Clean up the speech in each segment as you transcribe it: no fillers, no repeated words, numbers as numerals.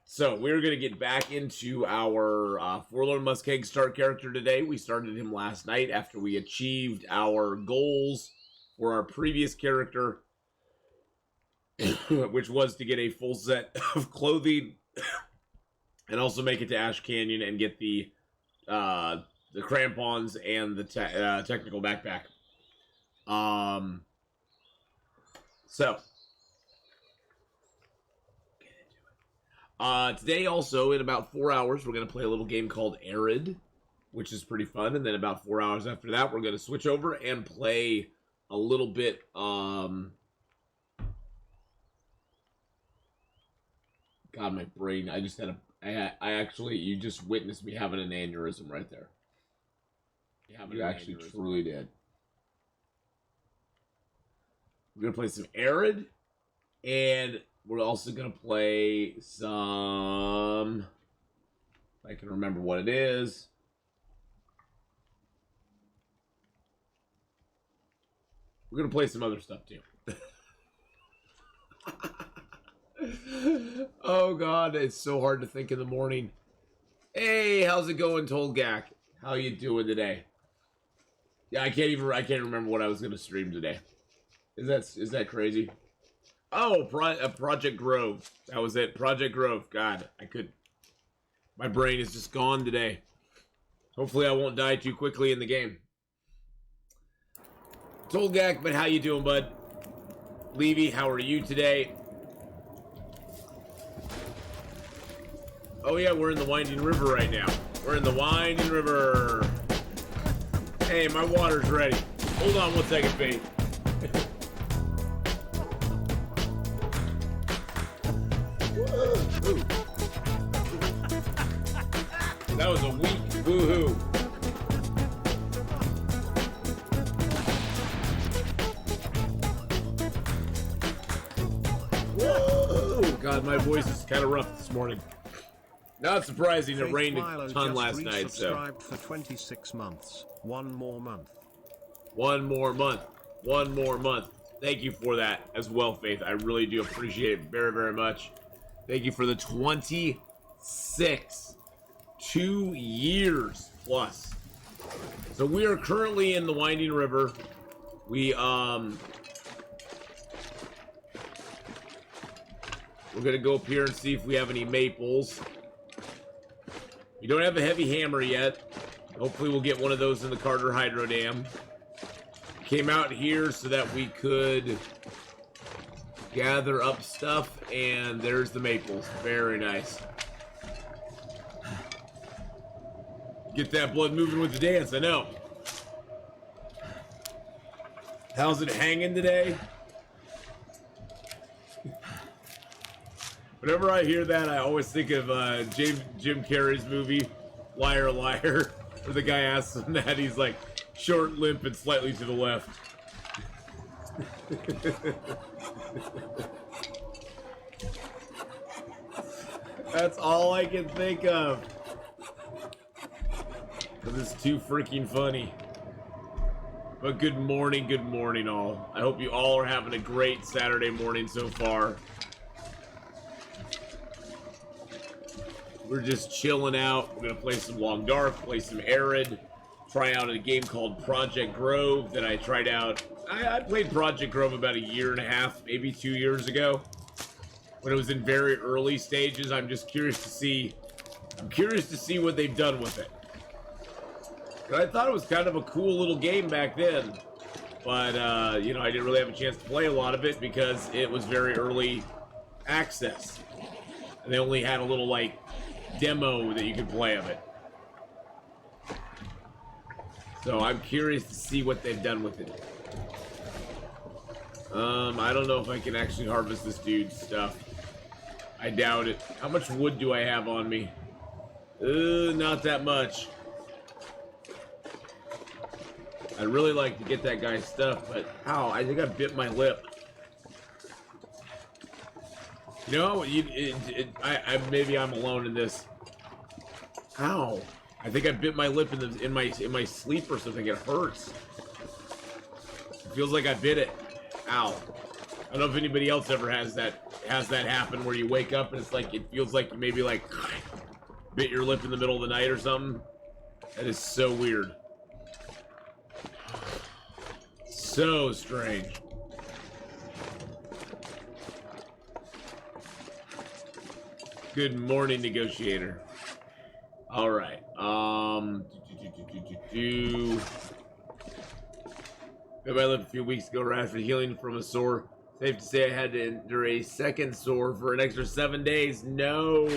So we're going to get back into our Forlorn Muskeg start character today. We started him last night after we achieved our goals for our previous character, which was to get a full set of clothing and also make it to Ash Canyon and get the crampons and the technical backpack. Today also, in about 4 hours, we're going to play a little game called Arid, which is pretty fun. And then about 4 hours after that, we're going to switch over and play a little bit, God, my brain, I just had you just witnessed me having an aneurysm right there. You actually truly did. We're going to play some Arid, and we're also going to play some, if I can remember what it is. We're going to play some other stuff too. Oh God, it's so hard to think in the morning. Hey, how's it going, Tolgak? How you doing today? Yeah, I can't remember what I was going to stream today. Is that crazy? Oh, Project Grove. That was it. Project Grove. God, my brain is just gone today. Hopefully I won't die too quickly in the game. Tolgak, but how you doing, bud? Levy, how are you today? Oh yeah, we're in the Winding River right now. We're in the Winding River. Hey, my water's ready. Hold on one second, Faith. That was a weak boo-hoo. Whoa! God, my voice is kind of rough this morning. Not surprising, it rained a ton last night, so. Subscribed for 26 months. One more month. One more month. One more month. Thank you for that as well, Faith. I really do appreciate it very, very much. Thank you for the 26. 2 years plus. So we are currently in the Winding River. We're gonna go up here and see if we have any maples. We don't have a heavy hammer yet. Hopefully we'll get one of those in the Carter Hydro Dam. Came out here so that we could gather up stuff, and there's the maples. Very nice. Get that blood moving with the dance, I know. How's it hanging today? Whenever I hear that, I always think of Jim Carrey's movie, Liar Liar, where the guy asks him that, he's like, short, limp, and slightly to the left. That's all I can think of. Because it's too freaking funny. But good morning all. I hope you all are having a great Saturday morning so far. We're just chilling out. We're going to play some Long Dark, play some Arid, try out a game called Project Grove that I tried out. I played Project Grove about 1.5 years, maybe 2 years ago, when it was in very early stages. I'm just curious to see. I'm curious to see what they've done with it. I thought it was kind of a cool little game back then, but you know, I didn't really have a chance to play a lot of it because it was very early access, and they only had a little like demo that you could play of it. So I'm curious to see what they've done with it. I don't know if I can actually harvest this dude's stuff. I doubt it. How much wood do I have on me? Not that much. I'd really like to get that guy's stuff, but ow, I think I bit my lip. You know, maybe I'm alone in this. Ow! I think I bit my lip in my sleep or something. It hurts. It feels like I bit it. Ow! I don't know if anybody else ever has that has that happen where you wake up and it's like, it feels like you maybe like bit your lip in the middle of the night or something. That is so weird. So strange. Good morning, negotiator. All right. Maybe I lived a few weeks ago after healing from a sore. Safe to say I had to endure a second sore for an extra 7 days. No.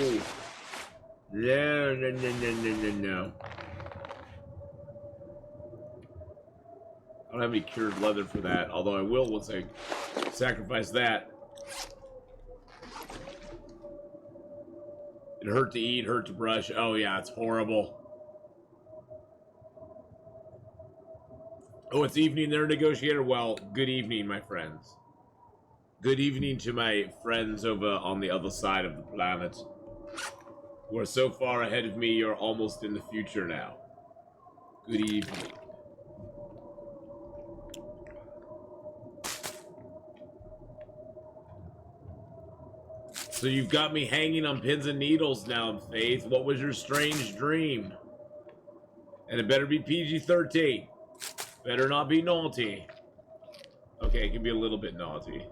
No. I don't have any cured leather for that, although I will once I sacrifice that. It hurt to eat, hurt to brush. Oh yeah, it's horrible. Oh, it's evening there, negotiator. Well, good evening, my friends. Good evening to my friends over on the other side of the planet, who are so far ahead of me, you're almost in the future now. Good evening. So you've got me hanging on pins and needles now, Faith. What was your strange dream? And it better be PG-13. Better not be naughty. Okay, it can be a little bit naughty.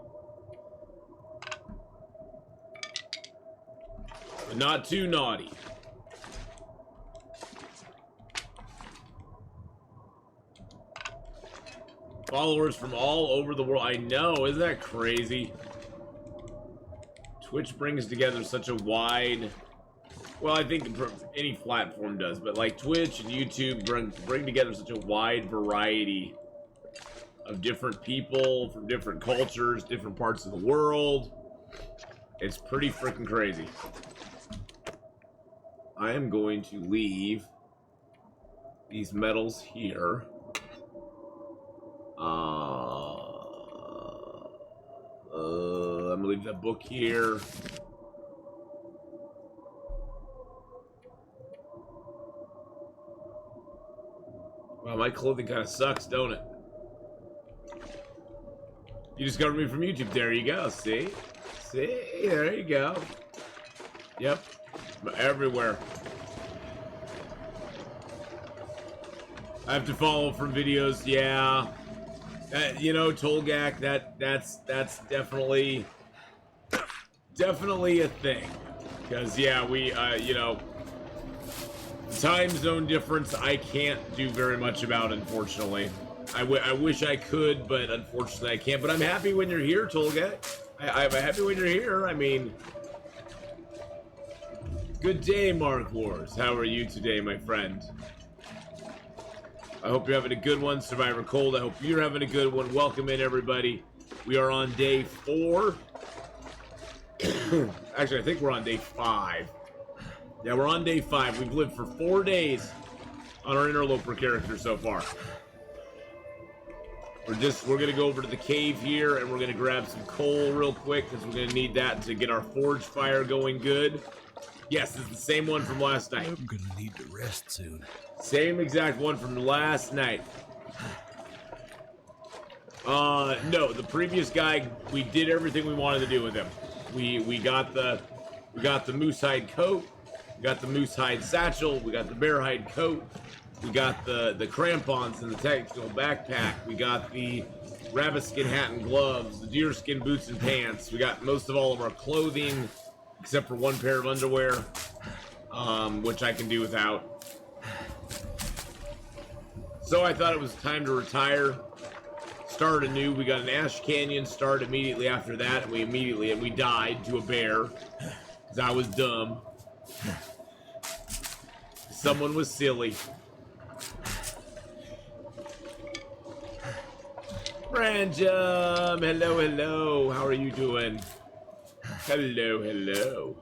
But not too naughty. Followers from all over the world. I know, isn't that crazy? Twitch brings together such a wide... Well, I think any platform does, but like Twitch and YouTube bring together such a wide variety of different people from different cultures, different parts of the world. It's pretty freaking crazy. I am going to leave these medals here. I'm gonna leave that book here. Wow, my clothing kind of sucks, don't it? You discovered me from YouTube. There you go. See? See? There you go. Yep. Everywhere. I have to follow from videos. Yeah. You know, Tolgak, that's definitely a thing. Because, yeah, we, you know, time zone difference I can't do very much about, unfortunately. I wish I could, but unfortunately I can't. But I'm happy when you're here, Tolgak. I'm happy when you're here. I mean, good day, Mark Wars. How are you today, my friend? I hope you're having a good one, Survivor Cold. I hope you're having a good one. Welcome in, everybody. We are on day 4. Actually, I think we're on day 5. Yeah, we're on day 5. We've lived for 4 days on our Interloper character so far. We're gonna go over to the cave here, and we're gonna grab some coal real quick, because we're gonna need that to get our forge fire going good. Yes, it's the same one from last night. I'm gonna need to rest soon. Same exact one from last night. No, the previous guy, we did everything we wanted to do with him. We got the moose hide coat, we got the moose hide satchel, we got the bear hide coat, we got the crampons and the tactical backpack, we got the rabbit skin hat and gloves, the deer skin boots and pants, we got most of all of our clothing, except for one pair of underwear, which I can do without. So I thought it was time to retire, start anew. We got an Ash Canyon start immediately after that, and we died to a bear, because I was dumb. Someone was silly. Branjum, hello, how are you doing? Hello.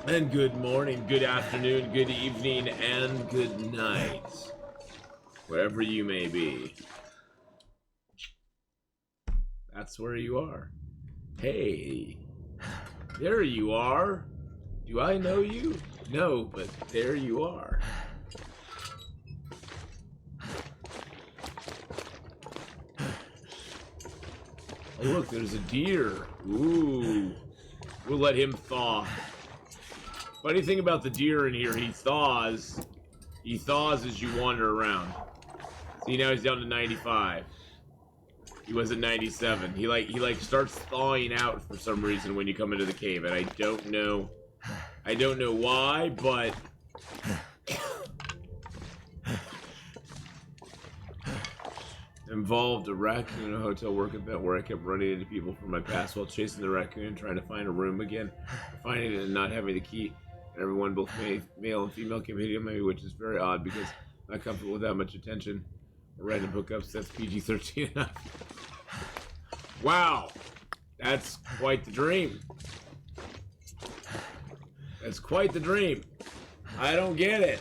And good morning, good afternoon, good evening, and good night, wherever you may be. That's where you are. Hey, there you are. Do I know you? No, but there you are. Oh, look, there's a deer. Ooh. We'll let him thaw. Funny thing about the deer in here, he thaws. He thaws as you wander around. See, now he's down to 95. He was at 97. He like starts thawing out for some reason when you come into the cave, and I don't know why, but involved a raccoon in a hotel work event where I kept running into people from my past while chasing the raccoon, trying to find a room again, finding it and not having the key. And everyone, both male and female, came hitting me, which is very odd because I'm not comfortable with that much attention. Random hookups, that's PG-13 enough. Wow, that's quite the dream. That's quite the dream. I don't get it.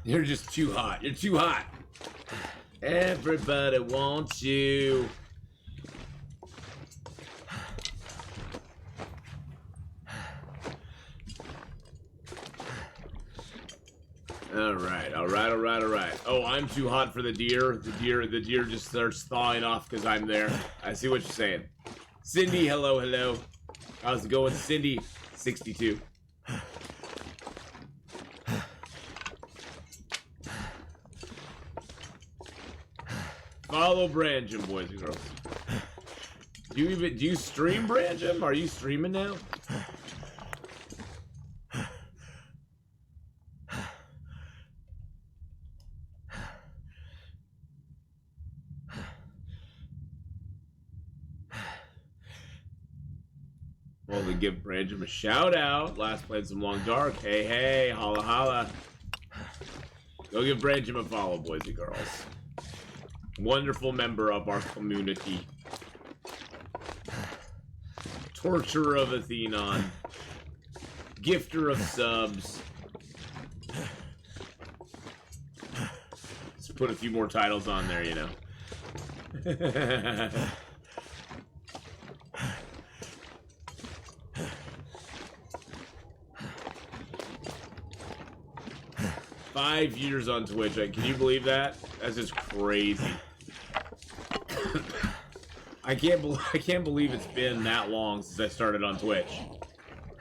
You're just too hot. You're too hot. Everybody wants you. Alright. Oh, I'm too hot for the deer. The deer just starts thawing off because I'm there. I see what you're saying. Cindy, hello. How's it going, Cindy? 62. Follow Branjam, boys and girls. Do you stream Branjam? Are you streaming now? Well, to give Branjam a shout out. Last played some Long Dark. Hey, holla. Go give Branjam a follow, boys and girls. Wonderful member of our community. Torturer of Atheenon. Gifter of subs. Let's put a few more titles on there, you know. 5 years on Twitch. Can you believe that? That's just crazy. I can't believe it's been that long since I started on Twitch.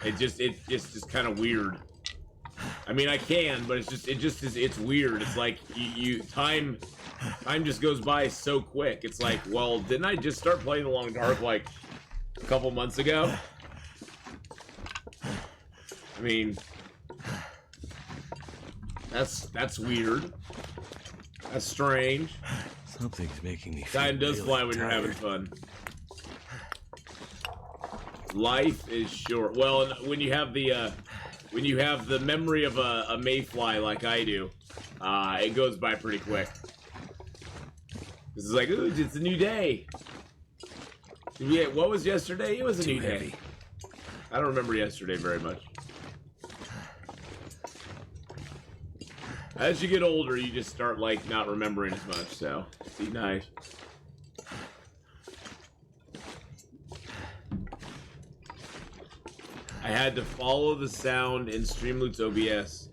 It's just kind of weird. I mean, I can, but it's weird. It's like time just goes by so quick. It's like, well, didn't I just start playing The Long Dark like a couple months ago? I mean, that's weird. That's strange. Something's making me feel Time does really fly when you're having fun. Life is short. Well, when you have the memory of a mayfly like I do, it goes by pretty quick. This is like, ooh, it's a new day. What was yesterday? It was a new day. I don't remember yesterday very much. As you get older, you just start, like, not remembering as much, so. Be nice. I had to follow the sound in Streamloot's OBS.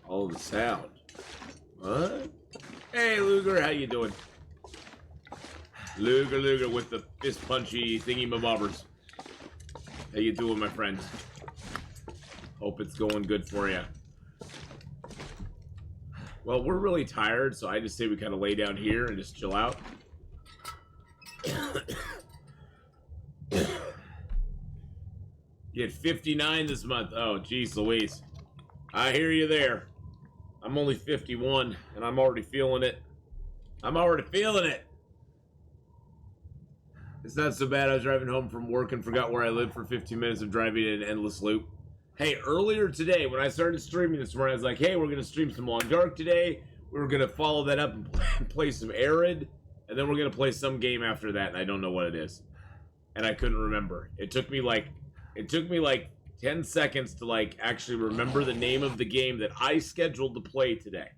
Follow the sound? What? Hey, Luger, how you doing? Luger with the fist-punchy thingy-mabobbers. How you doing, my friend? Hope it's going good for you. Well, we're really tired, so I just say we kind of lay down here and just chill out. You had 59 this month. Oh, geez Louise. I hear you there. I'm only 51, and I'm already feeling it. It's not so bad. I was driving home from work and forgot where I lived for 15 minutes of driving in an endless loop. Hey, earlier today, when I started streaming this morning, I was like, hey, we're going to stream some Long Dark today. We're going to follow that up and play some Arid. And then we're going to play some game after that, and I don't know what it is. And I couldn't remember. It took me like 10 seconds to, like, actually remember the name of the game that I scheduled to play today.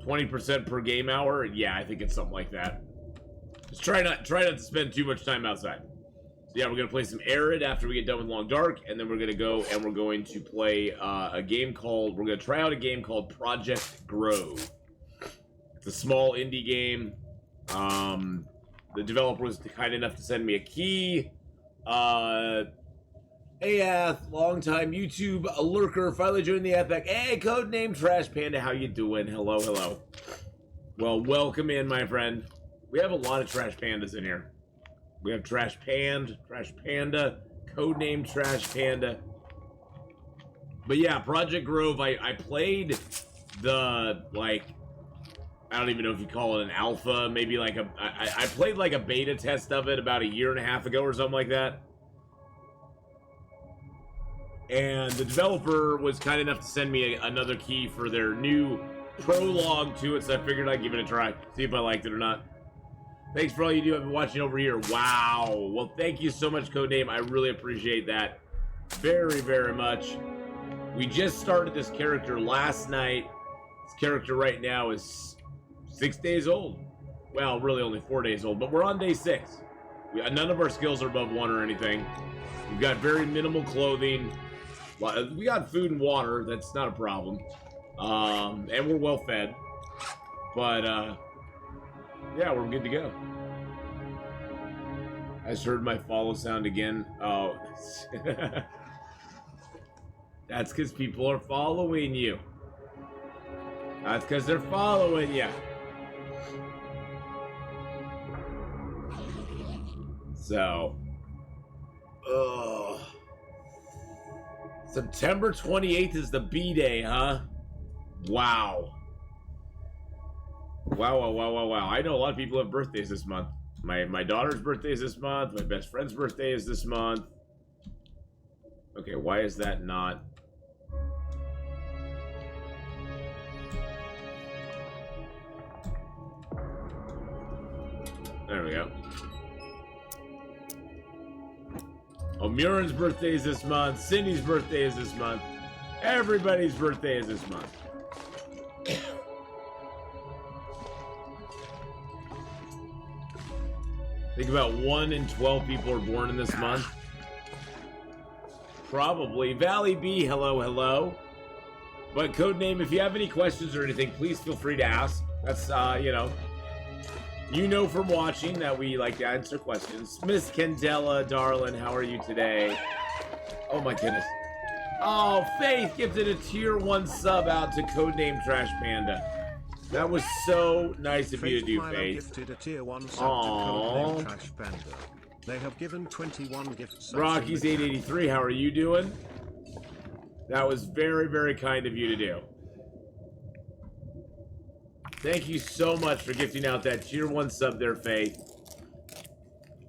$20 per game hour? Yeah, I think it's something like that. Just try not to spend too much time outside. yeah, we're gonna play some Arid after we get done with Long Dark, and then we're gonna go and we're going to play a game called. We're gonna try out a game called Project Grove. It's a small indie game. The developer was kind enough to send me a key. Hey, long-time YouTube lurker, finally joined the app back. Hey, codename Trash Panda, how you doing? Hello, hello. Well, welcome in, my friend. We have a lot of Trash Pandas in here. We have Trash Panda, codename Trash Panda. But yeah, Project Grove, I played the, like, I don't even know if you call it an alpha, maybe like I played like a beta test of it about a year and a half ago or something like that. And the developer was kind enough to send me another key for their new prologue to it, so I figured I'd give it a try, see if I liked it or not. Thanks for all you do. I've been watching over here. Wow. Well, thank you so much, Codename. I really appreciate that very, very much. We just started this character last night. This character right now is 6 days old. Well, really only 4 days old, but we're on day 6. None of our skills are above 1 or anything. We've got very minimal clothing. We got food and water. That's not a problem. And we're well fed. But, yeah, we're good to go. I just heard my follow sound again. Oh. That's because people are following you. That's because they're following you. So. Ugh. September 28th is the B-Day, huh? Wow. Wow. I know a lot of people have birthdays this month. My daughter's birthday is this month. My best friend's birthday is this month. Okay, why is that not... There we go. Oh, Murin's birthday is this month. Cindy's birthday is this month. Everybody's birthday is this month. Think about 1 in 12 people are born in this month. Probably. Valley B, hello. But Codename, if you have any questions or anything, please feel free to ask. That's, you know from watching that we like to answer questions. Miss Candela, darling, how are you today? Oh my goodness. Oh, Faith gifted a tier 1 sub out to Codename Trash Panda. That was so nice of you to do, Faith. Gifted a tier 1 sub to Codename Trash Panda. They have given 21 gifts. Rocky's 883, how are you doing? That was very, very kind of you to do. Thank you so much for gifting out that tier 1 sub there, Faith.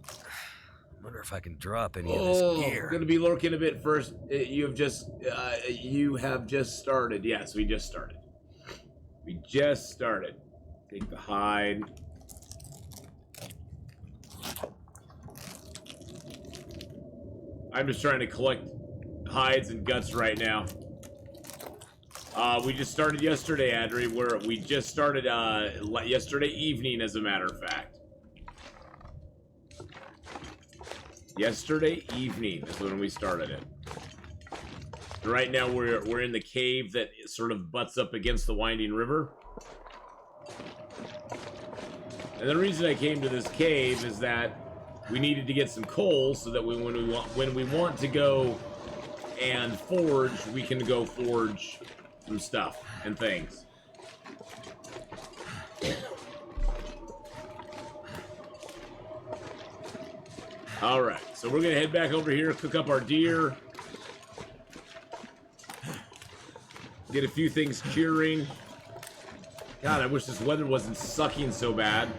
I wonder if I can drop any of this gear. I'm gonna be lurking a bit first. You have just started. Yes, we just started. We just started. Take the hide. I'm just trying to collect hides and guts right now. We just started yesterday, Adri, where we just started yesterday evening, as a matter of fact. Yesterday evening is when we started it. Right now we're in the cave that sort of butts up against the winding river. And the reason I came to this cave is that we needed to get some coal so that when we want to go and forge, we can go forge some stuff and things. All right, so we're gonna head back over here, cook up our deer, get a few things curing. God, I wish this weather wasn't sucking so bad.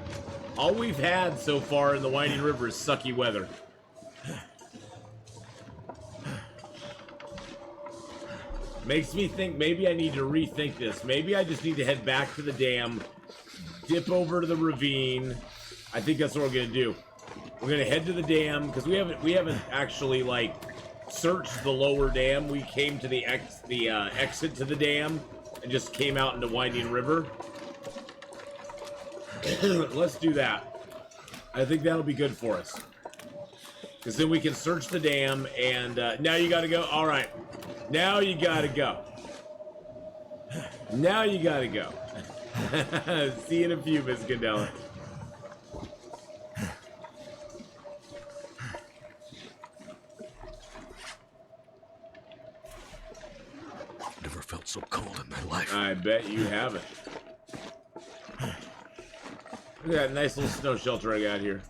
All we've had so far in the Winding River is sucky weather. Makes me think maybe I need to rethink this. Maybe I just need to head back to the dam, dip over to the ravine. I think that's what we're gonna do. We're gonna head to the dam because we haven't actually like searched the lower dam. We came to the exit to the dam and just came out into Winding River. Let's do that. I think that'll be good for us. Because then we can search the dam, and now you gotta go. All right. Now you gotta go. Now you gotta go. See you in a few, Miss Gondela. Never felt so cold in my life. I bet you haven't. Look at that nice little snow shelter I got here.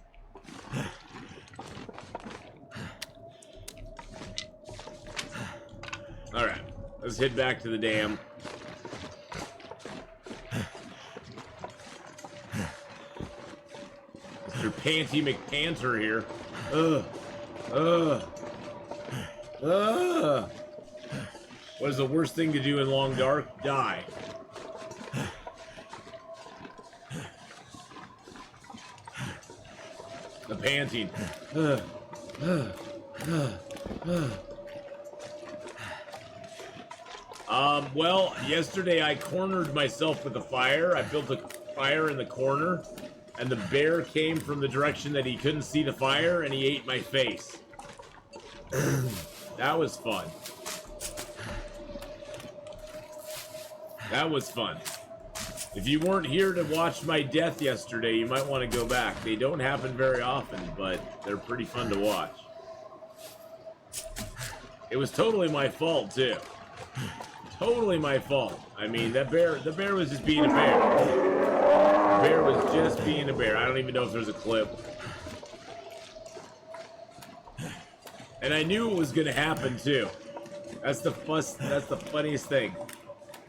Alright, let's head back to the dam. Mr. Panty McPanter here. What is the worst thing to do in Long Dark? Die. The panting. Well, yesterday I cornered myself with a fire. I built a fire in the corner, and the bear came from the direction that he couldn't see the fire, and he ate my face. That was fun. That was fun. If you weren't here to watch my death yesterday, you might want to go back. They don't happen very often, but they're pretty fun to watch. It was totally my fault, too. Totally my fault. I mean, the bear was just being a bear. The bear was just being a bear. I don't even know if there's a clip. And I knew it was going to happen, too. That's the funniest thing.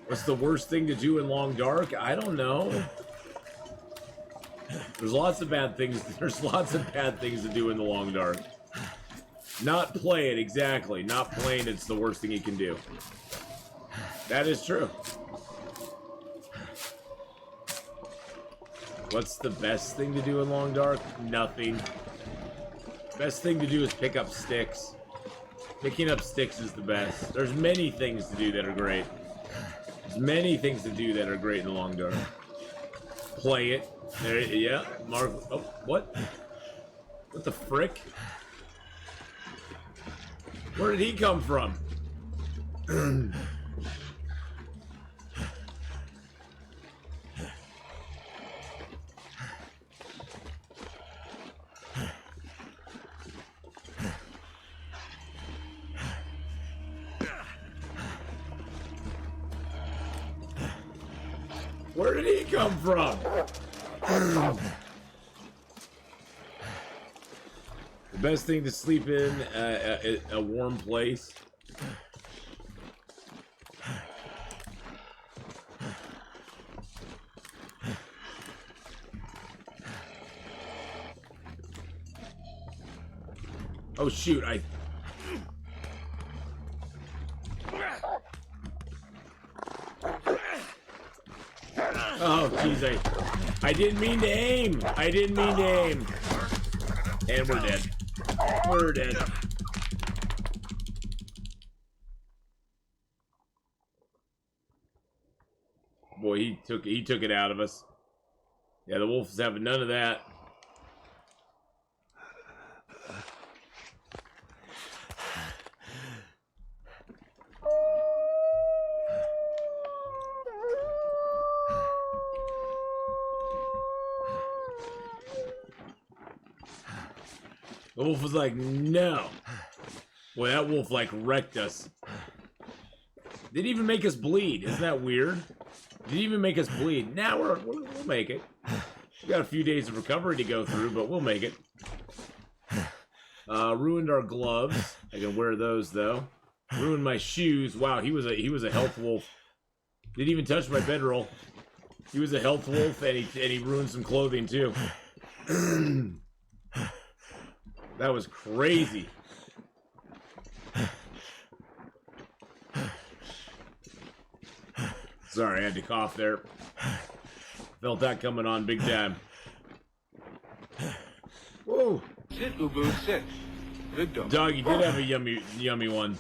What's the worst thing to do in Long Dark? I don't know. There's lots of bad things. There's lots of bad things to do in the Long Dark. Not play it, exactly. Not playing it's the worst thing you can do. That is true. What's the best thing to do in Long Dark? Nothing. Best thing to do is pick up sticks. Picking up sticks is the best. There's many things to do that are great. There's many things to do that are great in the Long Dark. Play it. There, yeah. Mark. Oh, what? What the frick? Where did he come from? Where did he come from? The best thing to sleep in a warm place. Oh shoot, oh, jeez, I didn't mean to aim. I didn't mean to aim. And we're dead. We're dead. Boy, he took it out of us. Yeah, the wolf is having none of that. The wolf was like, no. Boy, that wolf, like, wrecked us. Didn't even make us bleed. Isn't that weird? Didn't even make us bleed. Now we'll make it. We got a few days of recovery to go through, but we'll make it. Ruined our gloves. I can wear those, though. Ruined my shoes. Wow, he was a health wolf. Didn't even touch my bedroll. He was a health wolf, and he ruined some clothing, too. That was crazy. Sorry, I had to cough there. Felt that coming on big time. Whoa. Sit, Ubu, sit. Good dog. Doggy did have a yummy one.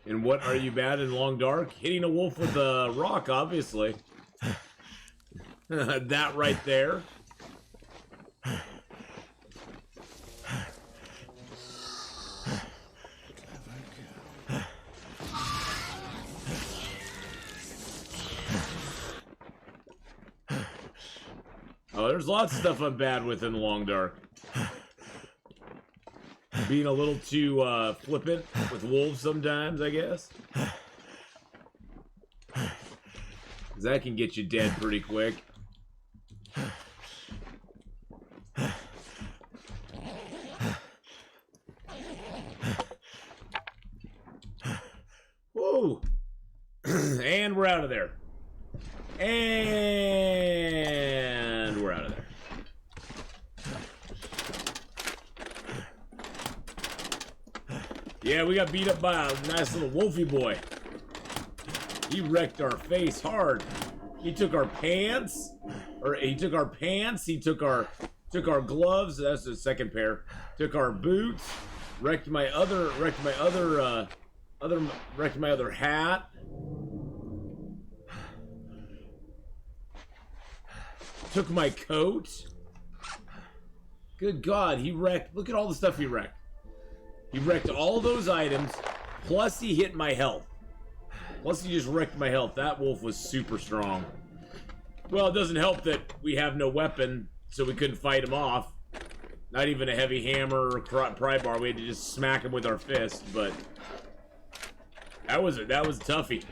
And what are you bad in Long Dark? Hitting a wolf with a rock, obviously. That right there. Oh, there's lots of stuff I'm bad with in the Long Dark. Being a little too flippant with wolves sometimes, I guess. That can get you dead pretty quick. Woo! And we're out of there. And we're out of there. Yeah, we got beat up by a nice little wolfy boy. He wrecked our face hard. He took our pants, he took our gloves. That's the second pair. Took our boots. Wrecked my other hat. Took my coat. Good God, he wrecked. Look at all the stuff he wrecked. He wrecked all those items, plus he hit my health. Plus he just wrecked my health. That wolf was super strong. Well, it doesn't help that we have no weapon, so we couldn't fight him off. Not even a heavy hammer or pry bar. We had to just smack him with our fist, but that was a toughie.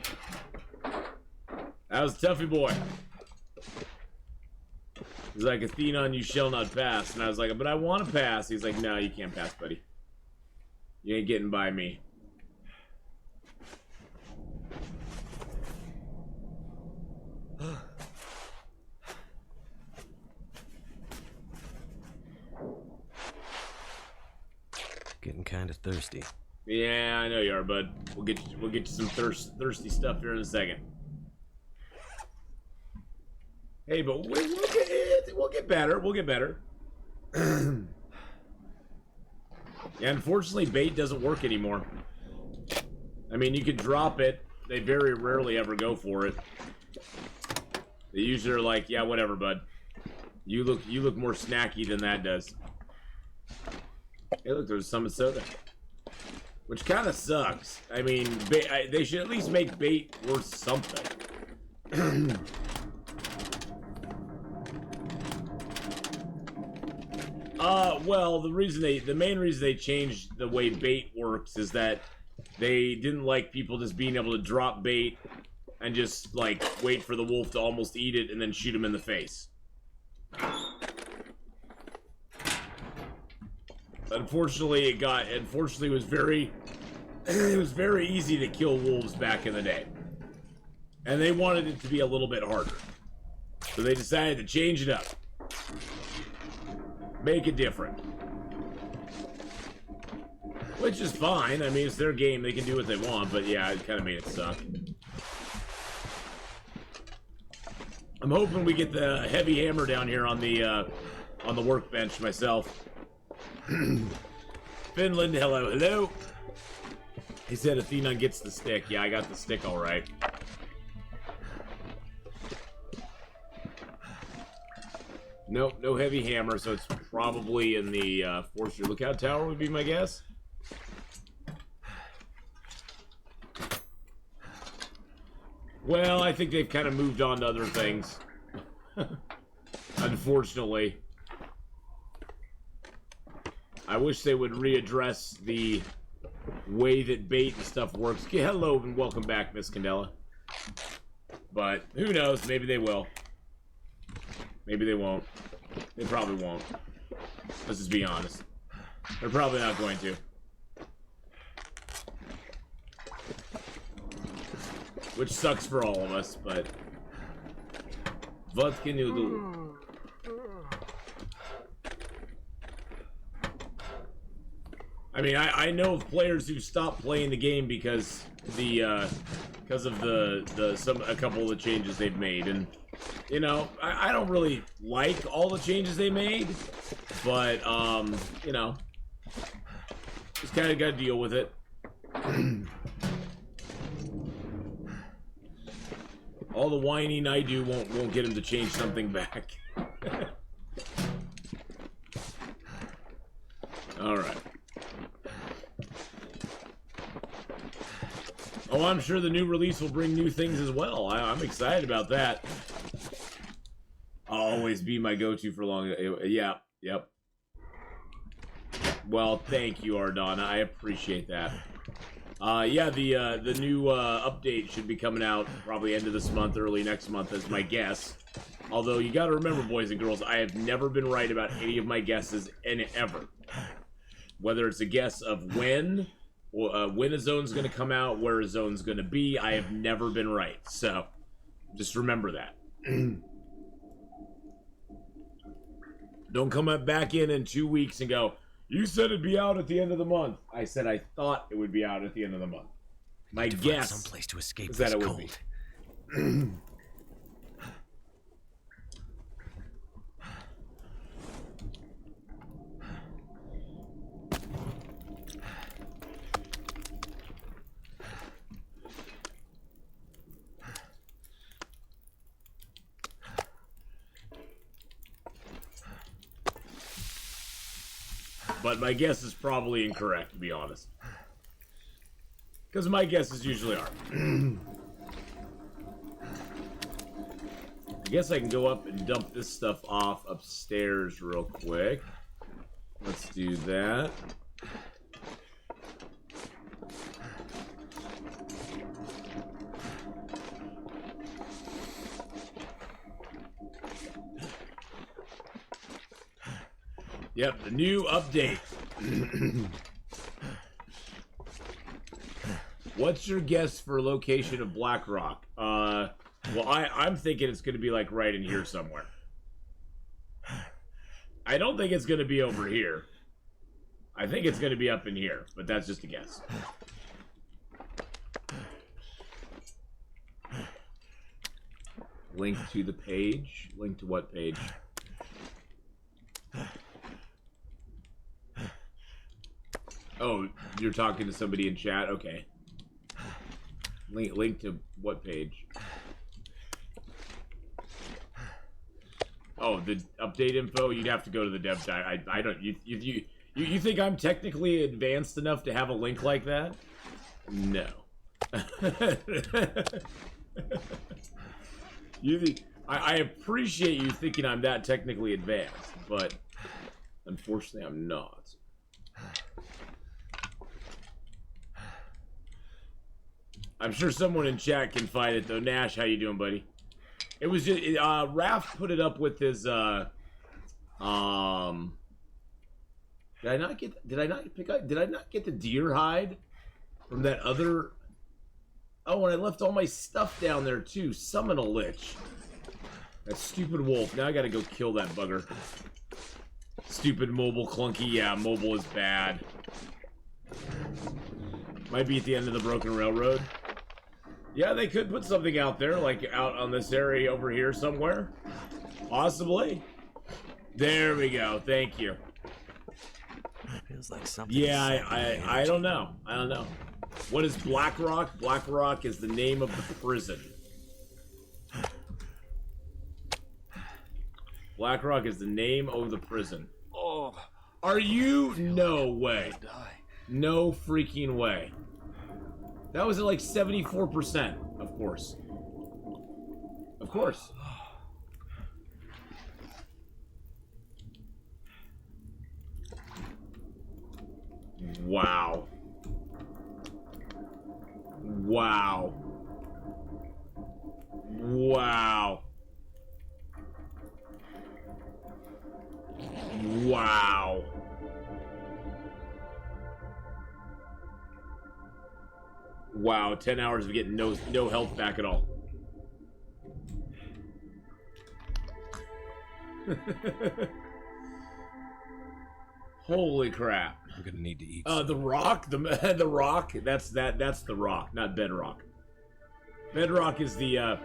That was a toughie boy. He's like, Atheenon, you shall not pass. And I was like, but I want to pass. He's like, no, you can't pass, buddy. You ain't getting by me. Getting kind of thirsty. Yeah, I know you are, bud. We'll get you some thirsty stuff here in a second. Hey, but we'll get better. We'll get better. Yeah, unfortunately, bait doesn't work anymore. I mean, you can drop it. They very rarely ever go for it. They usually are like, yeah, whatever, bud. You look more snacky than that does. Hey, look, there's some soda. Which kind of sucks. I mean, they should at least make bait worth something. Well, the main reason they changed the way bait works is that they didn't like people just being able to drop bait and just, like, wait for the wolf to almost eat it and then shoot him in the face. Unfortunately, it was very easy to kill wolves back in the day. And they wanted it to be a little bit harder. So they decided to change it up. Make it different. Which is fine. I mean, it's their game. They can do what they want. But yeah, it kind of made it suck. I'm hoping we get the heavy hammer down here on the workbench myself. Finland, hello, hello. He said Athena gets the stick. Yeah, I got the stick all right. Nope, no heavy hammer, so it's probably in the Forestry Lookout Tower would be my guess. Well, I think they've kind of moved on to other things. Unfortunately. I wish they would readdress the way that bait and stuff works. Hello and welcome back, Miss Candela. But who knows? Maybe they will. Maybe they won't. They probably won't. Let's just be honest. They're probably not going to. Which sucks for all of us, but what can you do? I mean, I know of players who stopped playing the game because of a couple of the changes they've made, and you know, I don't really like all the changes they made, but you know, just kind of got to deal with it. All the whining I do won't get him to change something back. All right. Oh, I'm sure the new release will bring new things as well. I'm excited about that. I'll always be my go-to for long. Yeah, yep. Well, thank you, Ardonna. I appreciate that. Yeah, the new update should be coming out probably end of this month, early next month, as my guess. Although you got to remember, boys and girls, I have never been right about any of my guesses, and ever. Whether it's a guess of when a zone's going to come out, where a zone's going to be, I have never been right. So, just remember that. Don't come back in 2 weeks and go, you said it'd be out at the end of the month. I said I thought it would be out at the end of the month. My guess someplace to escape is that it would cold. be. But my guess is probably incorrect, to be honest. Because my guesses usually are. I guess I can go up and dump this stuff off upstairs real quick. Let's do that. Yep, the new update. What's your guess for location of Black Rock? Well, I'm thinking it's going to be like right in here somewhere. I don't think it's going to be over here. I think it's going to be up in here, but that's just a guess. Link to the page. Link to what page? Oh, you're talking to somebody in chat? Okay. Link to what page? Oh, the update info? You'd have to go to the dev site. I don't... You think I'm technically advanced enough to have a link like that? No. I appreciate you thinking I'm that technically advanced, but unfortunately I'm not. I'm sure someone in chat can find it though. Nash, how you doing, buddy? It was just Raph put it up with his Did I not get the deer hide from that other? Oh, and I left all my stuff down there too. Summon a lich. That stupid wolf. Now I gotta go kill that bugger. Stupid mobile clunky. Yeah, mobile is bad. Might be at the end of the broken railroad. Yeah, they could put something out there, like out on this area over here somewhere. Possibly. There we go. Thank you. Feels like something. Yeah, I don't know. I don't know. What is Black Rock? Black Rock is the name of the prison. Black Rock is the name of the prison. Oh. Are you? No way. No freaking way. That was at like 74%, of course. Of course. Wow. Wow. Wow. Wow. Wow, 10 hours of getting no health back at all. Holy crap. I'm gonna need to eat. The Rock? The Rock? That's the Rock, not Bedrock. Bedrock is the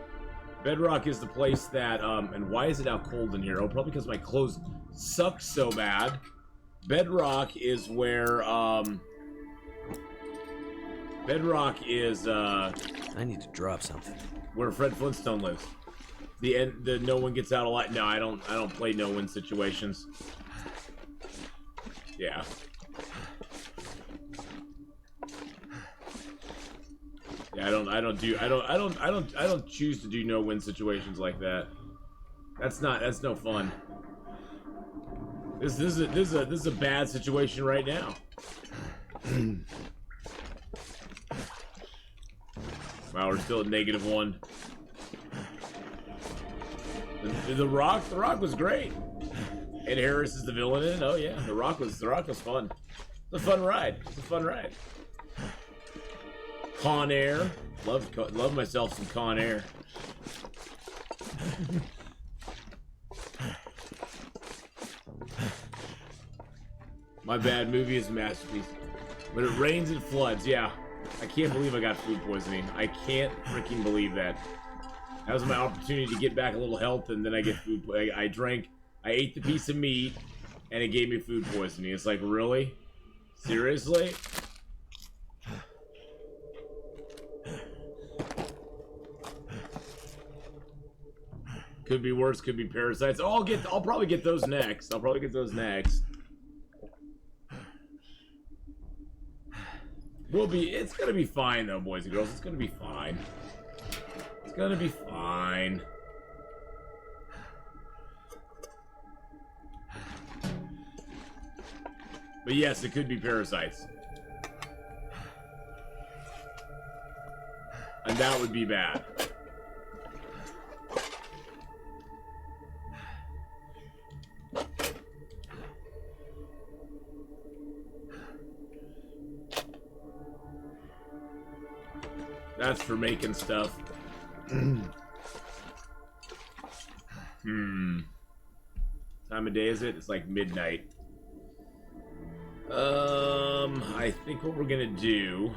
place that and why is it now cold in here? Oh, probably because my clothes suck so bad. Bedrock is where Bedrock is I need to drop something. Where Fred Flintstone lives. The no one gets out alive. No, I don't play no win situations. Yeah. Yeah, I don't choose to do no win situations like that. That's no fun. This is a bad situation right now. Wow, we're still at -1. The Rock was great. Ed Harris is the villain in it. Oh yeah, The Rock was fun. It's a fun ride. Con Air, love myself some Con Air. My bad, movie is a masterpiece. When it rains, it floods. Yeah, I can't believe I got food poisoning. I can't freaking believe that. That was my opportunity to get back a little health, and then I get food. I ate the piece of meat, and it gave me food poisoning. It's like, really? Seriously? Could be worse. Could be parasites. I'll probably get those next. It's gonna be fine though, boys and girls. It's gonna be fine. But yes, it could be parasites. And that would be bad. That's for making stuff. Time of day is it? It's like midnight. I think what we're gonna do.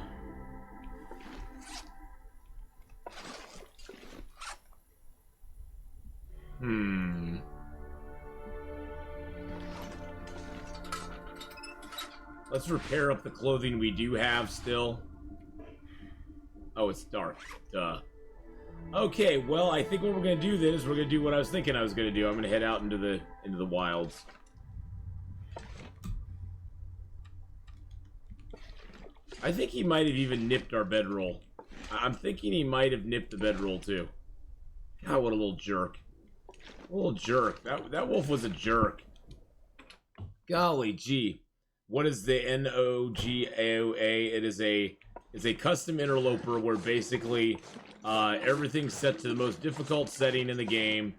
Let's repair up the clothing we do have still. Oh, it's dark. Duh. Okay, well, I think what we're gonna do then is we're gonna do what I was thinking I was gonna do. I'm gonna head out into the wilds. I think he might have even nipped our bedroll. I'm thinking he might have nipped the bedroll too. God, what a little jerk. A little jerk. That wolf was a jerk. Golly gee. What is the NOGAOA? It's a custom interloper where basically everything's set to the most difficult setting in the game,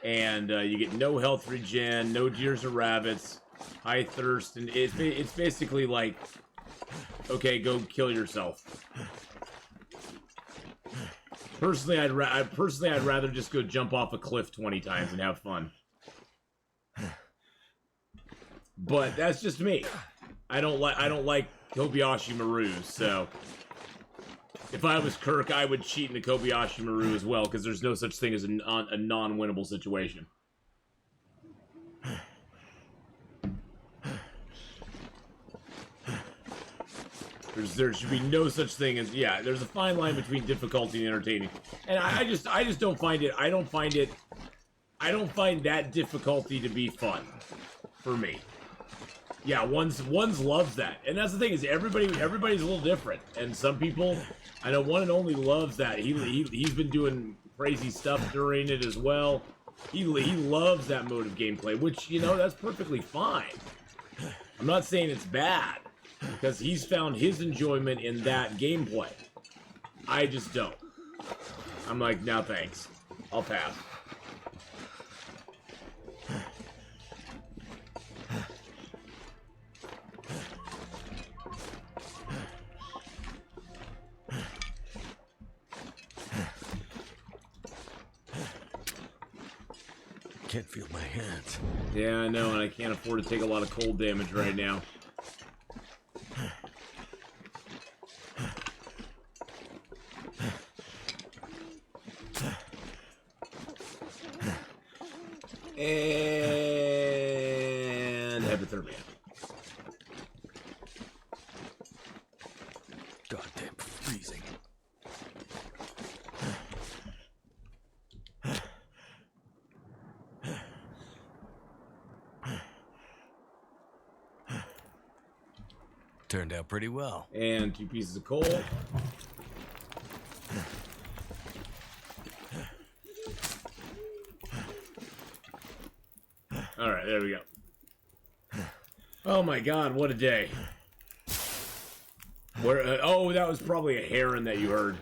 and you get no health regen, no deers or rabbits, high thirst, and it's basically like, okay, go kill yourself. Personally, I'd rather just go jump off a cliff 20 times and have fun. But that's just me. I don't like Kobayashi Marus, so if I was Kirk, I would cheat into Kobayashi Maru as well, because there's no such thing as a non-winnable situation. There should be no such thing as, yeah, there's a fine line between difficulty and entertaining. And I just don't find it, I don't find that difficulty to be fun for me. Yeah, one's loves that. And that's the thing, is everybody's a little different. And some people, I know one and only loves that. He's been doing crazy stuff during it as well. He loves that mode of gameplay, which, you know, that's perfectly fine. I'm not saying it's bad, because he's found his enjoyment in that gameplay. I just don't. I'm like, no thanks. I'll pass. Can't feel my hands. Yeah, I know, and I can't afford to take a lot of cold damage right now. And hypothermia. Goddamn freezing. Turned out pretty well. And 2 pieces of coal. All right, there we go. Oh my God, what a day! Where? Oh, that was probably a heron that you heard.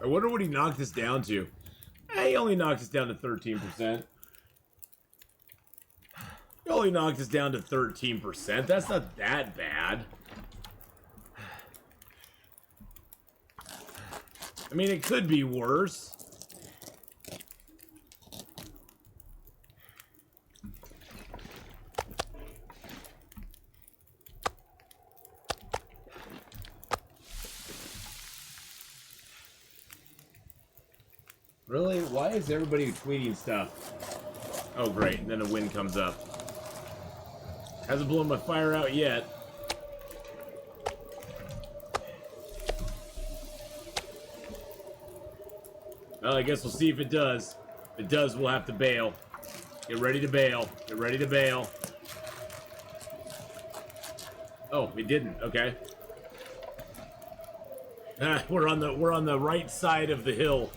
I wonder what he knocked us down to. He only knocked us down to 13%. He only knocked us down to 13%. That's not that bad. I mean, it could be worse. Really? Why is everybody tweeting stuff? Oh, great. And then the wind comes up. Hasn't blown my fire out yet. Well, I guess we'll see if it does. If it does, we'll have to bail. Get ready to bail. Get ready to bail. Oh, it didn't. Okay. We're on the right side of the hill.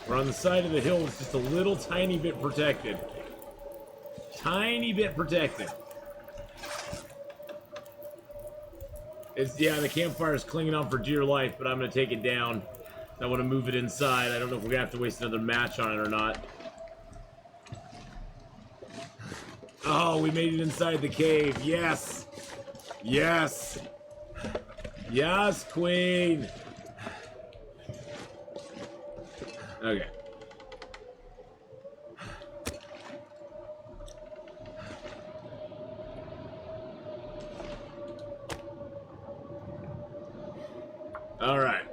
We're on the side of the hill that's just a little tiny bit protected. Tiny bit protected. Yeah, the campfire is clinging on for dear life, but I'm going to take it down. I want to move it inside. I don't know if we're going to have to waste another match on it or not. Oh, we made it inside the cave. Yes. Yes. Yes, queen. Okay. All right.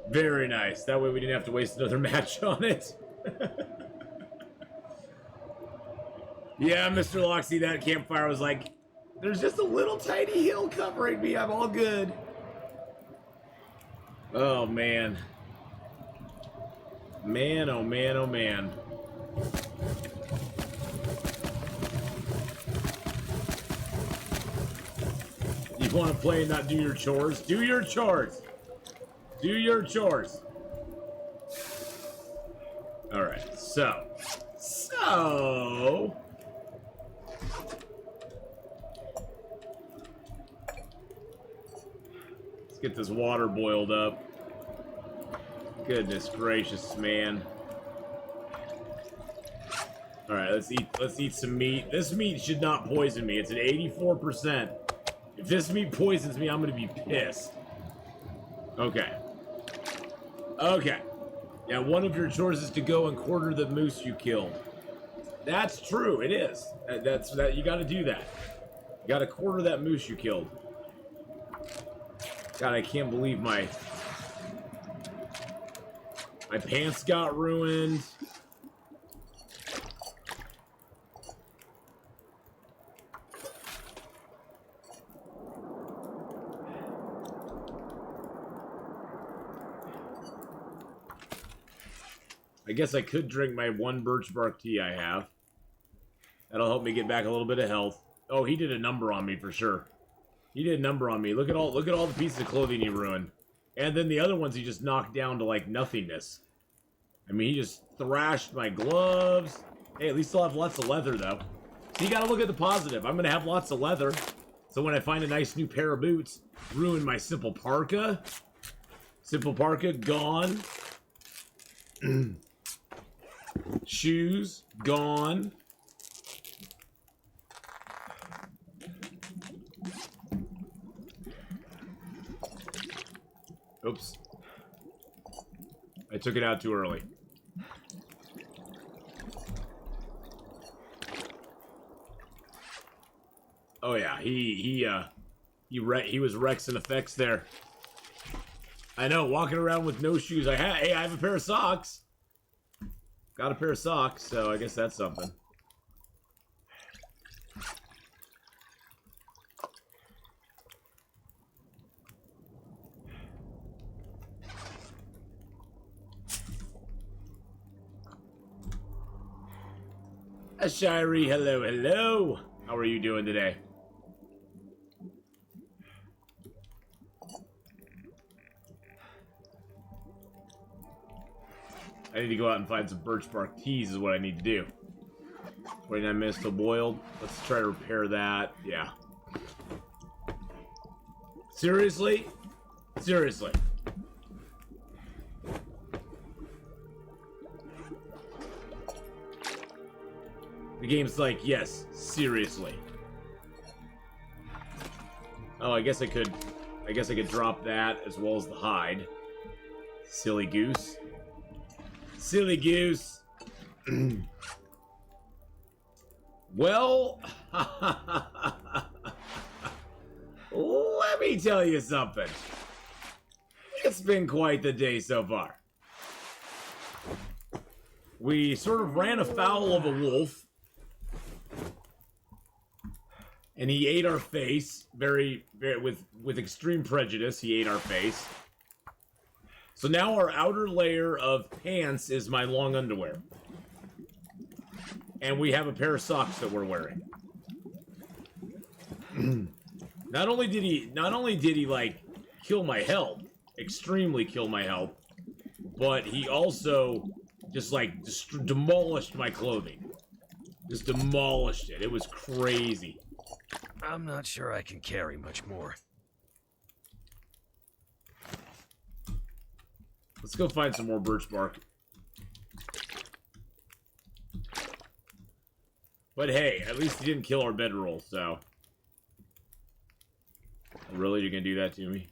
Very nice. That way we didn't have to waste another match on it. Yeah, Mr. Loxy, that campfire was like, there's just a little tiny hill covering me. I'm all good. Oh, man. Man, oh man, oh man. You want to play and not do your chores? Do your chores! Do your chores! Alright, so... Let's get this water boiled up. Goodness gracious, man. Alright, let's eat some meat. This meat should not poison me. It's at 84%. If this meat poisons me, I'm gonna be pissed. Okay. Okay. Yeah, one of your chores is to go and quarter the moose you killed. That's true, it is. You gotta do that. You gotta quarter that moose you killed. God, I can't believe my pants got ruined. I guess I could drink my 1 birch bark tea I have. That'll help me get back a little bit of health. Oh, he did a number on me for sure. He did a number on me. Look at all the pieces of clothing he ruined. And then the other ones he just knocked down to like nothingness. I mean, he just thrashed my gloves. Hey, at least I'll have lots of leather, though. So you gotta look at the positive. I'm gonna have lots of leather. So when I find a nice new pair of boots, ruin my simple parka. Simple parka, gone. Shoes, gone. Oops. I took it out too early. Oh yeah, he was Rex and effects there. I know, walking around with no shoes. Hey, I have a pair of socks. Got a pair of socks, so I guess that's something. Ashiri, hello, hello. How are you doing today? I need to go out and find some birch bark teas is what I need to do. 29 minutes till boiled. Let's try to repair that. Yeah. Seriously? Seriously. The game's like, yes, seriously. Oh, I guess I could drop that as well as the hide. Silly goose. Silly goose. Well, let me tell you something. It's been quite the day so far. We sort of ran afoul of a wolf, and he ate our face very with extreme prejudice. He ate our face. So now our outer layer of pants is my long underwear. And we have a pair of socks that we're wearing. Not only did he like kill my health, extremely kill my health, but he also just like demolished my clothing. Just demolished it. It was crazy. I'm not sure I can carry much more. Let's go find some more birch bark. But hey, at least he didn't kill our bedroll, so... Really? You're gonna do that to me?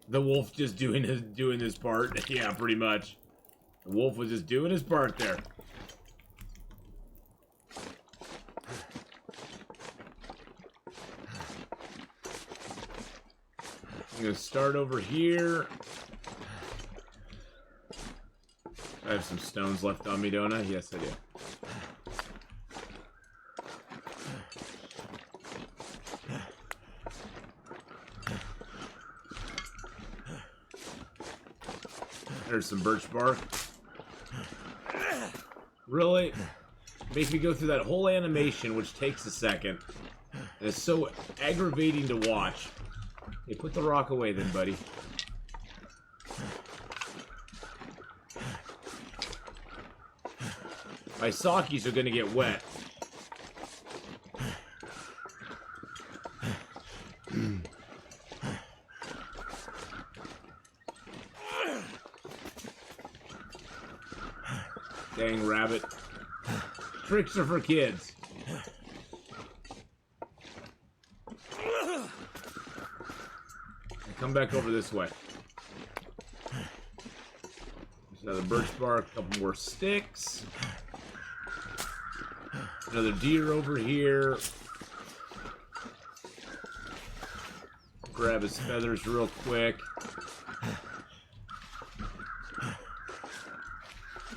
The wolf just doing his part? Yeah, pretty much. The wolf was just doing his part there. I'm gonna start over here. I have some stones left on me, don't I? Yes, I do. There's some birch bark. Really? Make me go through that whole animation, which takes a second. And it's so aggravating to watch. Hey, put the rock away then, buddy. My sockies are gonna get wet. Dang rabbit. Tricks are for kids. Come back over this way. There's another birch bark, a couple more sticks. Another deer over here. Grab his feathers real quick.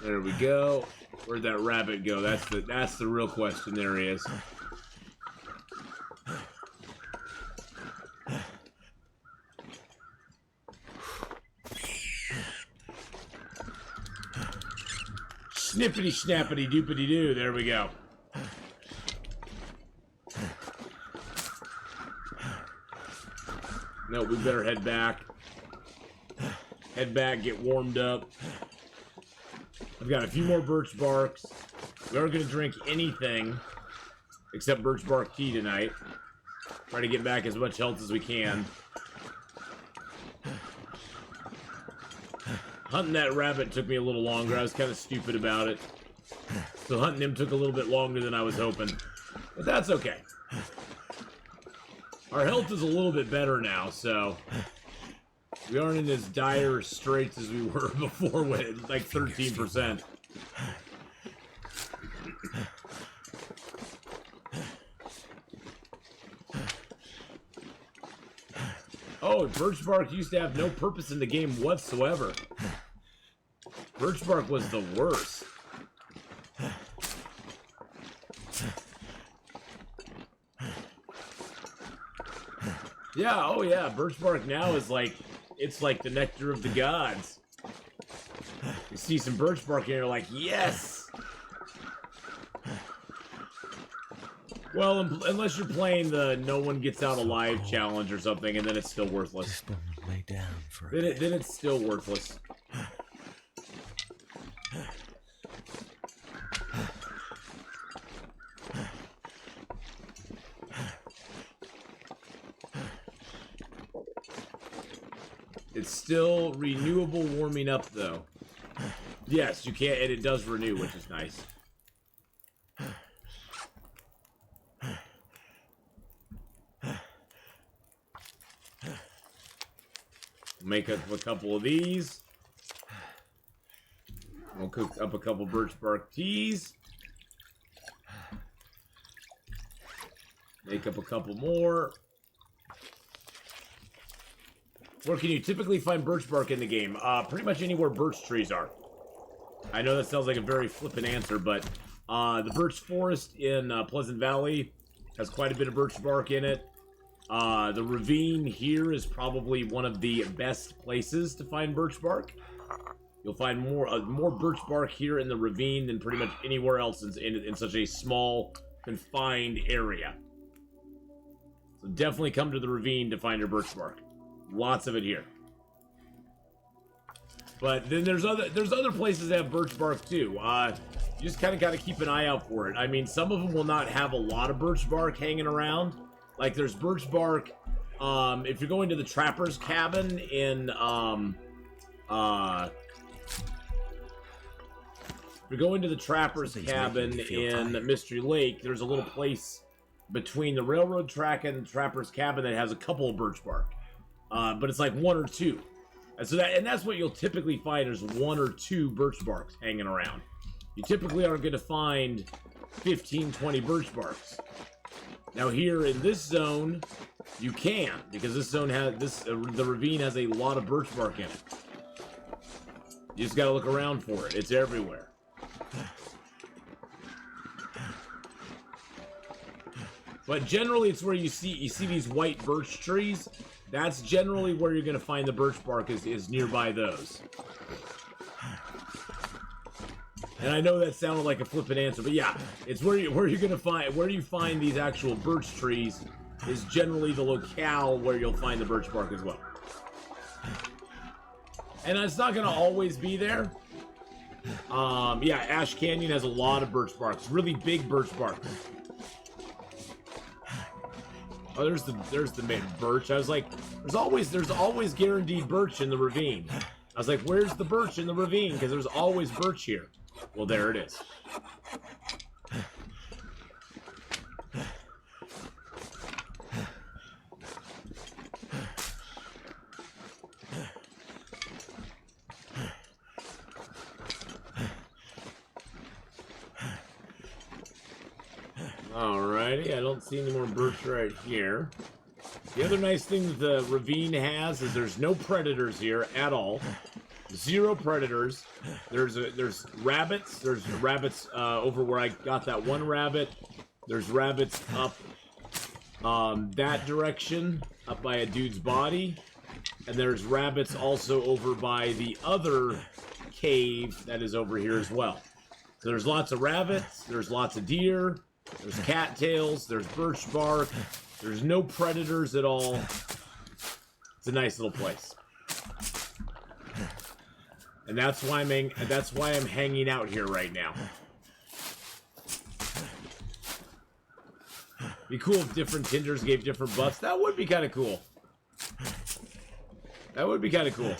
There we go. Where'd that rabbit go? That's the real question. There he is. Snippity snappity doopity doo. There we go. No, we better head back. Head back, get warmed up. I've got a few more birch barks. We aren't going to drink anything except birch bark tea tonight. Try to get back as much health as we can. Hunting that rabbit took me a little longer. I was kind of stupid about it. So hunting him took a little bit longer than I was hoping. But that's okay. Our health is a little bit better now, so... We aren't in as dire straits as we were before with like 13%. Oh, birch bark used to have no purpose in the game whatsoever. Birch bark was the worst. Yeah, oh yeah, birch bark now is like, it's like the nectar of the gods. You see some birch bark and you're like, yes! Well, unless you're playing the no one gets out alive challenge or something, and then it's still worthless. Just gonna lay down for Then it's still worthless. It's still renewable warming up, though. Yes, you can't, and it does renew, which is nice. Make up a couple of these. We'll cook up a couple birch bark teas. Make up a couple more. Where can you typically find birch bark in the game? Pretty much anywhere birch trees are. I know that sounds like a very flippant answer, but the birch forest in Pleasant Valley has quite a bit of birch bark in it. The ravine here is probably one of the best places to find birch bark. You'll find more birch bark here in the ravine than pretty much anywhere else in such a small, confined area. So definitely come to the ravine to find your birch bark. Lots of it here. But then there's other places that have birch bark too. You just kind of got to keep an eye out for it. I mean, some of them will not have a lot of birch bark hanging around. Like there's birch bark. If you're going to the trapper's cabin in if you're going to the trapper's cabin in Mystery Lake, there's a little place between the railroad track and the trapper's cabin that has a couple of birch bark. But it's like one or two. And that's what you'll typically find is one or two birch barks hanging around. You typically aren't going to find 15, 20 birch barks. Now here in this zone, you can, because this zone has the ravine has a lot of birch bark in it. You just got to look around for it. It's everywhere. But generally, it's where you see these white birch trees. That's generally where you're going to find the birch bark is nearby those. And I know that sounded like a flippant answer, but yeah, it's where you find these actual birch trees is generally the locale where you'll find the birch bark as well. And it's not going to always be there. Yeah, Ash Canyon has a lot of birch barks, really big birch bark. Oh, there's the main birch. I was like, there's always guaranteed birch in the ravine. I was like, where's the birch in the ravine? Because there's always birch here. Well, there it is. Alrighty, I don't see any more birch right here. The other nice thing that the ravine has is there's no predators here at all. Zero predators. There's rabbits. There's rabbits over where I got that one rabbit. There's rabbits up that direction, up by a dude's body. And there's rabbits also over by the other cave that is over here as well. So there's lots of rabbits. There's lots of deer. There's cattails. There's birch bark. There's no predators at all. It's a nice little place. And that's why I'm hanging out here right now. Be cool if different tinders gave different buffs. That would be kind of cool. That would be kind of cool.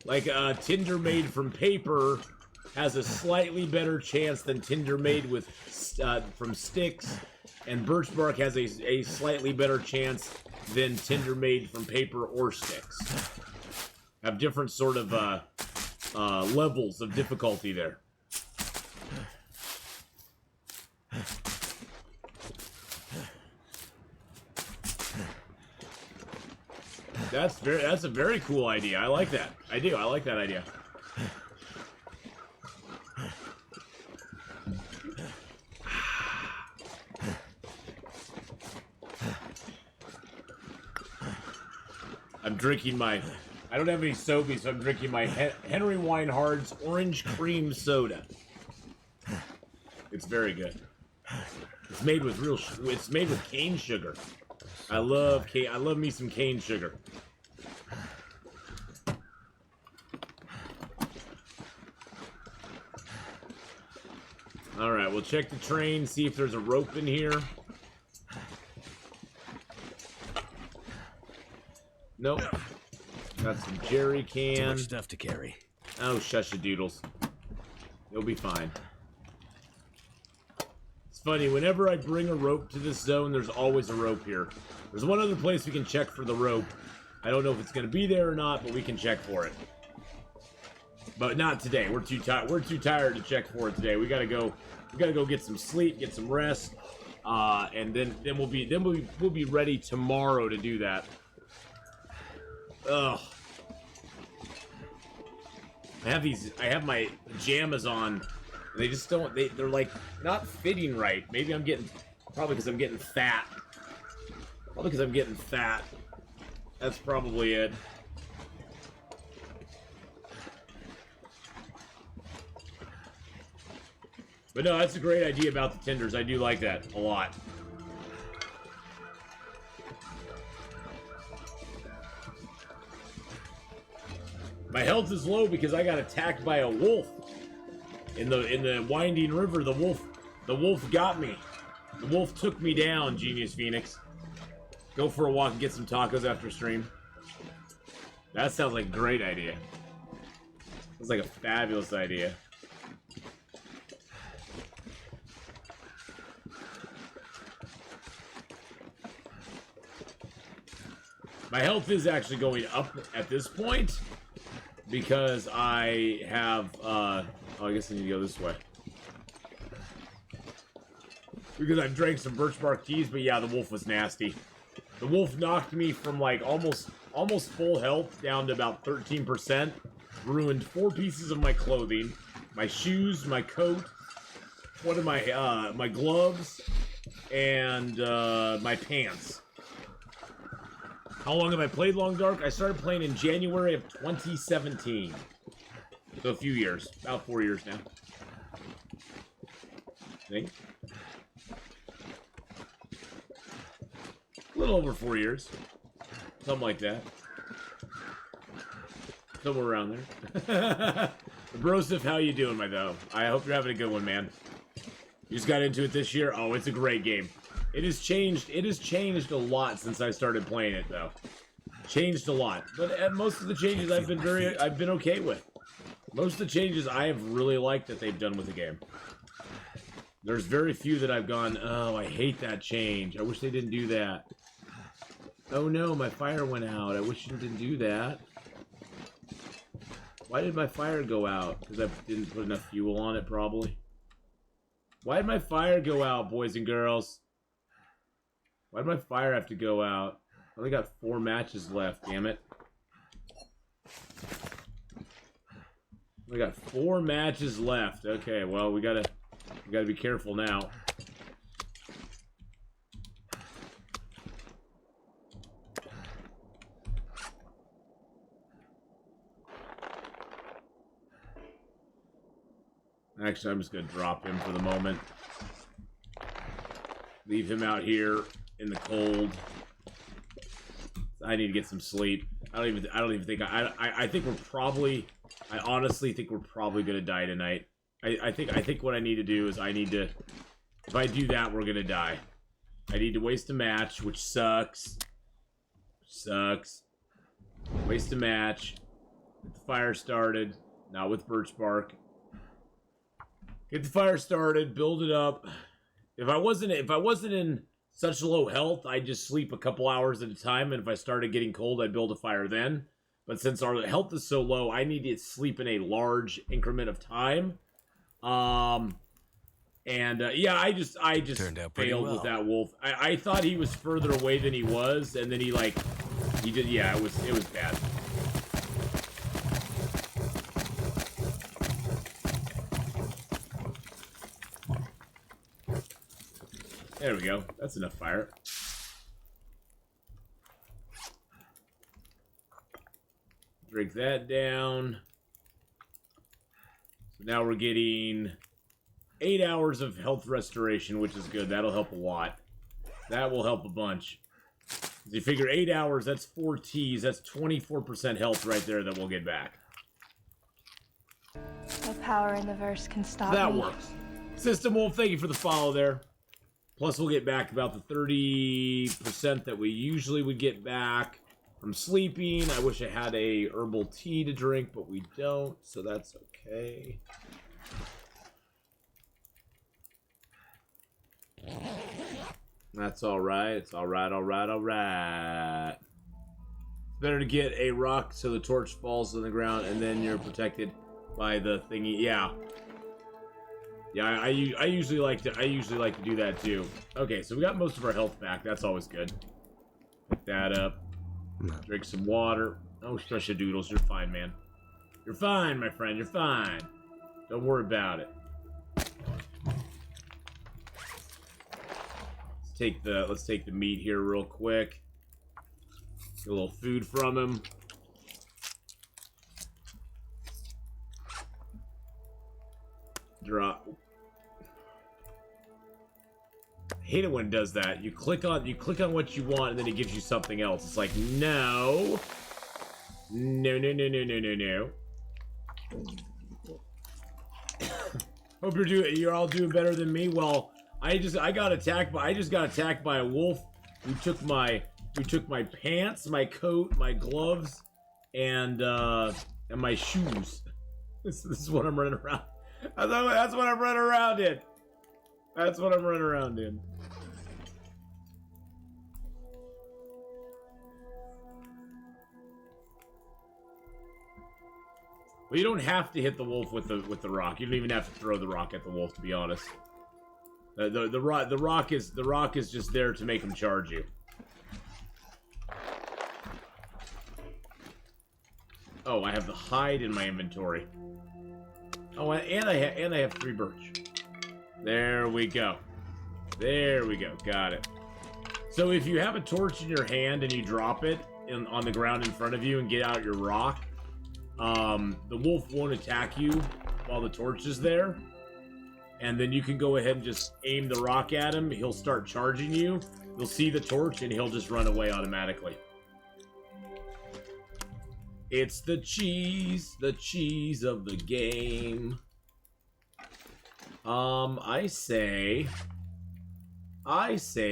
Like tinder made from paper has a slightly better chance than tinder made with from sticks, and birch bark has a slightly better chance than tinder made from paper or sticks. Have different sort of levels of difficulty there. That's a very cool idea. I like that. I do. I like that idea. I'm drinking my... I don't have any Sobe, so I'm drinking my Henry Weinhard's orange cream soda. It's very good. It's made with it's made with cane sugar. I love me some cane sugar. All right, we'll check the train, see if there's a rope in here. Nope. Got some jerry can. Too much stuff to carry. Oh, shush doodles. You'll be fine. It's funny, whenever I bring a rope to this zone, there's always a rope here. There's one other place we can check for the rope. I don't know if it's going to be there or not, but we can check for it. But not today. We're too tired to check for it today. We gotta go get some sleep, get some rest, and then we'll be ready tomorrow to do that. Ugh. I have my pajamas on. And they just don't. They're like not fitting right. Maybe probably because I'm getting fat. Probably because I'm getting fat. That's probably it. But no, that's a great idea about the tenders. I do like that a lot. My health is low because I got attacked by a wolf in the winding river. The wolf got me. The wolf took me down. Genius Phoenix. Go for a walk and get some tacos after stream. That sounds like a great idea. Sounds like a fabulous idea. My health is actually going up at this point because I have, oh, I guess I need to go this way. Because I've drank some birch bark teas, but yeah, the wolf was nasty. The wolf knocked me from like almost full health down to about 13%. Ruined 4 pieces of my clothing, my shoes, my coat, one of my gloves, and my pants. How long have I played Long Dark? I started playing in January of 2017. So a few years. About 4 years now. I think. A little over 4 years. Something like that. Somewhere around there. Brosif, how you doing, my though? I hope you're having a good one, man. You just got into it this year? Oh, it's a great game. It has changed a lot since I started playing it, though. Changed a lot. But most of the changes I've been okay with. Most of the changes I have really liked that they've done with the game. There's very few that I've gone, oh, I hate that change. I wish they didn't do that. Oh no, my fire went out. I wish you didn't do that. Why did my fire go out? Because I didn't put enough fuel on it, probably. Why did my fire go out, boys and girls? Why did my fire have to go out? I only got 4 matches left, damn it. We got 4 matches left. Okay, well, we gotta be careful now. Actually, I'm just gonna drop him for the moment. Leave him out here in the cold. I need to get some sleep. I don't even think I think we're probably, I honestly think we're probably gonna die tonight. I think what I need to do is if I do that, we're gonna die. I need to waste a match, which sucks. Waste a match. Get the fire started. Not with birch bark. Get the fire started, build it up. If I wasn't in such low health, I'd just sleep a couple hours at a time, and if I started getting cold, I'd build a fire then. But since our health is so low, I need to sleep in a large increment of time. Yeah, I just failed with that wolf. I thought he was further away than he was, and then he did, yeah, it was bad. There we go. That's enough fire. Drink that down. So now we're getting 8 hours of health restoration, which is good. That'll help a lot. That will help a bunch. You figure 8 hours, that's 4 Ts. That's 24% health right there that we'll get back. No power in the verse can stop me. That works. System Wolf, thank you for the follow there. Plus, we'll get back about the 30% that we usually would get back from sleeping. I wish I had a herbal tea to drink, but we don't, so that's okay. That's alright. It's alright, alright, alright. It's better to get a rock so the torch falls on the ground and then you're protected by the thingy. Yeah. Yeah, I usually like to do that too. Okay, so we got most of our health back. That's always good. Pick that up. Drink some water. Oh, special doodles. You're fine, man. You're fine, my friend. You're fine. Don't worry about it. Let's take the meat here real quick. Get a little food from him. Drop. I hate it when it does that. You click on what you want and then it gives you something else. It's like, no. No, no, no, no, no, no, no. Hope you're all doing better than me. Well, I just got attacked by a wolf who took my pants, my coat, my gloves, and my shoes. This is what I'm running around. That's what I'm running around in. That's what I'm running around in. Well, you don't have to hit the wolf with the rock. You don't even have to throw the rock at the wolf, to be honest. The rock is just there to make him charge you. Oh, I have the hide in my inventory. Oh, and I have 3 birch. There we go. There we go. Got it. So if you have a torch in your hand and you drop it on the ground in front of you and get out your rock, the wolf won't attack you while the torch is there. And then you can go ahead and just aim the rock at him. He'll start charging you. You'll see the torch and he'll just run away automatically. It's the cheese of the game. I say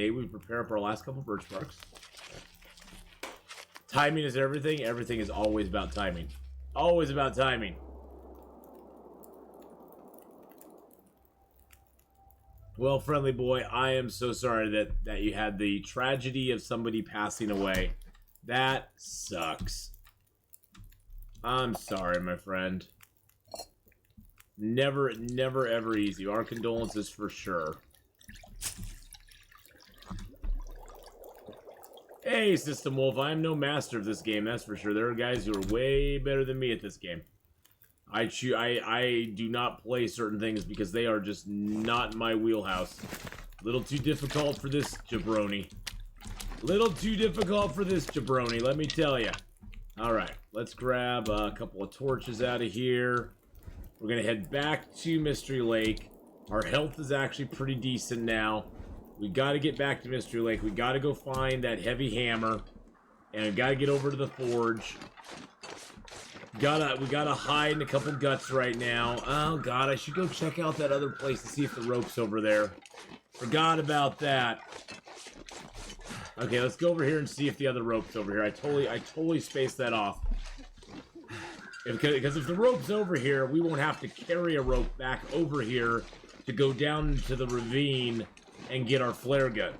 we prepare for our last couple birch barks. Timing is everything. Everything is always about timing. Always about timing. Well, friendly boy, I am so sorry that you had the tragedy of somebody passing away. That sucks. I'm sorry, my friend. Never, ever easy. Our condolences for sure. Hey, System Wolf, I am no master of this game, that's for sure. There are guys who are way better than me at this game. I do not play certain things because they are just not in my wheelhouse. Little too difficult for this jabroni. Little too difficult for this jabroni, let me tell you. Alright, let's grab a couple of torches out of here. We're going to head back to Mystery Lake. Our health is actually pretty decent now. We got to get back to Mystery Lake. We got to go find that heavy hammer. And we got to get over to the forge. We gotta hide in a couple guts right now. Oh god, I should go check out that other place to see if the rope's over there. Forgot about that. Okay, let's go over here and see if the other rope's over here. I totally spaced that off. Because if the rope's over here, we won't have to carry a rope back over here to go down to the ravine and get our flare gun.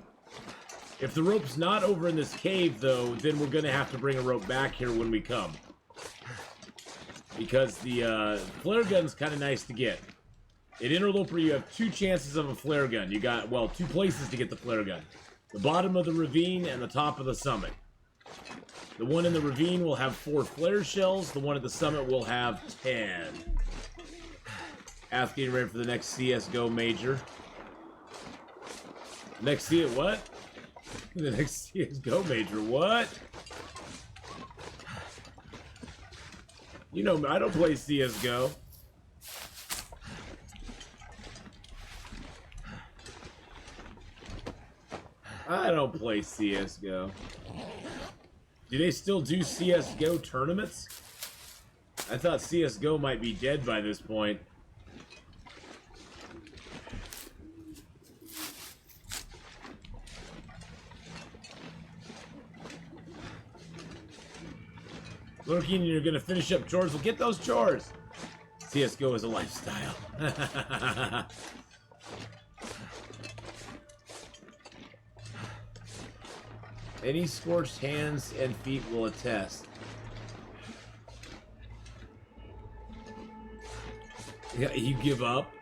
If the rope's not over in this cave, though, then we're gonna have to bring a rope back here when we come. Because the flare gun's kind of nice to get. In Interloper, you have 2 chances of a flare gun. You got, well, 2 places to get the flare gun. The bottom of the ravine and the top of the summit. The one in the ravine will have 4 flare shells. The one at the summit will have 10. Ath getting ready for the next CSGO major. Next what? The next CSGO major, what? You know, I don't play CSGO. I don't play CSGO. Do they still do CSGO tournaments? I thought CSGO might be dead by this point. Looking, you're gonna finish up chores. Well, get those chores. CSGO is a lifestyle. Any scorched hands and feet will attest. Yeah, you give up?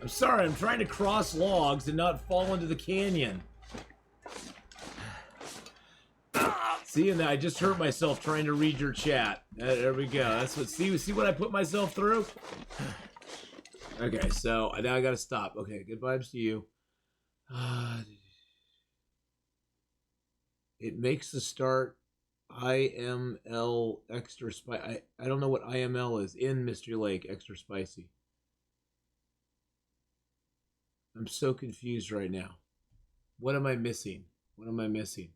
I'm sorry, I'm trying to cross logs and not fall into the canyon. See, and I just hurt myself trying to read your chat. There we go. That's what. See what I put myself through. Okay, so now I gotta stop. Okay, good vibes to you. It makes the start IML extra spicy. I don't know what IML is in Mystery Lake extra spicy. I'm so confused right now. What am I missing? What am I missing?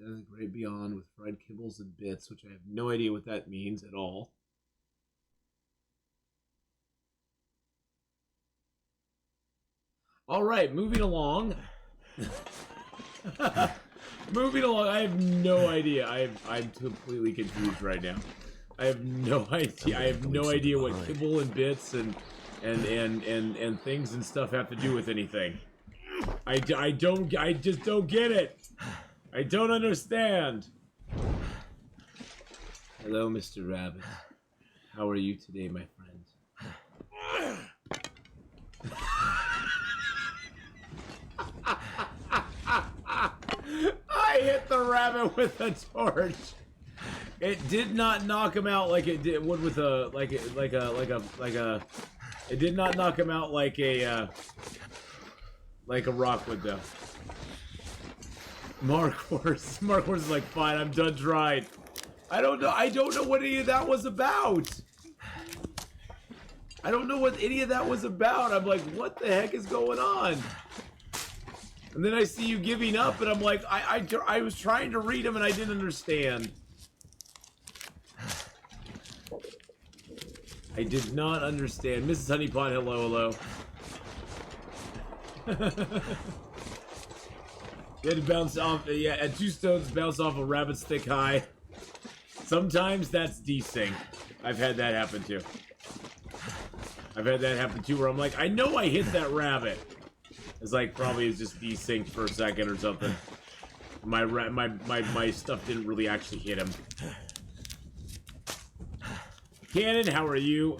The Great Beyond with fried kibbles and bits, which I have no idea what that means at all. All right, moving along. Moving along. I have no idea. I'm completely confused right now. I have no idea. I have no idea what kibble and bits and things and stuff have to do with anything. I just don't get it. I don't understand. Hello, Mr. Rabbit. How are you today, my friend? I hit the rabbit with a torch. It did not knock him out like it did would with a it did not knock him out like a rock would though. Mark Horse is like, fine, I'm done trying. I don't know what any of that was about. I don't know what any of that was about. I'm like, what the heck is going on? And then I see you giving up, and I'm like, I was trying to read them, and I didn't understand. I did not understand. Mrs. Honeypot, hello, hello. You had to bounce off, yeah, at 2 stones, bounce off a rabbit's thick high. Sometimes that's desync. I've had that happen too. Where I'm like, I know I hit that rabbit. It's like, probably it's just desynced for a second or something. My stuff didn't really actually hit him. Cannon, how are you?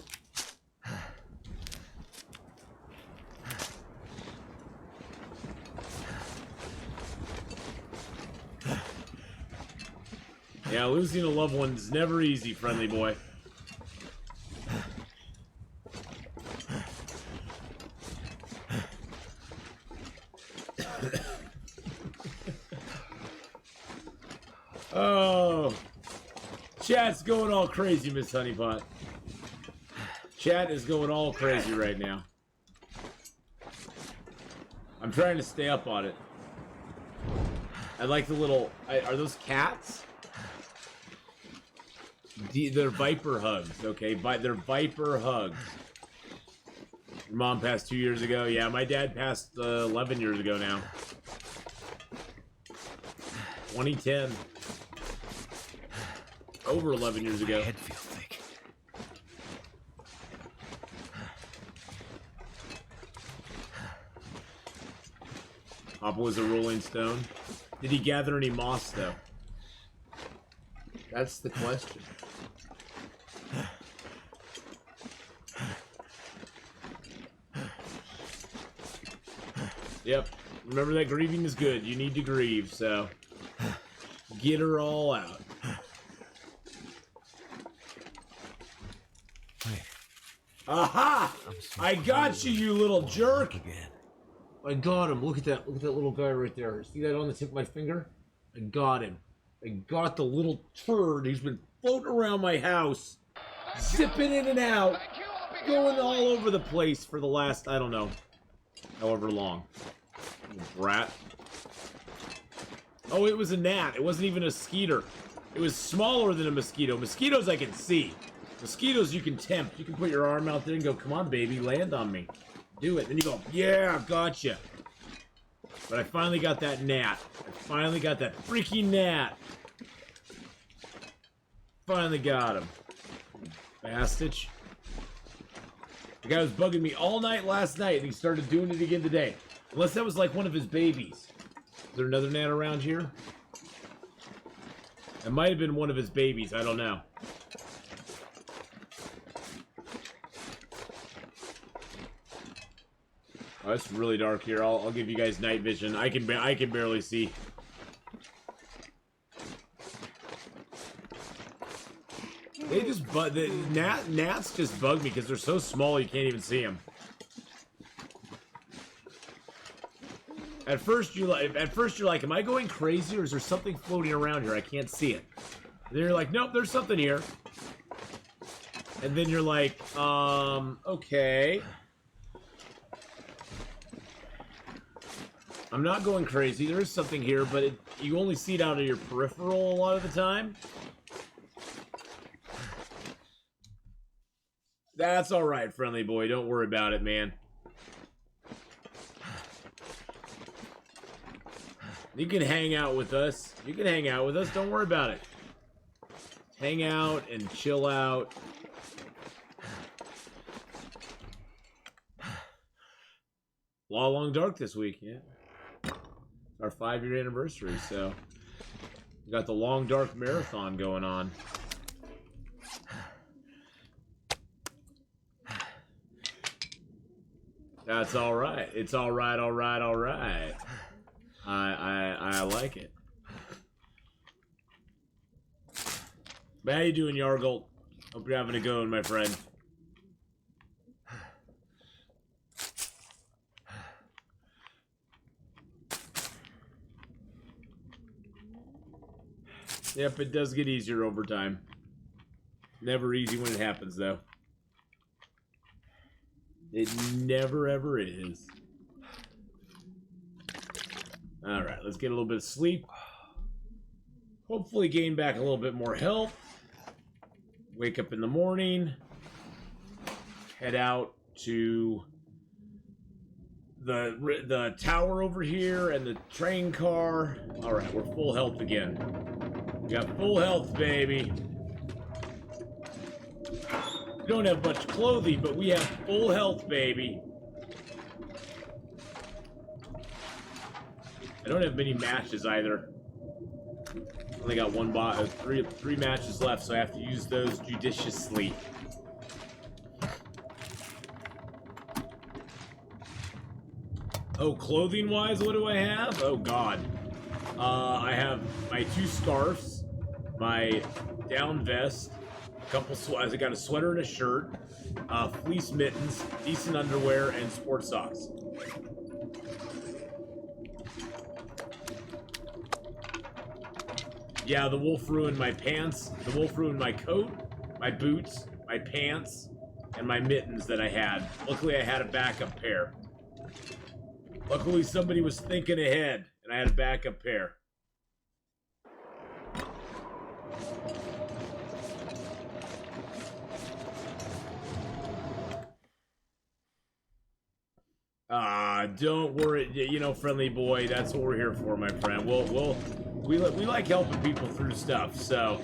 Yeah, losing a loved one is never easy, friendly boy. Oh, chat's going all crazy, Miss Honeypot. Chat is going all crazy right now. I'm trying to stay up on it. I like the little... are those cats? They're Viper hugs, okay? They're Viper hugs. Your mom passed 2 years ago. Yeah, my dad passed 11 years ago now. 2010. Over 11 years ago. My head feels thick. Papa was a Rolling Stone. Did he gather any moss, though? That's the question. Yep. Remember that grieving is good. You need to grieve, so get her all out. Aha! I got you, you little jerk! Again. I got him. Look at that little guy right there. See that on the tip of my finger? I got him. I got the little turd who's been floating around my house, zipping in and out, going all over the place for the last, I don't know, however long. Brat. Oh, it was a gnat. It wasn't even a skeeter. It was smaller than a mosquito. Mosquitoes I can see. Mosquitoes you can tempt. You can put your arm out there and go, come on, baby, land on me. Do it. Then you go, yeah, gotcha. But I finally got that gnat. I finally got that freaking gnat. Finally got him. Bastich. The guy was bugging me all night last night, and he started doing it again today. Unless that was like one of his babies. Is there another gnat around here? It might have been one of his babies. I don't know. Oh, it's really dark here. I'll give you guys night vision. I can barely see. They just gnats just bug me because they're so small you can't even see them. At first you're like, am I going crazy or is there something floating around here? I can't see it. And then you're like, nope, there's something here. And then you're like, okay. I'm not going crazy. There is something here, but you only see it out of your peripheral a lot of the time. That's alright, friendly boy. Don't worry about it, man. You can hang out with us. You can hang out with us. Don't worry about it. Hang out and chill out. Long Dark this week, yeah. Our 5-year anniversary, so we got the Long Dark Marathon going on. That's all right. It's all right, all right, all right. I like it. But how you doing, Yargle? Hope you're having a good one, my friend. Yep, it does get easier over time. Never easy when it happens, though. It never, ever is. Alright, let's get a little bit of sleep. Hopefully gain back a little bit more health. Wake up in the morning. Head out to the tower over here and the train car. Alright, we're full health again. We got full health, baby. We don't have much clothing, but we have full health, baby. I don't have many matches either. I only got three matches left, so I have to use those judiciously. Oh, clothing-wise, what do I have? Oh, God. I have my 2 scarves, my down vest, I got a sweater and a shirt, fleece mittens, decent underwear, and sports socks. Yeah, the wolf ruined my pants. The wolf ruined my coat, my boots, my pants, and my mittens that I had. Luckily, I had a backup pair. Luckily, somebody was thinking ahead, and I had a backup pair. Don't worry. You know, friendly boy, that's what we're here for, my friend. We like helping people through stuff, so.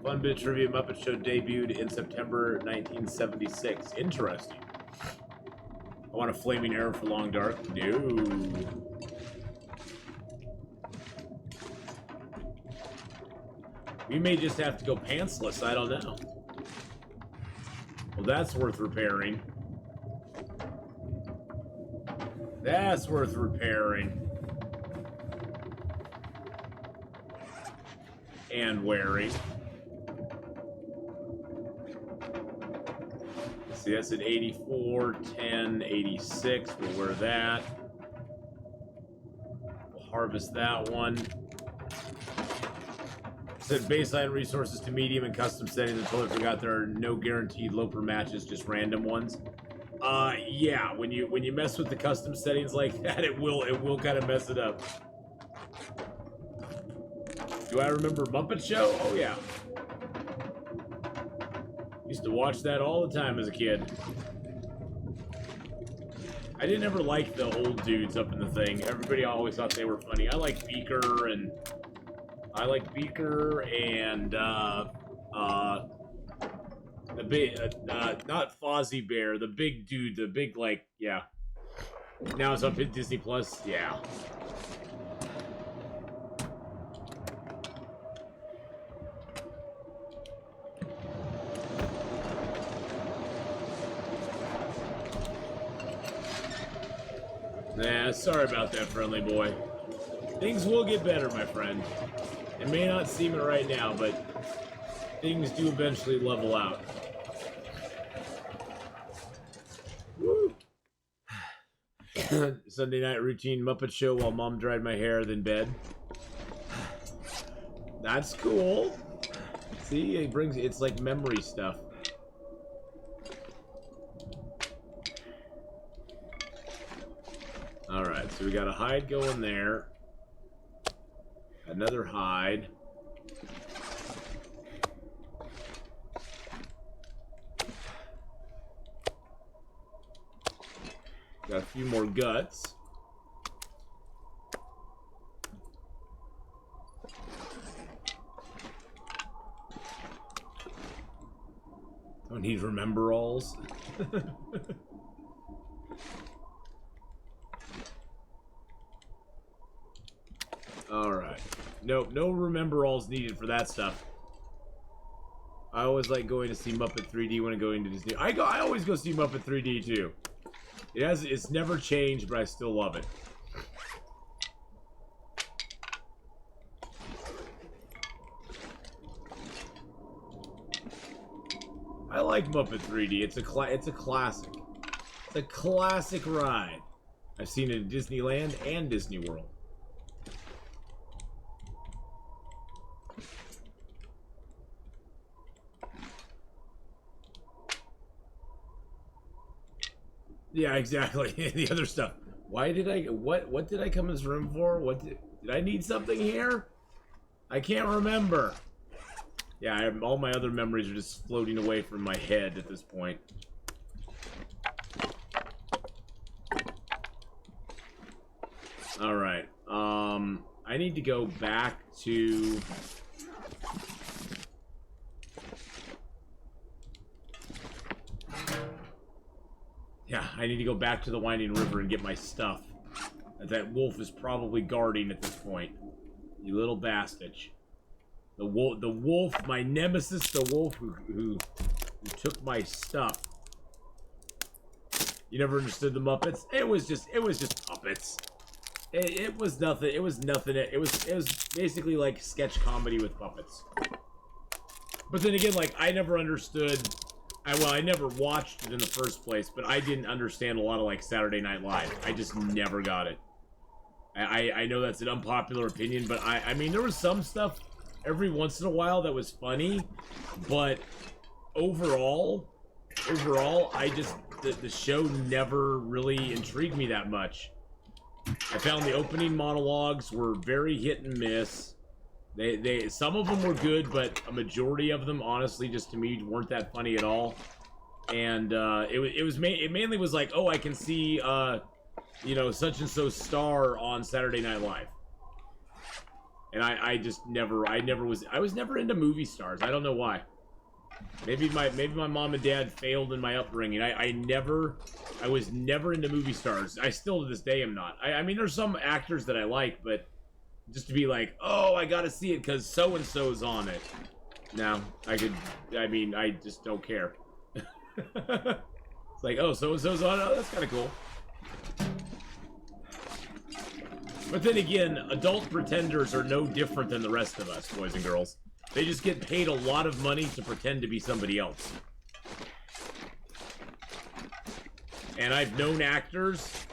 Fun bit trivia: Muppet Show debuted in September 1976. Interesting. I want a flaming arrow for Long Dark. No. We may just have to go pantsless. I don't know. Well, that's worth repairing. That's worth repairing. And wearing. See, that's at 84, 10, 86. We'll wear that. We'll harvest that one. Set baseline resources to medium and custom settings. I totally forgot there are no guaranteed Loper matches, just random ones. Yeah, when you mess with the custom settings like that, it will kind of mess it up. Do I remember Muppet Show? Oh yeah. Used to watch that all the time as a kid. I didn't ever like the old dudes up in the thing. Everybody always thought they were funny. I like Beaker and the big not Fozzie Bear, the big dude, the big like yeah. Now it's up at Disney Plus. Yeah. Nah, sorry about that, friendly boy. Things will get better, my friend. It may not seem it right now, but things do eventually level out. Woo! Sunday night routine Muppet Show while Mom dried my hair, then bed. That's cool. See, it's like memory stuff. Alright, so we got a hide going there. Another hide. Got a few more guts. Don't need remember-alls. Alright. Nope, no remember-alls needed for that stuff. I always like going to see Muppet 3D when I'm going to Disney. I always go see Muppet 3D too. It's never changed, but I still love it. I like Muppet 3D. It's a classic. It's a classic ride. I've seen it in Disneyland and Disney World. Yeah, exactly. The other stuff. Why did I... What did I come in this room for? Did I need something here? I can't remember. Yeah, all my other memories are just floating away from my head at this point. Alright. I need to go back to... Yeah, I need to go back to the Winding River and get my stuff. That wolf is probably guarding at this point. You little bastard. The wolf, my nemesis, the wolf who took my stuff. You never understood the Muppets? It was just puppets. It was nothing. It was nothing. It was basically like sketch comedy with puppets. But then again, like I never understood. I never watched it in the first place, but I didn't understand a lot of like Saturday Night Live. I just never got it. I know that's an unpopular opinion, but I mean there was some stuff every once in a while that was funny, but overall I just the show never really intrigued me that much. I found the opening monologues were very hit and miss. Some of them were good, but a majority of them, honestly, just to me, weren't that funny at all. And it mainly was like, oh, I can see, you know, such and so star on Saturday Night Live. And I was never into movie stars. I don't know why. Maybe my mom and dad failed in my upbringing. I was never into movie stars. I still to this day am not. I mean, there's some actors that I like, but just to be like, oh, I gotta see it because so-and-so's on it. No, I just don't care. It's like, oh, so-and-so's on it? Oh, that's kind of cool. But then again, adult pretenders are no different than the rest of us, boys and girls. They just get paid a lot of money to pretend to be somebody else. And I've known actors.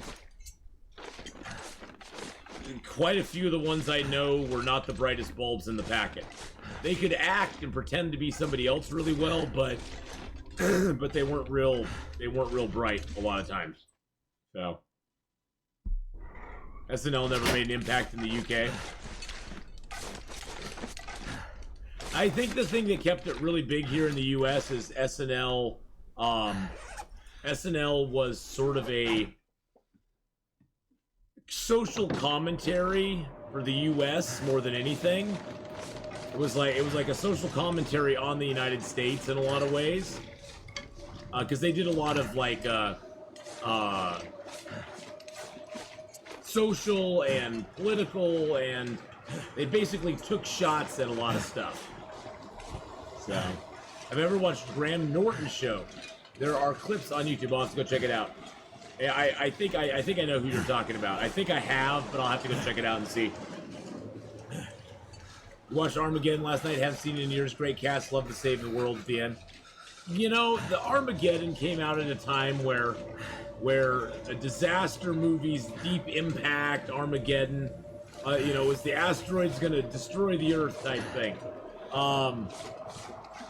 Quite a few of the ones I know were not the brightest bulbs in the packet. They could act and pretend to be somebody else really well, but but they weren't real bright a lot of times. So SNL never made an impact in the UK. I think the thing that kept it really big here in the US is SNL. SNL was sort of a social commentary for the US more than anything. It was like a social commentary on the United States in a lot of ways, because they did a lot of like social and political, and they basically took shots at a lot of stuff. So, I've ever watched Graham Norton's show. There are clips on YouTube. I'll have to go check it out. I think I know who you're talking about. I think I have, but I'll have to go check it out and see. Watched Armageddon last night. Haven't seen it in years. Great cast. Love to save the world at the end. You know, the Armageddon came out at a time where disaster movies, Deep Impact, Armageddon, you know, was the asteroid's gonna destroy the Earth type thing.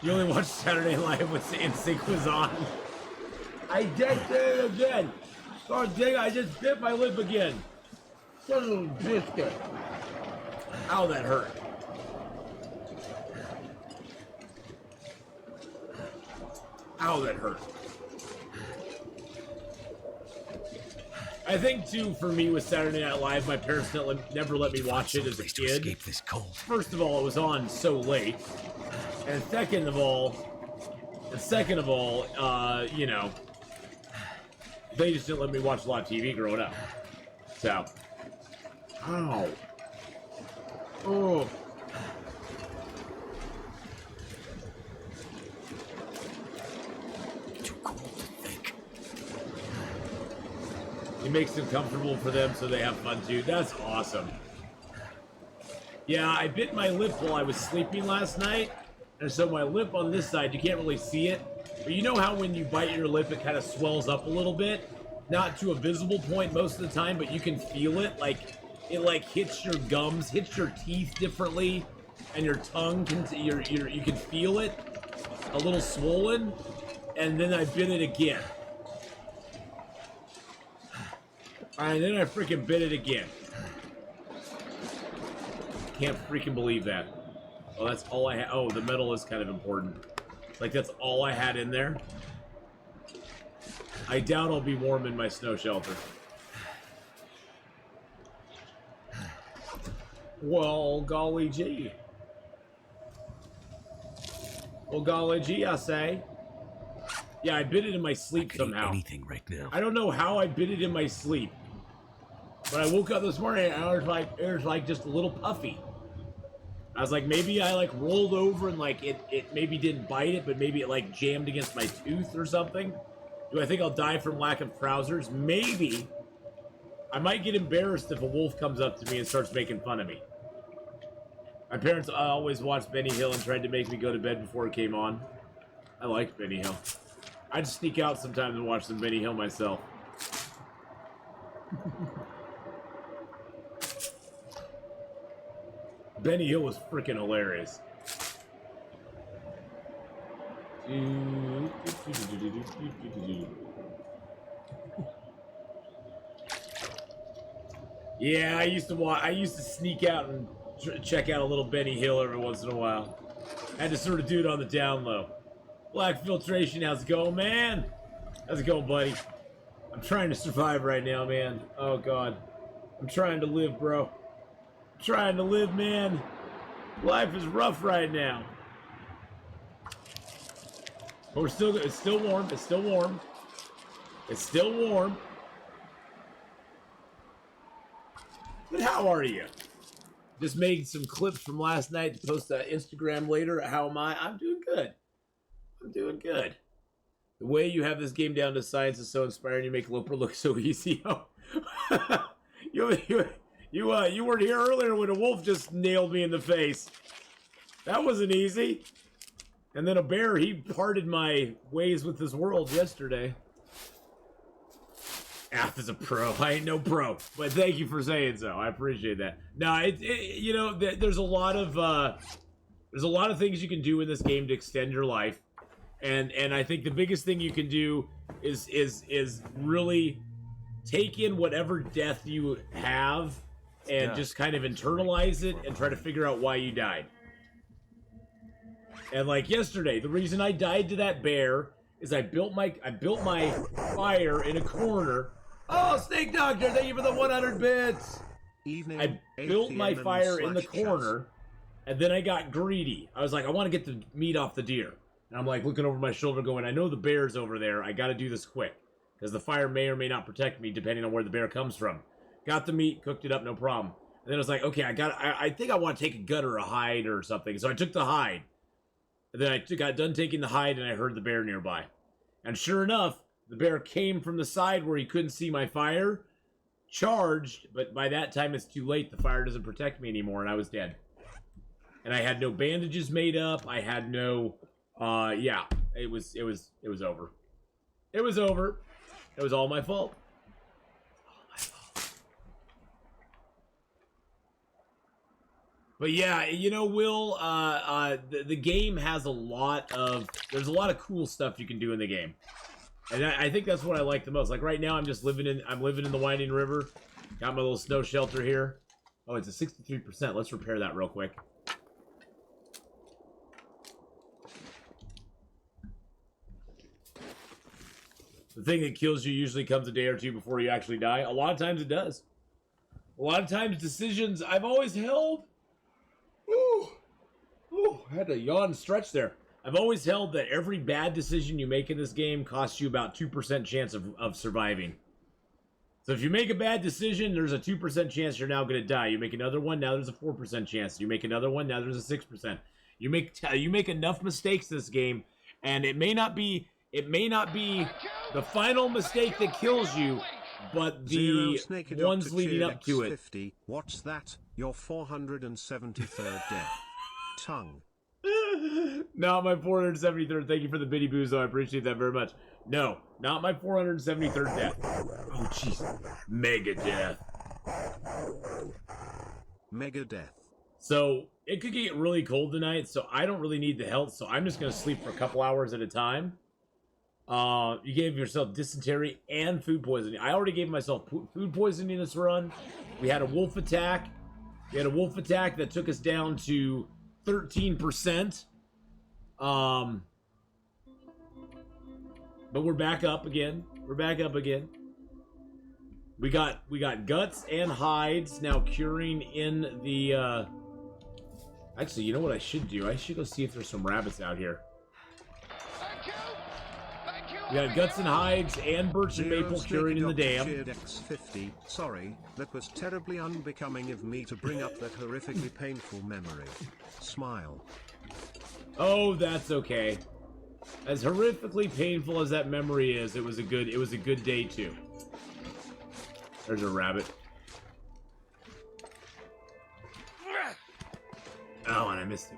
You only watched Saturday Night Live when NSYNC was on. I just did it again. Oh, dang, I just bit my lip again. Son of a biscuit. Ow, that hurt. Ow, that hurt. I think, too, for me with Saturday Night Live, my parents never let me watch it as a kid. Escape this cold. First of all, it was on so late. And second of all, you know, they just didn't let me watch a lot of TV growing up. So, ow. Oh. Too cold to think. It makes it comfortable for them so they have fun too. That's awesome. Yeah, I bit my lip while I was sleeping last night. And so my lip on this side, you can't really see it. But you know how when you bite your lip, it kind of swells up a little bit? Not to a visible point most of the time, but you can feel it. Like, it like hits your gums, hits your teeth differently. And your tongue, you can feel it. A little swollen. And then I bit it again. And then I freaking bit it again. Can't freaking believe that. Oh, that's all I had. Oh, the metal is kind of important. Like, that's all I had in there. I doubt I'll be warm in my snow shelter. Well, golly gee. Well, golly gee, I say. Yeah, I bit it in my sleep somehow. Anything right now. I don't know how I bit it in my sleep. But I woke up this morning and it was like just a little puffy. I was like, maybe I like rolled over and like it maybe didn't bite it, but maybe it like jammed against my tooth or something. Do I think I'll die from lack of trousers? Maybe. I might get embarrassed if a wolf comes up to me and starts making fun of me. My parents always watched Benny Hill and tried to make me go to bed before it came on. I liked Benny Hill. I'd sneak out sometimes and watch some Benny Hill myself. Benny Hill was freaking hilarious. Yeah, I used to sneak out and check out a little Benny Hill every once in a while. I had to sort of do it on the down low. Black Filtration, how's it going, man? How's it going, buddy? I'm trying to survive right now, man. Oh, God. I'm trying to live, bro. I'm trying to live, man. Life is rough right now. But it's still warm. It's still warm. It's still warm. But how are you? Just made some clips from last night to post on Instagram later. How am I? I'm doing good. I'm doing good. The way you have this game down to science is so inspiring. You make Loper look so easy. You weren't here earlier when a wolf just nailed me in the face. That wasn't easy. And then a bear, he parted my ways with this world yesterday. Ath is a pro. I ain't no pro, but thank you for saying so. I appreciate that. No, you know, there's a lot of things you can do in this game to extend your life, and I think the biggest thing you can do is really take in whatever death you have and just kind of internalize it and try to figure out why you died. And like yesterday, the reason I died to that bear is I built my fire in a corner. Oh, Snake Doctor, thank you for the 100 bits. I built my fire in the corner, and then I got greedy. I was like, I want to get the meat off the deer. And I'm like looking over my shoulder going, I know the bear's over there. I got to do this quick because the fire may or may not protect me depending on where the bear comes from. Got the meat, cooked it up, no problem. And then I was like, okay, I think I want to take a gut or a hide or something. So I took the hide. And then I got done taking the hide, and I heard the bear nearby. And sure enough, the bear came from the side where he couldn't see my fire, charged, but by that time it's too late. The fire doesn't protect me anymore, and I was dead. And I had no bandages made up. I had no, yeah, it was over. It was over. It was all my fault. But yeah, you know, Will, the game has there's a lot of cool stuff you can do in the game. And I think that's what I like the most. Like right now, I'm living in the Winding River. Got my little snow shelter here. Oh, it's a 63%. Let's repair that real quick. The thing that kills you usually comes a day or two before you actually die. A lot of times it does. A lot of times decisions I've always held. Ooh, I had a yawn stretch there. I've always held that every bad decision you make in this game costs you about 2% chance of surviving. So if you make a bad decision, there's a 2% chance you're now going to die. You make another one, now there's a 4% chance. You make another one, now there's a 6%. You make enough mistakes this game, and it may not be the final mistake that kills you, but the ones leading up to it. 50. What's that? Your 473rd death. Tongue. Not my 473rd. Thank you for the bitty boozo. I appreciate that very much. No, not my 473rd death. Oh, jeez. Mega death. Mega death. So, it could get really cold tonight, so I don't really need the health, so I'm just going to sleep for a couple hours at a time. You gave yourself dysentery and food poisoning. I already gave myself food poisoning this run. We had a wolf attack. We had a wolf attack that took us down to 13%. But we're back up again. We're back up again. We got guts and hides now curing in the actually, you know what I should do? I should go see if there's some rabbits out here. We got guts and hides and birch and maple curing in the dam. X50. Sorry, that was terribly unbecoming of me to bring up that horrifically painful memory. Smile. Oh, that's okay. As horrifically painful as that memory is, it was a good day too. There's a rabbit. Oh, and I missed him.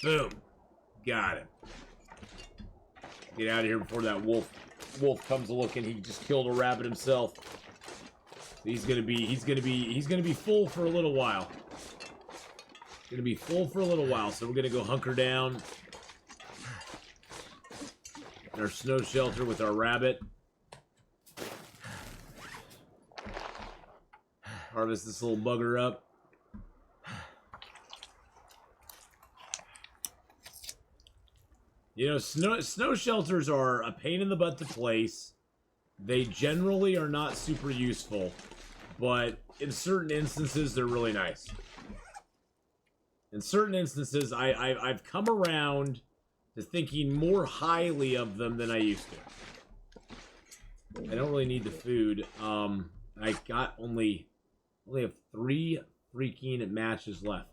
Boom. Got him. Get out of here before that wolf comes looking. He just killed a rabbit himself. He's gonna be full for a little while. Gonna be full for a little while, so we're gonna go hunker down in our snow shelter with our rabbit. Harvest this little bugger up. You know, snow shelters are a pain in the butt to place. They generally are not super useful, but in certain instances, they're really nice. In certain instances, I've come around to thinking more highly of them than I used to. I don't really need the food. I got only have 3 freaking matches left.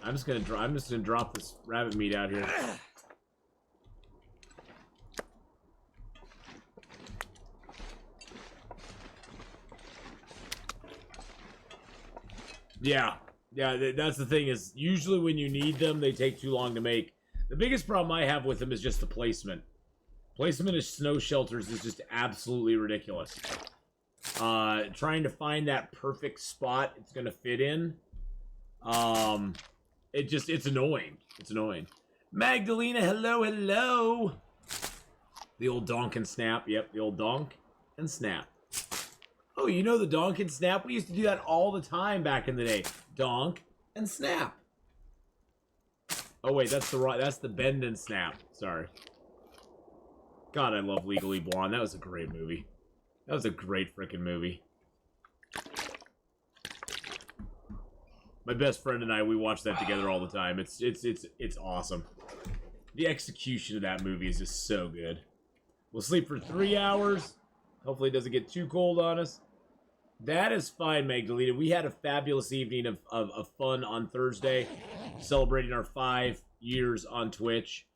I'm just gonna drop this rabbit meat out here. Yeah. Yeah, that's the thing is, usually when you need them, they take too long to make. The biggest problem I have with them is just the placement. Placement of snow shelters is just absolutely ridiculous. Trying to find that perfect spot it's gonna fit in. It's annoying. It's annoying. Magdalena, hello, hello. The old donk and snap. Yep, the old donk and snap. Oh, you know the donk and snap? We used to do that all the time back in the day. Donk and snap. Oh wait, that's the bend and snap. Sorry. God, I love Legally Blonde. That was a great movie. That was a great freaking movie. My best friend and I, we watch that together all the time. It's awesome. The execution of that movie is just so good. We'll sleep for 3 hours. Hopefully it doesn't get too cold on us. That is fine, Magdalena. We had a fabulous evening of fun on Thursday, celebrating our 5 years on Twitch.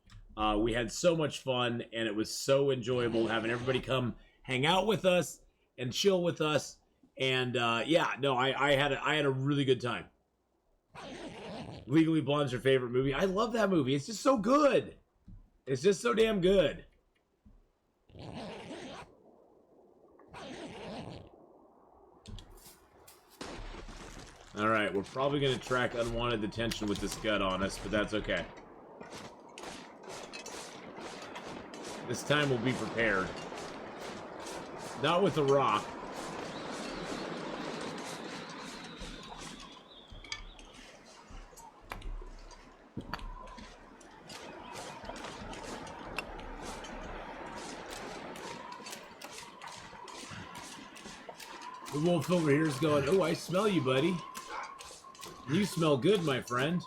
We had so much fun, and it was so enjoyable having everybody come hang out with us and chill with us. And yeah, no, I had a really good time. Legally Blonde's your favorite movie? I love that movie. It's just so good. It's just so damn good. Alright, we're probably going to track unwanted attention with this gut on us, but that's okay. This time we'll be prepared. Not with a rock. The wolf over here is going, oh, I smell you, buddy. You smell good, my friend.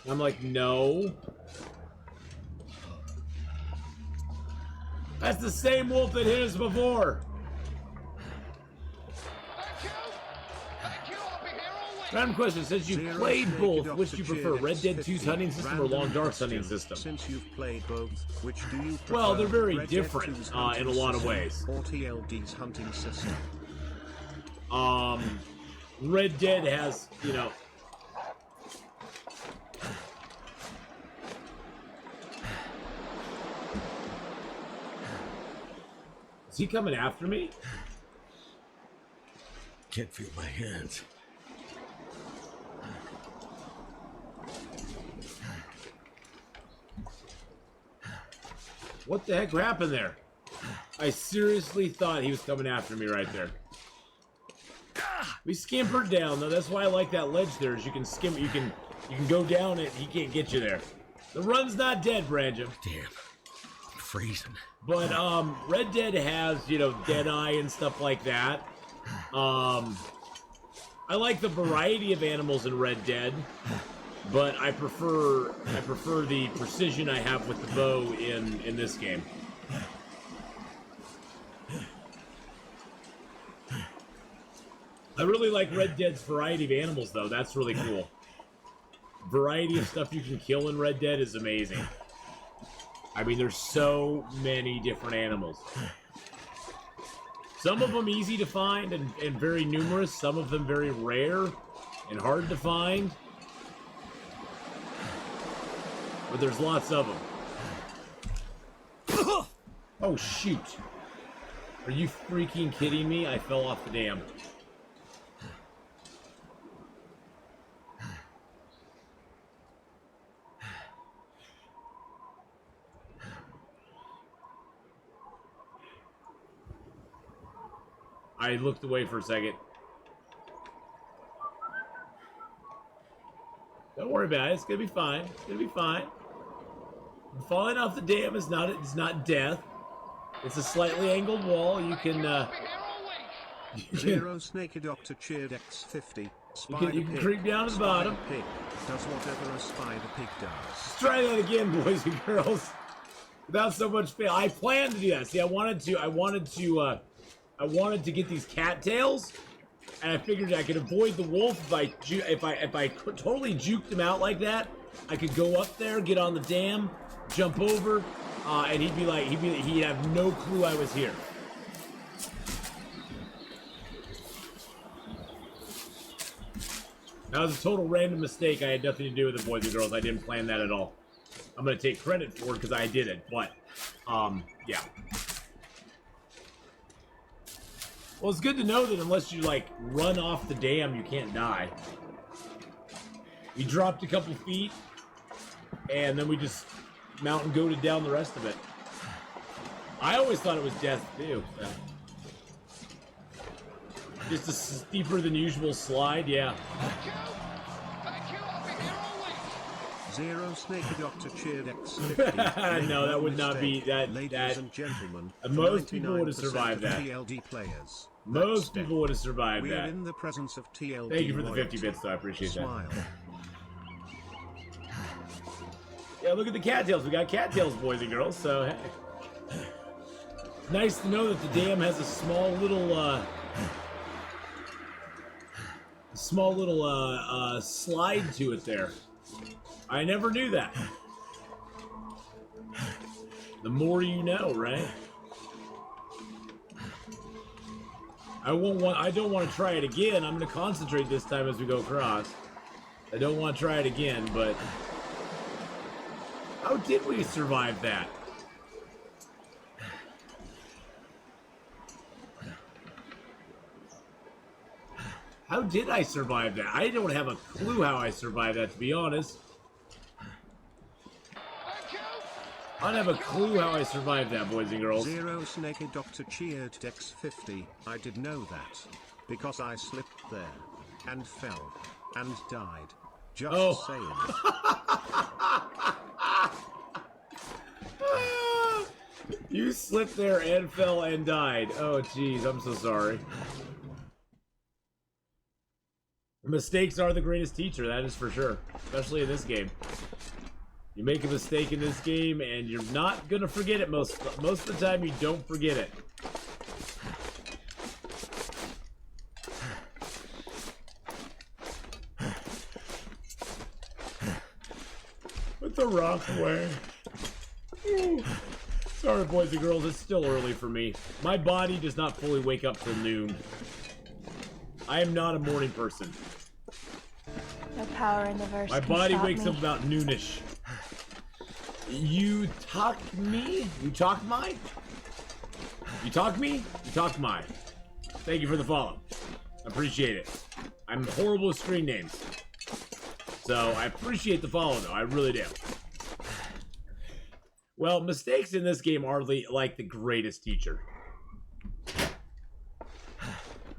I'm like, no. That's the same wolf that hit us before. Random question, since you've played both, which do you prefer, Red Dead 2's hunting system or Long Dark's hunting system? Since you've played both, which do you prefer? Well, they're very different in a lot of ways. Or TLD's hunting system? Red Dead has, you know... Is he coming after me? Can't feel my hands. What the heck happened there? I seriously thought he was coming after me right there. We scampered down though. That's why I like that ledge there. Is you can skim, you can go down it. He can't get you there. The run's not dead, Branjam. Damn, I'm freezing. But Red Dead has, you know, Deadeye and stuff like that. I like the variety of animals in Red Dead, but I prefer the precision I have with the bow in this game. I really like Red Dead's variety of animals, though. That's really cool. Variety of stuff you can kill in Red Dead is amazing. I mean, there's so many different animals. Some of them easy to find and very numerous. Some of them very rare and hard to find. But there's lots of them. Oh, shoot. Are you freaking kidding me? I fell off the dam. I looked away for a second. Don't worry about it. It's gonna be fine. It's gonna be fine. Falling off the dam is not death. It's a slightly angled wall. You can Zero Snake Doctor cheered X50. You can creep down to the bottom. Pig does whatever a spider pig does. Let's try that again, boys and girls. Without so much fail. I planned to do that. See, I wanted to get these cattails, and I figured I could avoid the wolf if I totally juked him out like that. I could go up there, get on the dam, jump over, and he'd have no clue I was here. That was a total random mistake. I had nothing to do with it, boys and girls. I didn't plan that at all. I'm going to take credit for it because I did it, but, yeah. Well, it's good to know that unless you, like, run off the dam, you can't die. We dropped a couple feet, and then we just mountain goated down the rest of it. I always thought it was death, too. So. Just a steeper than usual slide, yeah. Zero Snake Doctor cheered X50. No, that would not be that. Ladies and gentlemen, most people would have survived that. TLD players. Most people would have survived We're that. in the presence of TLD. Thank you for the 50 bits, though. I appreciate Smile. that. Yeah, look at the cattails. We got cattails, boys and girls. So, hey. Nice to know that the dam has a small little slide to it there. I never knew that. The more you know, right? I don't want to try it again. I'm going to concentrate this time as we go across. I don't want to try it again, but how did we survive that? How did I survive that? I don't have a clue how I survived that, to be honest. I don't have a clue how I survived that, boys and girls. Zero Snake Doctor cheered X50. I did know that. Because I slipped there. And fell. And died. Just saying. You slipped there and fell and died. Oh, jeez, I'm so sorry. Mistakes are the greatest teacher, that is for sure. Especially in this game. You make a mistake in this game, and you're not gonna forget it most of the time. You don't forget it. Put the rock away. Ooh. Sorry, boys and girls. It's still early for me. My body does not fully wake up till noon. I am not a morning person. No power in the verse. My body wakes up about noonish. You talk me? You talk my? You talk me? You talk my. Thank you for the follow. Appreciate it. I'm horrible with screen names. So I appreciate the follow though. I really do. Well, mistakes in this game are like the greatest teacher.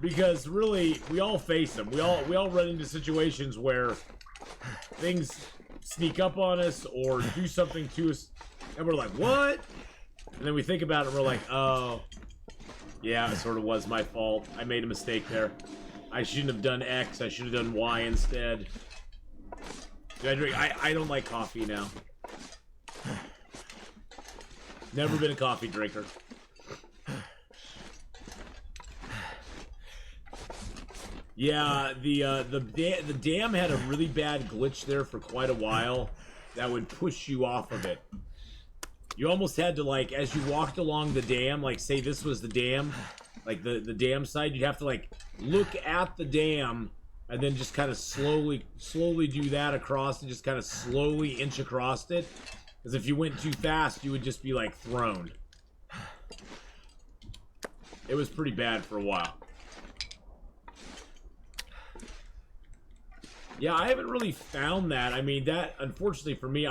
Because really, we all face them. We all run into situations where things sneak up on us or do something to us, and we're like, what? And then we think about it and we're like, oh, yeah, it sort of was my fault. I made a mistake there. I shouldn't have done X. I should have done Y instead. Do I drink? I don't like coffee now. Never been a coffee drinker. Yeah, the dam had a really bad glitch there for quite a while that would push you off of it. You almost had to, like, as you walked along the dam, like, say this was the dam, like the dam side, you'd have to, like, look at the dam and then just kind of slowly do that across and just kind of slowly inch across it. Because if you went too fast, you would just be, like, thrown. It was pretty bad for a while. Yeah, I haven't really found that. I mean, that, unfortunately for me,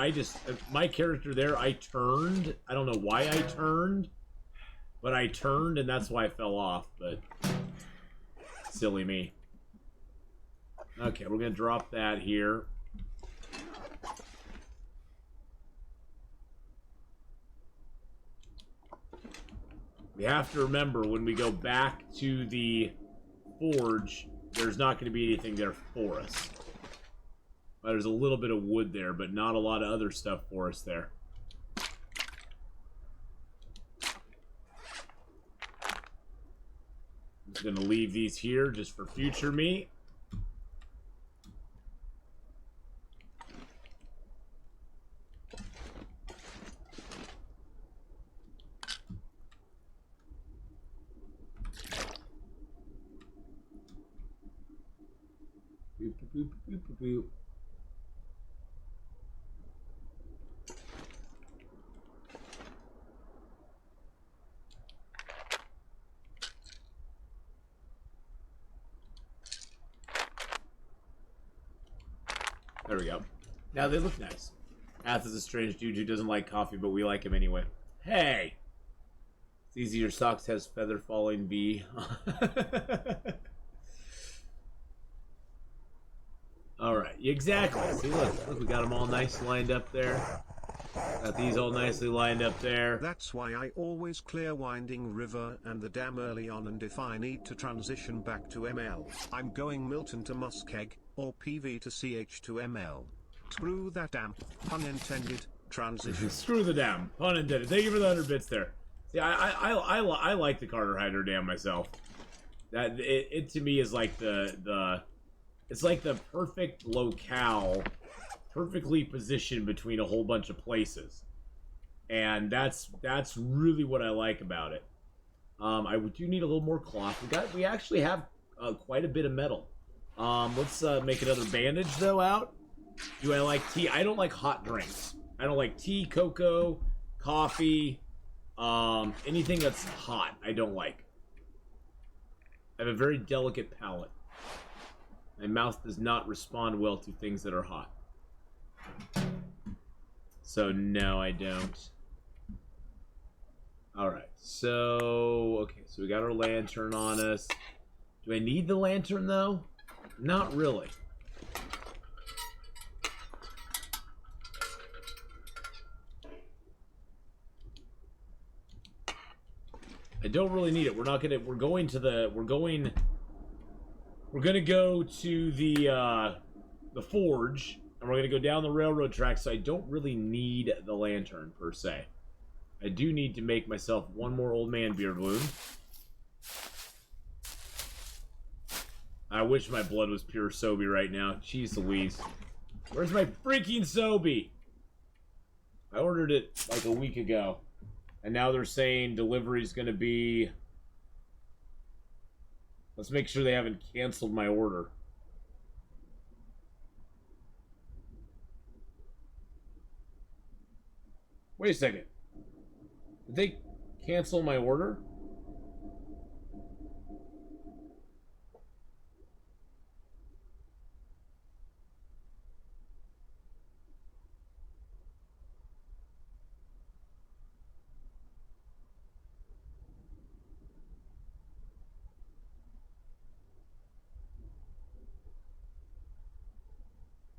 my character there, I turned. I don't know why I turned, but I turned, and that's why I fell off, but silly me. Okay, we're going to drop that here. We have to remember, when we go back to the forge, there's not going to be anything there for us. There's a little bit of wood there, but not a lot of other stuff for us there. I'm just going to leave these here just for future me. boop, boop, boop, boop. There we go. Now they look nice. Ath is a strange dude who doesn't like coffee, but we like him anyway. Hey! It's easy, your socks has feather falling V. Alright, exactly. See, look, we got them all nice lined up there. Got these all nicely lined up there. That's why I always clear Winding River and the dam early on, and if I need to transition back to ML, I'm going Milton to Muskeg, or PV to CH to ML. Screw that dam, pun intended, transition. Screw the dam, pun intended. Thank you for the 100 bits there. Yeah, I like the Carter Hydro Dam myself. That it to me is like it's like the perfect locale, perfectly positioned between a whole bunch of places, and that's really what I like about it. I do need a little more cloth. We actually have quite a bit of metal. Let's make another bandage though out. Do I like tea? I don't like hot drinks. I don't like tea, cocoa, coffee, anything that's hot. I don't like. I have a very delicate palate. My mouth does not respond well to things that are hot. So no, I don't. Alright, so okay, so we got our lantern on us. Do I need the lantern though? Not really. I don't really need it. We're gonna go to the forge, and we're gonna go down the railroad track, so I don't really need the lantern per se. I do need to make myself one more old man beard balloon. I wish my blood was pure Sobe right now. Jeez Louise. Where's my freaking Sobe? I ordered it like a week ago. And now they're saying delivery's gonna be... Let's make sure they haven't canceled my order. Wait a second. Did they cancel my order?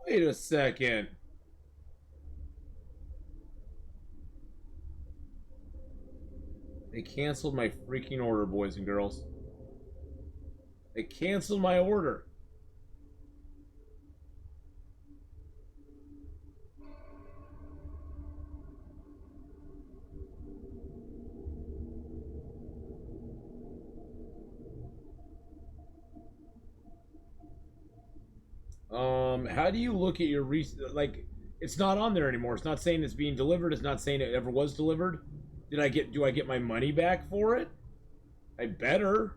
Wait a second. They canceled my freaking order, boys and girls. They canceled my order. How do you look at your like? It's not on there anymore. It's not saying it's being delivered. It's not saying it ever was delivered. Do I get my money back for it? I better.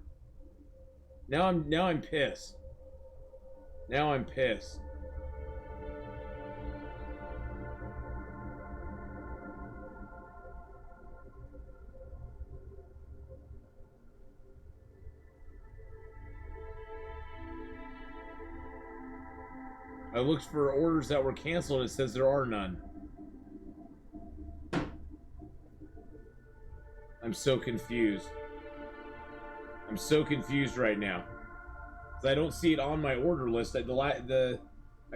Now I'm pissed. Now I'm pissed. I looked for orders that were canceled. It says there are none. I'm so confused. I'm so confused right now. I don't see it on my order list. I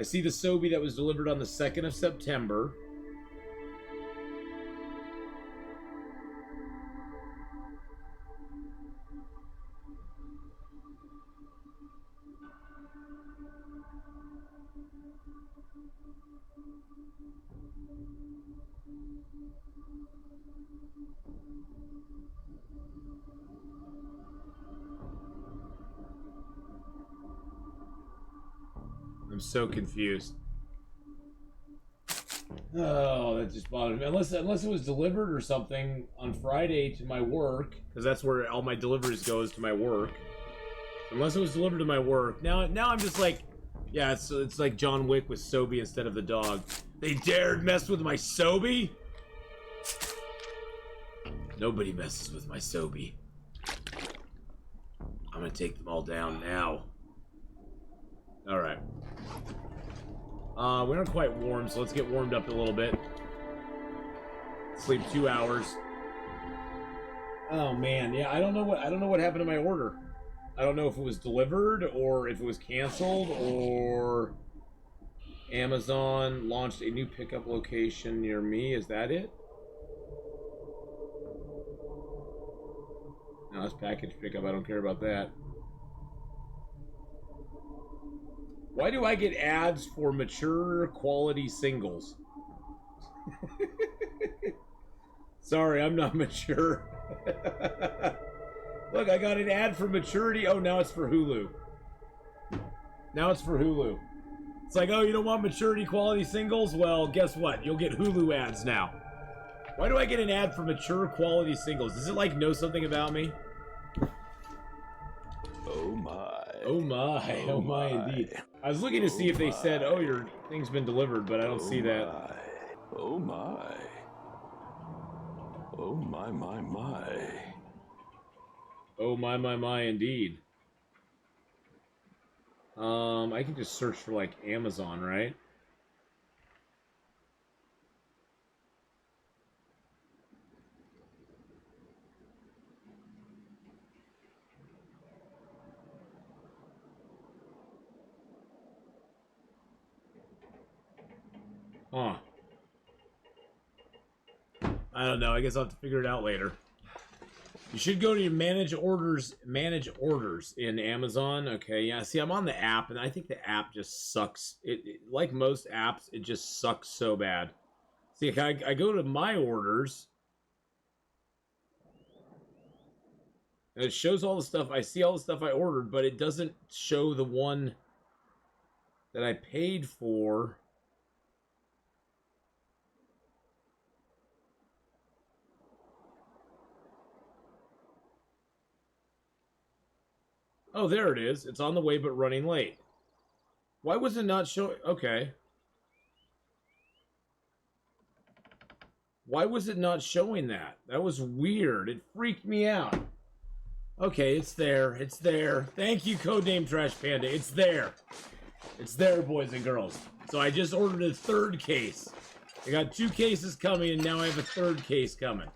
see the Sobe that was delivered on the 2nd of September. I'm so confused. Oh, that just bothered me. Unless it was delivered or something on Friday to my work, because that's where all my deliveries goes, to my work. Unless it was delivered to my work. Now I'm just like, Yeah, it's like John Wick with Sobe instead of the dog. They dared mess with my Sobe? Nobody messes with my Sobe. I'm gonna take them all down now. Alright. We aren't quite warm, so let's get warmed up a little bit. Sleep 2 hours. Oh man, yeah, I don't know what happened to my order. I don't know if it was delivered or if it was canceled or Amazon launched a new pickup location near me. Is that it? No, it's package pickup. I don't care about that. Why do I get ads for mature quality singles? Sorry, I'm not mature. Look, I got an ad for maturity. Oh, now it's for Hulu. Now it's for Hulu. It's like, oh, you don't want maturity quality singles? Well, guess what? You'll get Hulu ads now. Why do I get an ad for mature quality singles? Does it, like, know something about me? Oh my. Oh my. Oh my, indeed. I was looking to see if they said, oh, your thing's been delivered, but I don't see that. Oh my. Oh my, my, my. Oh my, indeed. I can just search for, like, Amazon, right? Huh. I don't know. I guess I'll have to figure it out later. You should go to your manage orders in Amazon. Okay, yeah. See, I'm on the app, and I think the app just sucks. Like most apps, it just sucks so bad. See, I go to my orders, and it shows all the stuff. I see all the stuff I ordered, but it doesn't show the one that I paid for. Oh, there it is. It's on the way, but running late. Why was it not showing? Okay. Why was it not showing that? That was weird. It freaked me out. Okay, it's there. It's there. Thank you, Codename Trash Panda. It's there. It's there, boys and girls. So I just ordered a third case. I got 2 cases coming, and now I have a third case coming.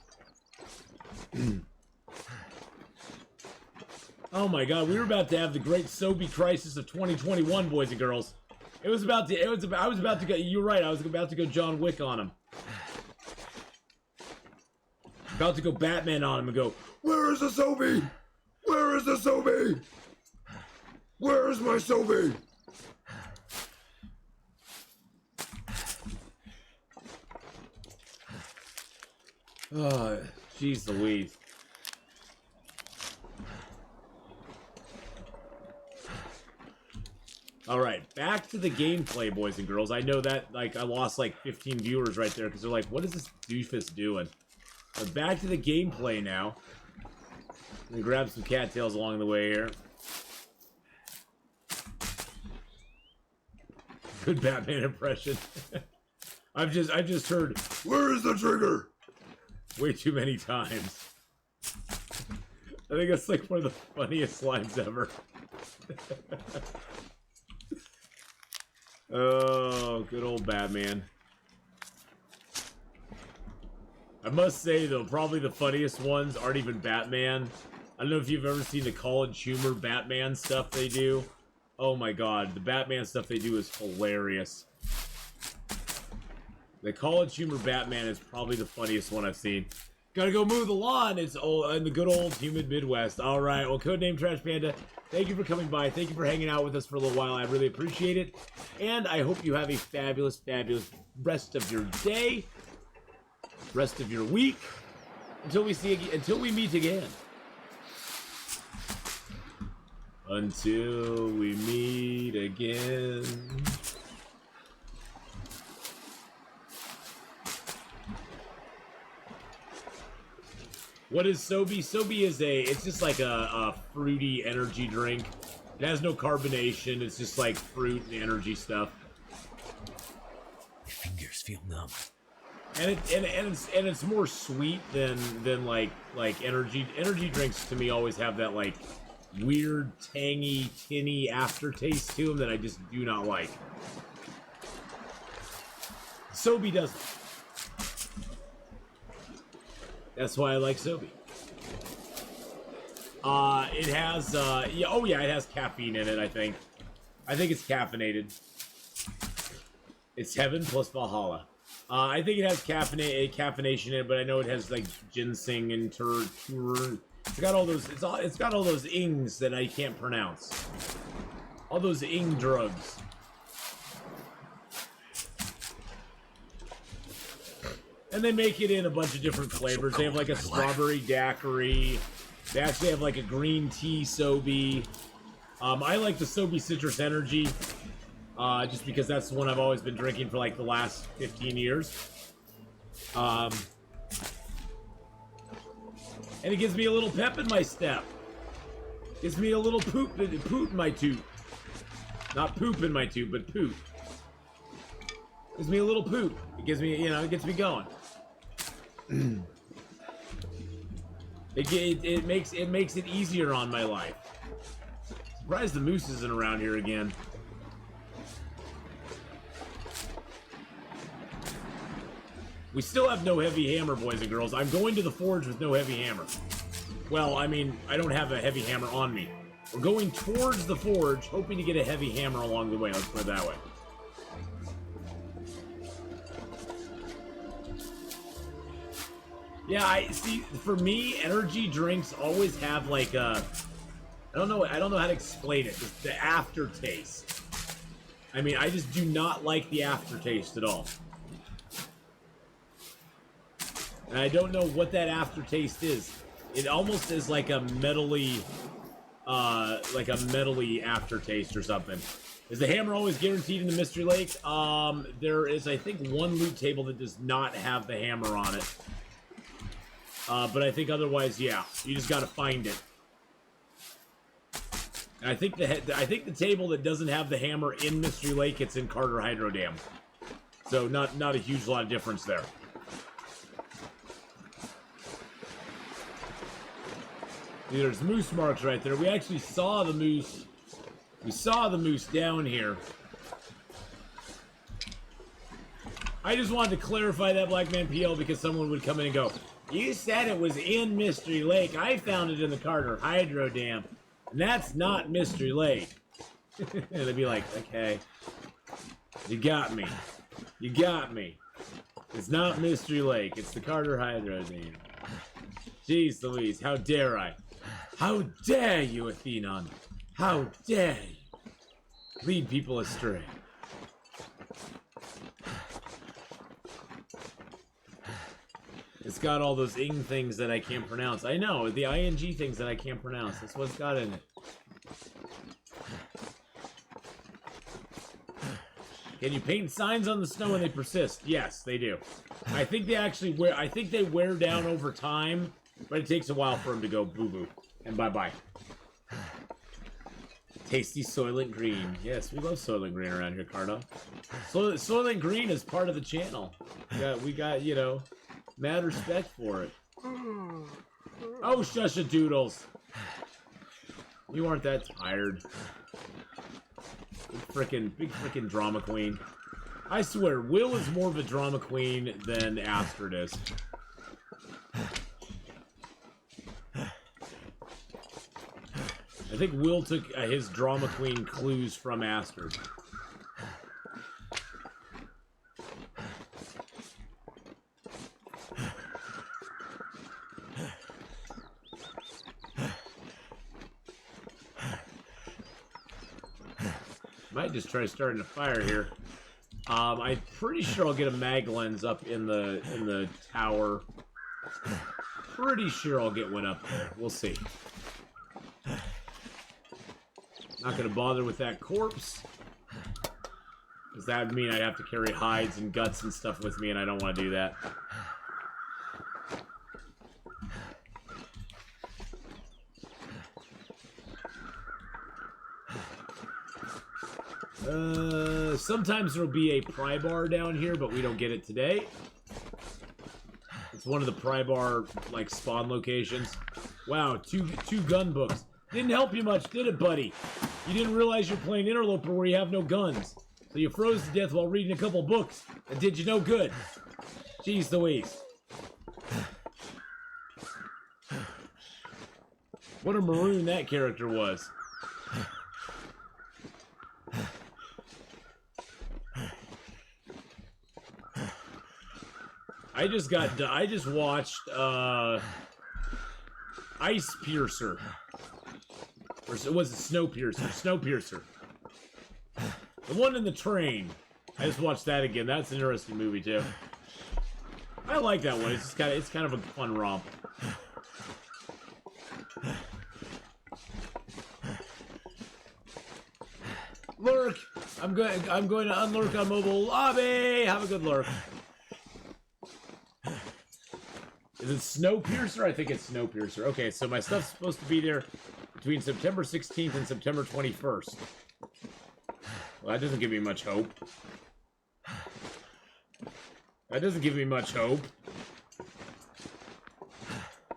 Oh my god, we were about to have the great Sobe crisis of 2021, boys and girls. I was about to go, you're right, I was about to go John Wick on him. About to go Batman on him and go, where is the Sobe? Where is the Sobe? Where is my Sobe? Oh, jeez Louise. Alright, back to the gameplay, boys and girls. I know that, like, I lost, like, 15 viewers right there, because they're like, what is this doofus doing? But back to the gameplay now. I'm gonna grab some cattails along the way here. Good Batman impression. I've just heard, where is the trigger? Way too many times. I think that's, like, one of the funniest lines ever. Oh, good old Batman. I must say, though, probably the funniest ones aren't even Batman. I don't know if you've ever seen the college humor Batman stuff they do. Oh my god, the Batman stuff they do is hilarious. The college humor Batman is probably the funniest one I've seen. Gotta go mow the lawn. It's in the good old humid Midwest. All right. Well, Codename Trash Panda, thank you for coming by. Thank you for hanging out with us for a little while. I really appreciate it. And I hope you have a fabulous, fabulous rest of your day, rest of your week, until we meet again. Until we meet again. What is Sobe? Sobe is it's just like a fruity energy drink. It It has no carbonation. It's just like fruit and energy stuff. My fingers feel numb. And it's more sweet than like energy drinks to me always have that like weird tangy tinny aftertaste to them that I just do not like. Sobe doesn't. That's why I like Sobe. It has it has caffeine in it, I think. I think it's caffeinated. It's heaven plus Valhalla. I think it has caffeination in it, but I know it has like ginseng and it's got all those it's got all those ings that I can't pronounce. All those ing drugs. And they make it in a bunch of different flavors. They have like a strawberry daiquiri. They actually have like a green tea Sobe. I like the Sobe Citrus Energy. Just because that's the one I've always been drinking for like the last 15 years. And it gives me a little pep in my step. Gives me a little poot in my toot. Not poop in my toot, but poot. Gives me a little poot. It gives me, it gets me going. It makes it easier on my life. Surprised the moose isn't around here again. We still have no heavy hammer, boys and girls. I'm going to the forge with no heavy hammer. Well, I mean, I don't have a heavy hammer on me. We're going towards the forge, hoping to get a heavy hammer along the way. Let's put it that way. Yeah, I see. For me, energy drinks always have like a, I don't know how to explain it. It's the aftertaste. I mean, I just do not like the aftertaste at all. And I don't know what that aftertaste is. It almost is like a metally aftertaste or something. Is the hammer always guaranteed in the Mystery Lake? There is, I think, one loot table that does not have the hammer on it. But I think otherwise, yeah, you just gotta find it. And I think the table that doesn't have the hammer in Mystery Lake, it's in Carter Hydro Dam. So not a huge lot of difference there. See, there's moose marks right there. We actually saw the moose. We saw the moose down here. I just wanted to clarify that, Black Man PL, because someone would come in and go, "You said it was in Mystery Lake. I found it in the Carter Hydro Dam. And that's not Mystery Lake." And they'd be like, "Okay. You got me. You got me. It's not Mystery Lake. It's the Carter Hydro Dam." Jeez Louise, how dare I? How dare you, Atheenon? How dare you lead people astray? It's got all those ing things that I can't pronounce. I know, the ing things that I can't pronounce. That's what it's got in it. Can you paint signs on the snow and they persist? Yes, they do. I think they actually wear. I think they wear down over time, but it takes a while for them to go boo-boo and bye-bye. Tasty Soylent Green. Yes, we love Soylent Green around here, Cardo. Soylent Green is part of the channel. We got, mad respect for it. Oh, shusha doodles. You aren't that tired. Big frickin' drama queen. I swear, Will is more of a drama queen than Astrid is. I think Will took his drama queen clues from Astrid. Might just try starting a fire here. I'm pretty sure I'll get a mag lens up in the tower. Pretty sure I'll get one up there. We'll see. Not gonna bother with that corpse, because that would mean I'd have to carry hides and guts and stuff with me, and I don't want to do that. Sometimes there'll be a pry bar down here, but we don't get it today. It's one of the pry bar, like, spawn locations. Wow, two gun books. Didn't help you much, did it, buddy? You didn't realize you're playing Interloper where you have no guns. So you froze to death while reading a couple books. That did you no good. Jeez Louise. What a maroon that character was. I just watched Ice Piercer. Or was it Snowpiercer? Snowpiercer. The one in the train. I just watched that again. That's an interesting movie too. I like that one. It's kind of a fun romp. Lurk! I'm going to unlurk on mobile lobby! Have a good lurk. Is it Snowpiercer? I think it's Snowpiercer. Okay, so my stuff's supposed to be there between September 16th and September 21st. Well, that doesn't give me much hope. That doesn't give me much hope.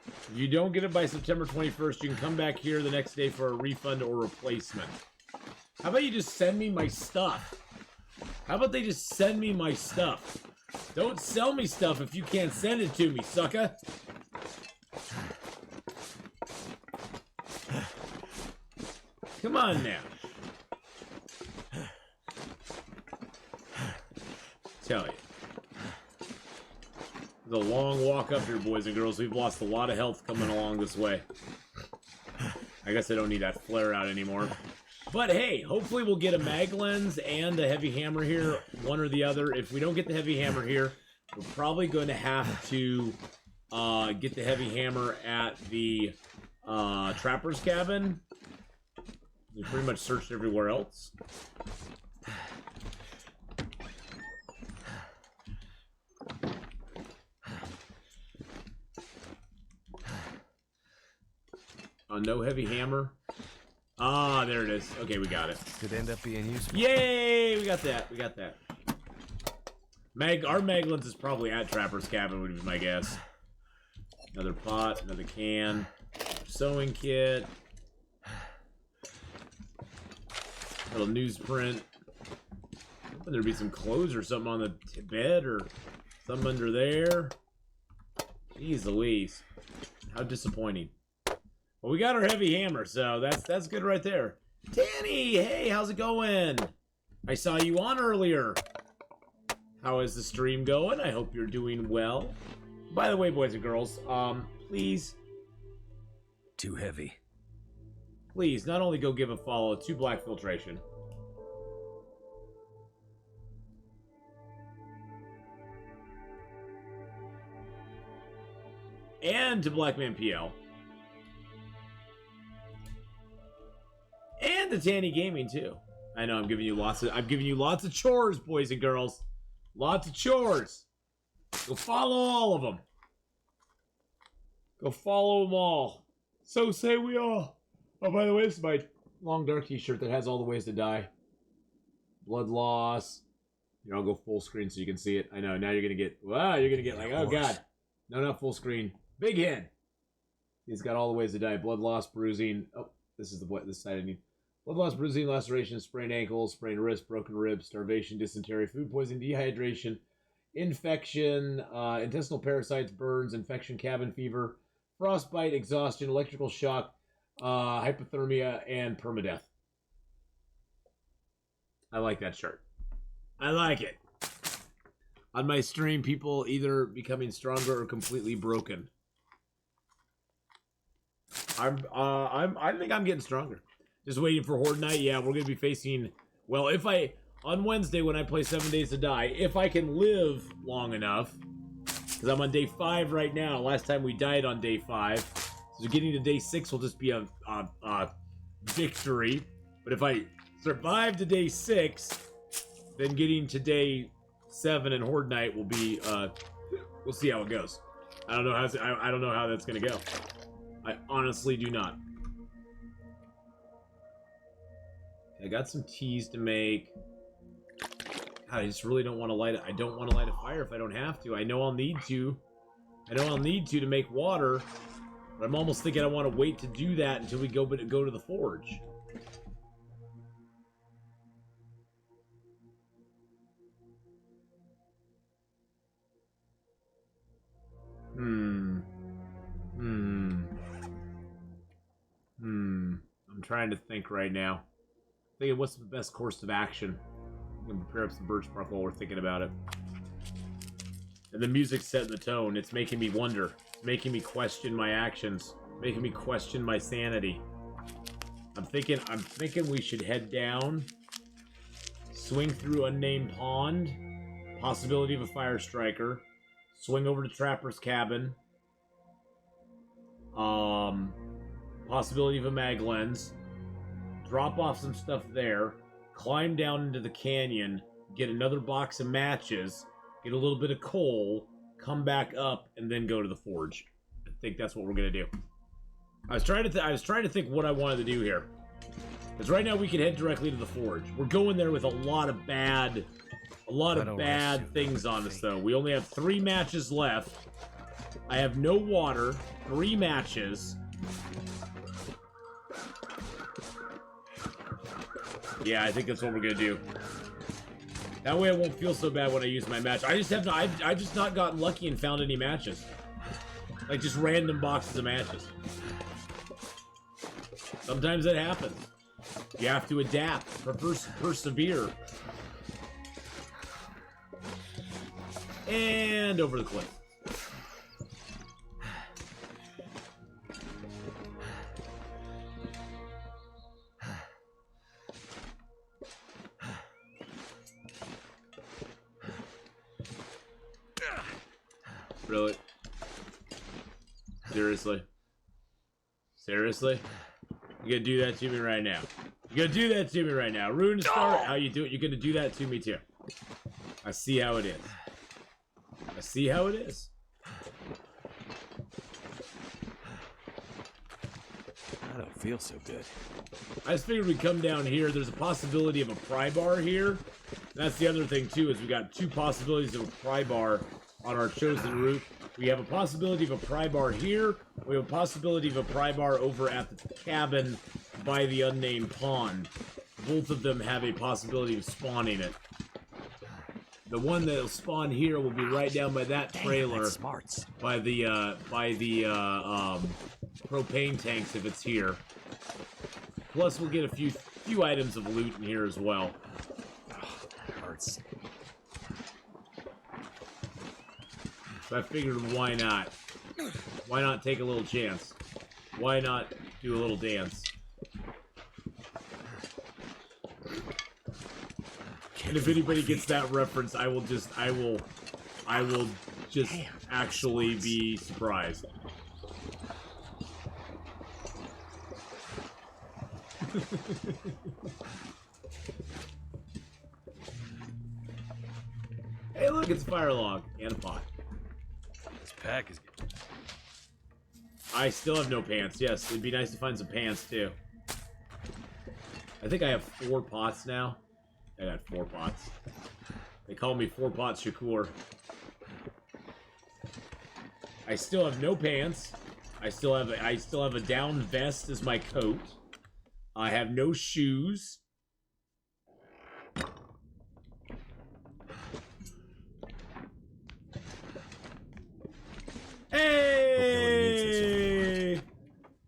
If you don't get it by September 21st, you can come back here the next day for a refund or replacement. How about you just send me my stuff? How about they just send me my stuff? Don't sell me stuff if you can't send it to me, sucker. Come on now. Tell you. It's a long walk up here, boys and girls. We've lost a lot of health coming along this way. I guess I don't need that flare out anymore. But hey, hopefully we'll get a mag lens and a heavy hammer here, one or the other. If we don't get the heavy hammer here, we're probably going to have to get the heavy hammer at the trapper's cabin. We pretty much searched everywhere else. No heavy hammer. Ah, there it is. Okay, we got it. Could end up being useful. Yay! We got that. We got that. Our mag lens is probably at Trapper's cabin, would be my guess. Another pot, another can, sewing kit, little newsprint. Hoping there'd be some clothes or something on the bed or something under there. Jeez Louise, how disappointing. Well, we got our heavy hammer, so that's good right there. Tanny, hey, how's it going? I saw you on earlier. How is the stream going? I hope you're doing well. By the way, boys and girls, please, Too heavy. please, not only go give a follow to Black Filtration. And to Blackman PL. And to Tanny Gaming too. I know I'm giving you lots of chores, boys and girls. Lots of chores. Go follow all of them. Go follow them all. So say we all. Oh, by the way, this is my long dark t-shirt that has all the ways to die. Blood loss. Here, I'll go full screen so you can see it. I know, now you're gonna get, wow, you're gonna get like, oh god. No, not full screen. Big head. He's got all the ways to die. Blood loss, bruising. Oh, this is this side I need. Blood loss, bruising, laceration, sprained ankles, sprained wrist, broken ribs, starvation, dysentery, food poisoning, dehydration, infection, intestinal parasites, burns, infection, cabin fever, frostbite, exhaustion, electrical shock, hypothermia, and permadeath. I like that shirt. I like it. On my stream, people either becoming stronger or completely broken. I think I'm getting stronger. Just waiting for Horde Night. Yeah, we're gonna be facing. Well, on Wednesday when I play 7 Days to Die, if I can live long enough, because I'm on day 5 right now. Last time we died on day 5, so getting to day 6 will just be a victory. But if I survive to day 6, then getting to day 7 and Horde Night will be. We'll see how it goes. I don't know how that's gonna go. I honestly do not. I got some teas to make. God, I just really don't want to light it. I don't want to light a fire if I don't have to. I know I'll need to. I know I'll need to make water. But I'm almost thinking I want to wait to do that until we go to the forge. I'm trying to think right now. Thinking what's the best course of action. I'm gonna prepare up some birch bark while we're thinking about it. And the music's setting the tone. It's making me wonder. It's making me question my actions. Making me question my sanity. I'm thinking we should head down. Swing through Unnamed Pond. Possibility of a fire striker. Swing over to Trapper's Cabin. Possibility of a mag lens. Drop off some stuff there. Climb down into the canyon. Get another box of matches. Get a little bit of coal. Come back up and then go to the forge. I think that's what we're gonna do. I was trying to think what I wanted to do here. Because right now we can head directly to the forge. We're going there with a lot of bad things on us though. We only have 3 matches left. I have no water. 3 matches. Yeah, I think that's what we're gonna do. That way I won't feel so bad when I use my match. I've just not gotten lucky and found any matches. Like just random boxes of matches. Sometimes that happens. You have to adapt, persevere. And over the cliff. Really? Seriously? Seriously? You gonna do that to me right now? You gonna do that to me right now? Ruin Star, how you do it? You're gonna do that to me too. I see how it is. I see how it is. I don't feel so good. I just figured we'd come down here. There's a possibility of a pry bar here. And that's the other thing too, is we got 2 possibilities of a pry bar on our chosen route. We have a possibility of a pry bar here. We have a possibility of a pry bar over at the cabin by the unnamed pond. Both of them have a possibility of spawning it. The one that'll spawn here will be right down by that trailer. Smarts. By the propane tanks if it's here. Plus we'll get a few items of loot in here as well. Oh, that hurts. So I figured, why not? Why not take a little chance? Why not do a little dance? And if anybody gets that reference, I will just actually be surprised. Hey, look, it's a fire log and a pot. This pack is good. I still have no pants. Yes, it'd be nice to find some pants too. I think I have 4 pots now. I got 4 pots. They call me 4 Pot Shakur. I still have no pants. I still have a down vest as my coat. I have no shoes. Hey!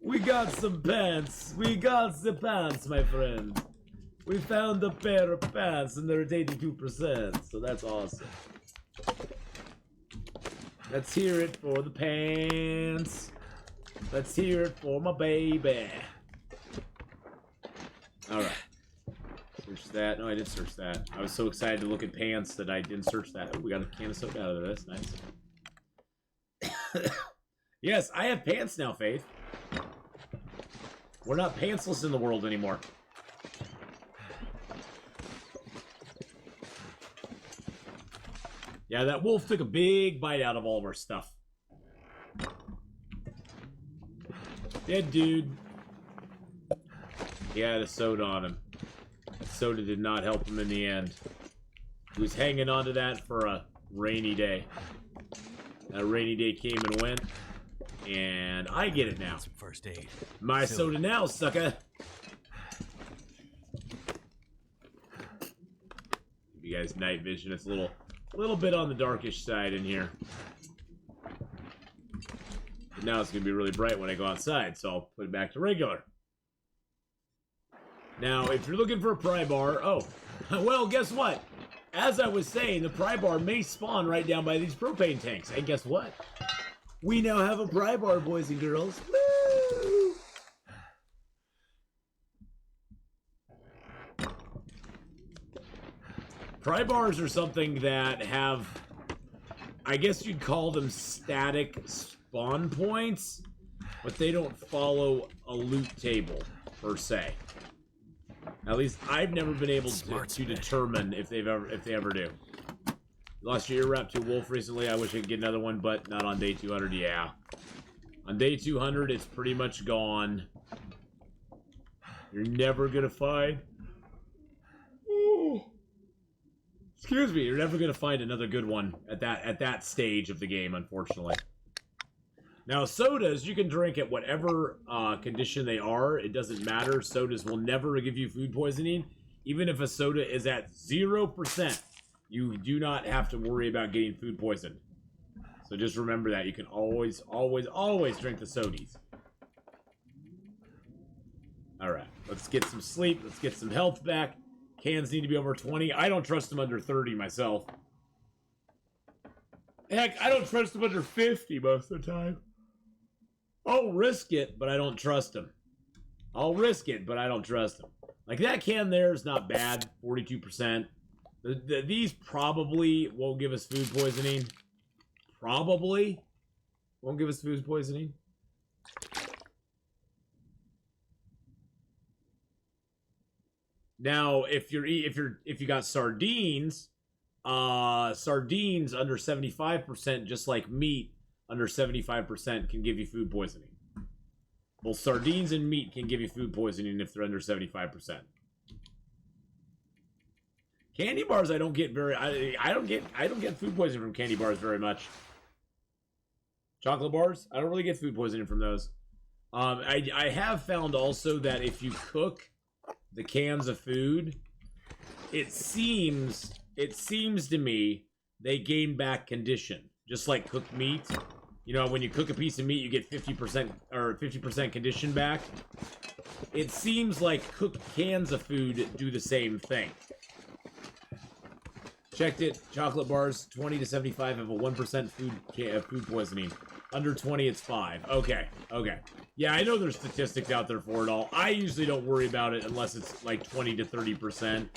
We got some pants. We got the pants, my friend. We found a pair of pants and they're at 82%, so that's awesome. Let's hear it for the pants. Let's hear it for my baby. Alright. Search that. No, I didn't search that. I was so excited to look at pants that I didn't search that. Oh, we got a can of soap out of this. Nice. Yes, I have pants now, Faith. We're not pantsless in the world anymore. Yeah, that wolf took a big bite out of all of our stuff. Dead dude. He had a soda on him. Soda did not help him in the end. He was hanging on to that for a rainy day. That rainy day came and went. And I get it now. Some first aid. My soda now, sucker. Give you guys night vision. It's a little bit on the darkish side in here. But now it's gonna be really bright when I go outside, so I'll put it back to regular. Now, if you're looking for a pry bar, oh, well, guess what? As I was saying, the pry bar may spawn right down by these propane tanks. And guess what? We now have a pry bar, boys and girls. Woo! Pry bars are something that have, I guess you'd call them static spawn points, but they don't follow a loot table, per se. At least I've never been able to determine if they ever do. Lost your ear wrap to a wolf recently. I wish I could get another one, but not on day 200. Yeah. On day 200, it's pretty much gone. You're never gonna find... Ooh. Excuse me. You're never gonna find another good one at that stage of the game, unfortunately. Now, sodas, you can drink at whatever condition they are. It doesn't matter. Sodas will never give you food poisoning. Even if a soda is at 0%, you do not have to worry about getting food poisoned. So just remember that. You can always, always, always drink the sodies. Alright, let's get some sleep. Let's get some health back. Cans need to be over 20. I don't trust them under 30 myself. Heck, I don't trust them under 50 most of the time. I'll risk it, but I don't trust them. I'll risk it, but I don't trust them. Like that can there is not bad, 42%. These probably won't give us food poisoning. Probably won't give us food poisoning. Now, if you got sardines, sardines under 75%, just like meat under 75%, can give you food poisoning. Well, sardines and meat can give you food poisoning if they're under 75%. Candy bars, I don't get food poisoning from candy bars very much. Chocolate bars, I don't really get food poisoning from those. I have found also that if you cook the cans of food, it seems to me they gain back condition, just like cooked meat. You know, when you cook a piece of meat, you get 50% or 50% condition back. It seems like cooked cans of food do the same thing. Checked it. Chocolate bars, 20 to 75 have a 1% food poisoning. Under 20, it's 5. Okay. Yeah, I know there's statistics out there for it all. I usually don't worry about it unless it's like 20 to 30%.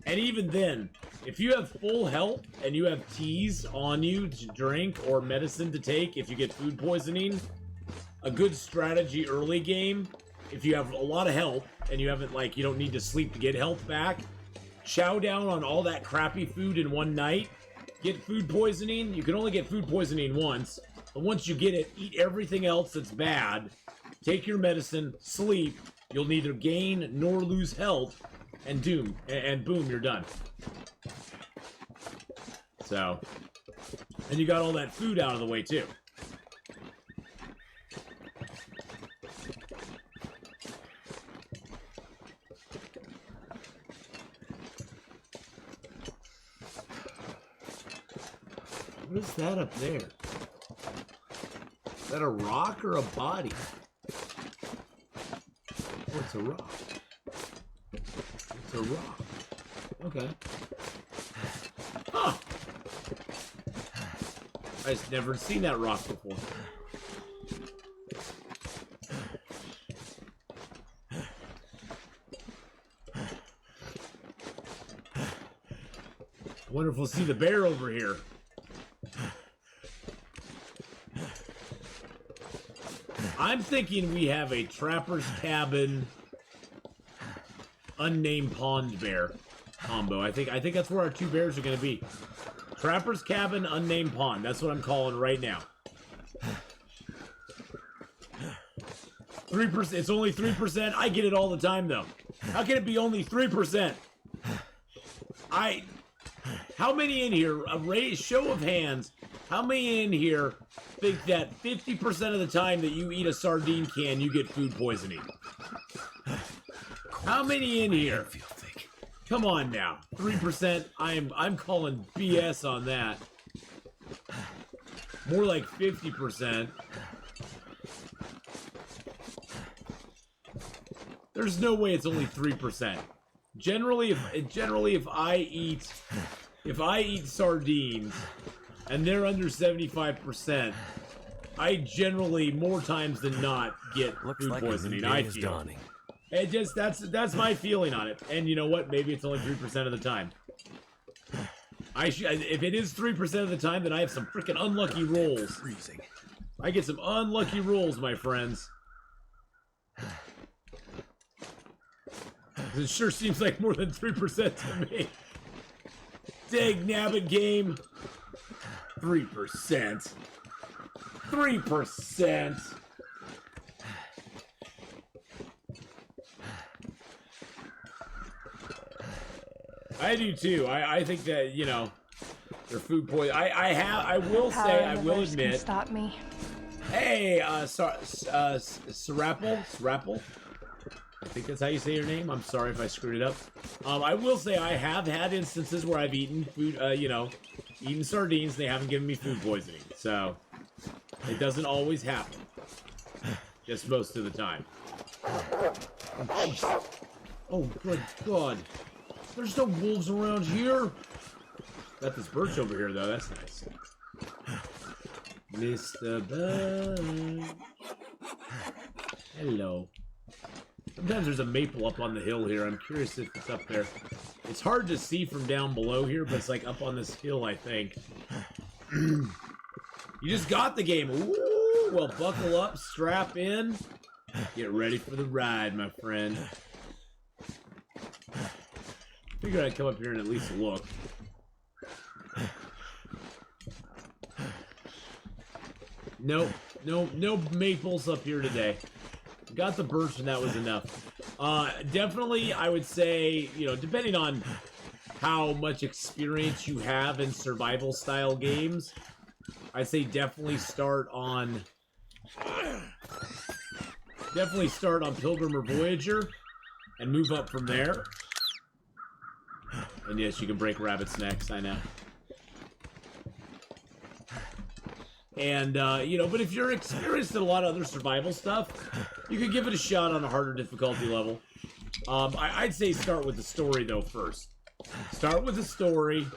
And even then, if you have full health and you have teas on you to drink or medicine to take if you get food poisoning, a good strategy early game, if you have a lot of health and you haven't, like, you don't need to sleep to get health back, chow down on all that crappy food in one night, get food poisoning. You can only get food poisoning once, but once you get it, eat everything else that's bad, take your medicine, sleep, you'll neither gain nor lose health, and boom, you're done. So, and you got all that food out of the way too. What is that up there? Is that a rock or a body? Oh, it's a rock. It's a rock. Okay. Huh. I just never seen that rock before. I wonder if we'll see the bear over here. I'm thinking we have a Trapper's Cabin unnamed pond bear combo. I think that's where our two bears are going to be. Trapper's Cabin, unnamed pond. That's what I'm calling right now. 3%. It's only 3%. I get it all the time, though. How can it be only 3%? How many in here, show of hands, how many in here think that 50% of the time that you eat a sardine can, you get food poisoning? How many in here? Come on now, 3%. I'm calling BS on that. More like 50%. There's no way it's only 3%. Generally, if I eat sardines and they're under 75%, I generally more times than not get food poisoning. I feel. It just that's my feeling on it. And you know what? Maybe it's only 3% of the time. If it is 3% of the time, then I have some freaking unlucky rolls. Freezing. I get some unlucky rolls, my friends. It sure seems like more than 3% to me. Dag nabbit game. 3%. 3%. I do too. I think that, you know, they're food poison. I will say, I will admit. Stop me. Hey, Srapple. I think that's how you say your name. I'm sorry if I screwed it up. I will say I have had instances where I've eaten food, eaten sardines. They haven't given me food poisoning. So, it doesn't always happen. Just most of the time. Oh, good God. There's no wolves around here. Got this birch over here, though. That's nice. Mr. Birch. Hello. Sometimes there's a maple up on the hill here. I'm curious if it's up there. It's hard to see from down below here, but it's like up on this hill, I think. You just got the game. Ooh, well, buckle up, strap in. Get ready for the ride, my friend. Figured I'd come up here and at least look. Nope. No maples up here today. Got the birch and that was enough. Definitely, I would say, you know, depending on how much experience you have in survival-style games, I'd say definitely start on Pilgrim or Voyager and move up from there. And yes, you can break rabbits' necks, I know. And, you know, but if you're experienced in a lot of other survival stuff, you could give it a shot on a harder difficulty level. I'd say start with the story, though, first. Start with the story.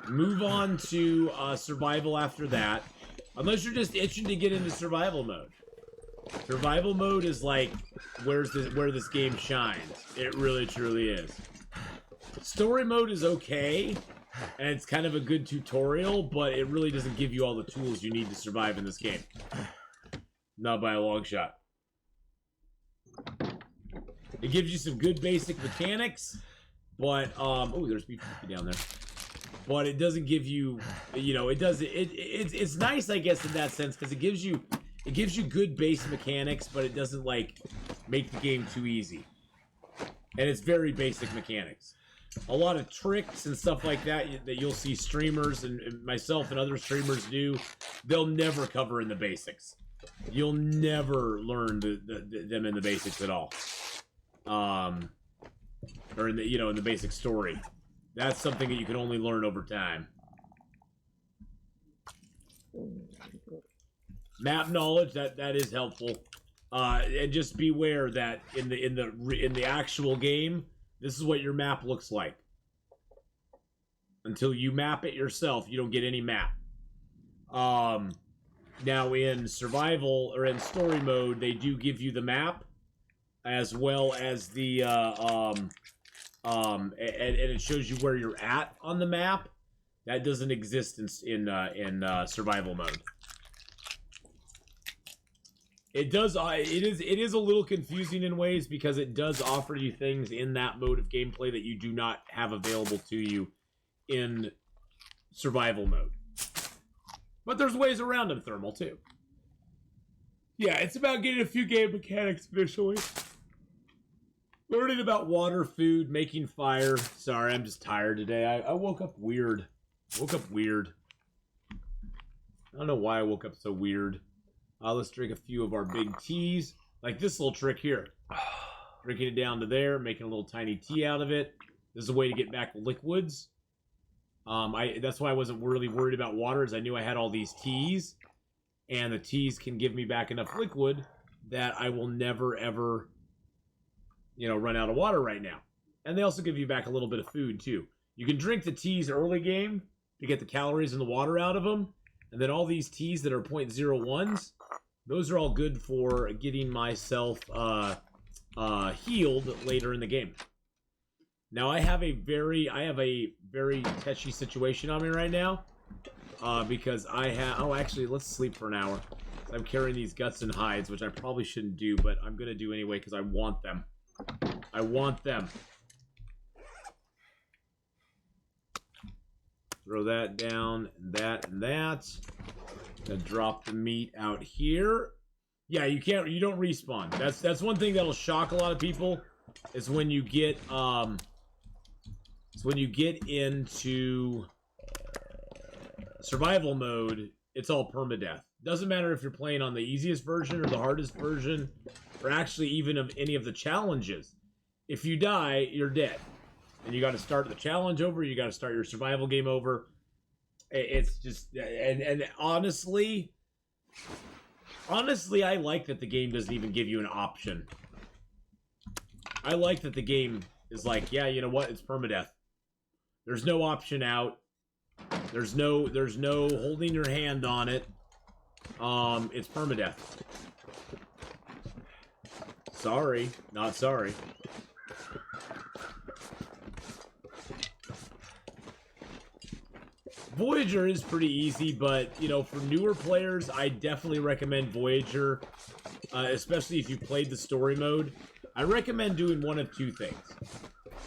Move on to survival after that. Unless you're just itching to get into survival mode. Survival mode is like where this game shines. It really, truly is. Story mode is okay. And it's kind of a good tutorial, but it really doesn't give you all the tools you need to survive in this game. Not by a long shot. It gives you some good basic mechanics, but, oh, there's beef down there. But it doesn't give you, you know, it's nice, I guess, in that sense, because it gives you good base mechanics, but it doesn't, like, make the game too easy. And it's very basic mechanics. A lot of tricks and stuff like that you'll see streamers and myself and other streamers do, they'll never cover in the basics. You'll never learn them in the basics at all. Or in the, you know, in the basic story. That's something that you can only learn over time. Map knowledge, that is helpful. And just beware that in the actual game, this is what your map looks like. Until you map it yourself, you don't get any map. Now in survival or in story mode, they do give you the map as well as the and it shows you where you're at on the map. That doesn't exist in survival mode. It does. It is a little confusing in ways because it does offer you things in that mode of gameplay that you do not have available to you in survival mode. But there's ways around them, Thermal, too. Yeah, it's about getting a few game mechanics initially. Learning about water, food, making fire. Sorry, I'm just tired today. I woke up weird. I don't know why I woke up so weird. Let's drink a few of our big teas. Like this little trick here. Drinking it down to there, making a little tiny tea out of it. This is a way to get back liquids. That's why I wasn't really worried about water, is I knew I had all these teas. And the teas can give me back enough liquid that I will never, ever, run out of water right now. And they also give you back a little bit of food, too. You can drink the teas early game to get the calories and the water out of them. And then all these teas that are 0.01s, those are all good for getting myself healed later in the game. Now, I have a very touchy situation on me right now. Because I have... Oh, actually, let's sleep for an hour. I'm carrying these guts and hides, which I probably shouldn't do, but I'm going to do anyway because I want them. I want them. Throw that down, and that, and that. Gonna drop the meat out here. Yeah, you don't respawn. That's one thing that'll shock a lot of people, is when you get, into survival mode, it's all permadeath. Doesn't matter if you're playing on the easiest version or the hardest version, or actually even of any of the challenges. If you die, you're dead. And you got to start the challenge over, you got to start your survival game over. It's just, and honestly, I like that the game doesn't even give you an option. I like that the game is like, yeah, you know what, it's permadeath. There's no option out. There's no holding your hand on it. It's permadeath. Sorry, not sorry. Voyager is pretty easy, but, for newer players, I definitely recommend Voyager, especially if you played the story mode. I recommend doing one of two things.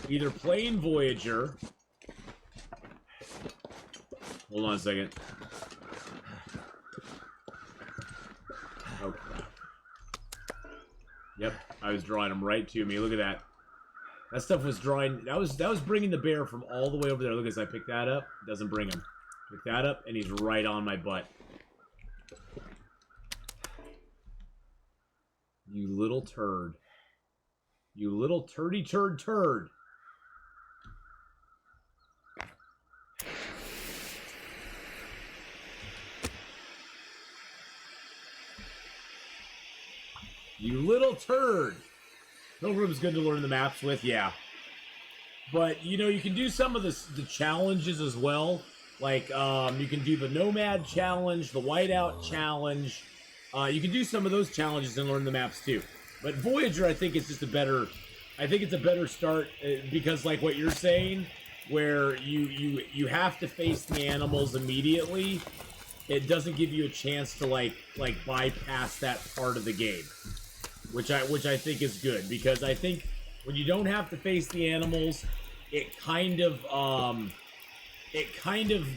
Either playing Voyager... Hold on a second. Oh, crap. Yep, I was drawing them right to me. Look at that. That stuff was drawing... That was bringing the bear from all the way over there. Look, as I pick that up, it doesn't bring him. Pick that up, and he's right on my butt. You little turd. You little turdy turd. You little turd. Pilgrim's good to learn the maps with, yeah. But, you can do some of the challenges as well. Like, you can do the Nomad Challenge, the Whiteout Challenge. You can do some of those challenges and learn the maps too. But Voyager, I think, is just a better... I think it's a better start because, like what you're saying, where you have to face the animals immediately, it doesn't give you a chance to, like bypass that part of the game. Which I think is good, because I think when you don't have to face the animals, it kind of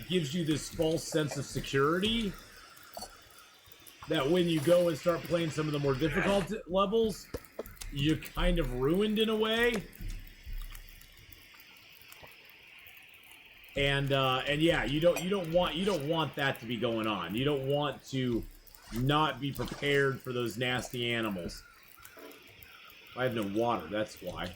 gives you this false sense of security that when you go and start playing some of the more difficult levels, you're kind of ruined in a way. And yeah, you don't want that to be going on. You don't want to not be prepared for those nasty animals. I have no water, that's why.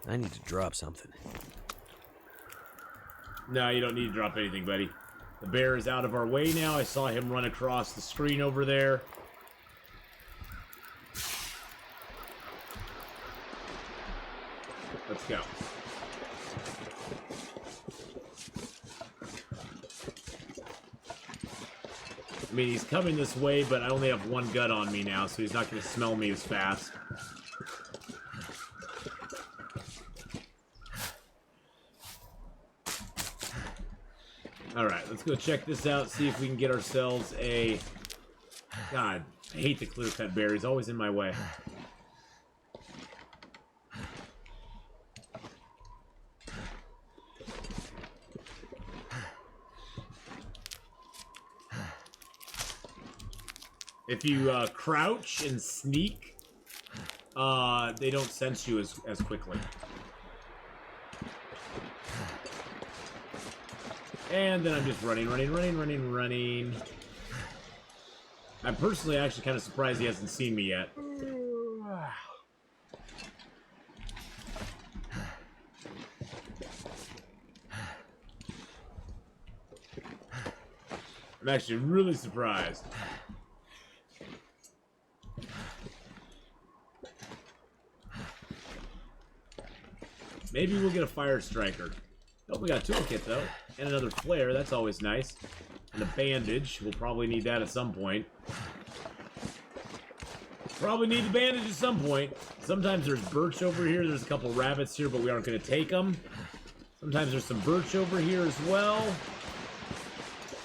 I need to drop something. No, you don't need to drop anything, buddy. The bear is out of our way now. I saw him run across the screen over there. Let's go. I mean, he's coming this way, but I only have one gut on me now, so he's not going to smell me as fast. Alright, let's go check this out, see if we can get ourselves a... God, I hate the clear-cut bear. He's always in my way. If you crouch and sneak, they don't sense you as quickly. And then I'm just running. I'm personally actually kind of surprised he hasn't seen me yet. I'm actually really surprised. Maybe we'll get a fire striker. Oh, we got a toolkit though. And another flare, that's always nice. And a bandage. We'll probably need that at some point. Probably need the bandage at some point. Sometimes there's birch over here. There's a couple rabbits here, but we aren't going to take them. Sometimes there's some birch over here as well.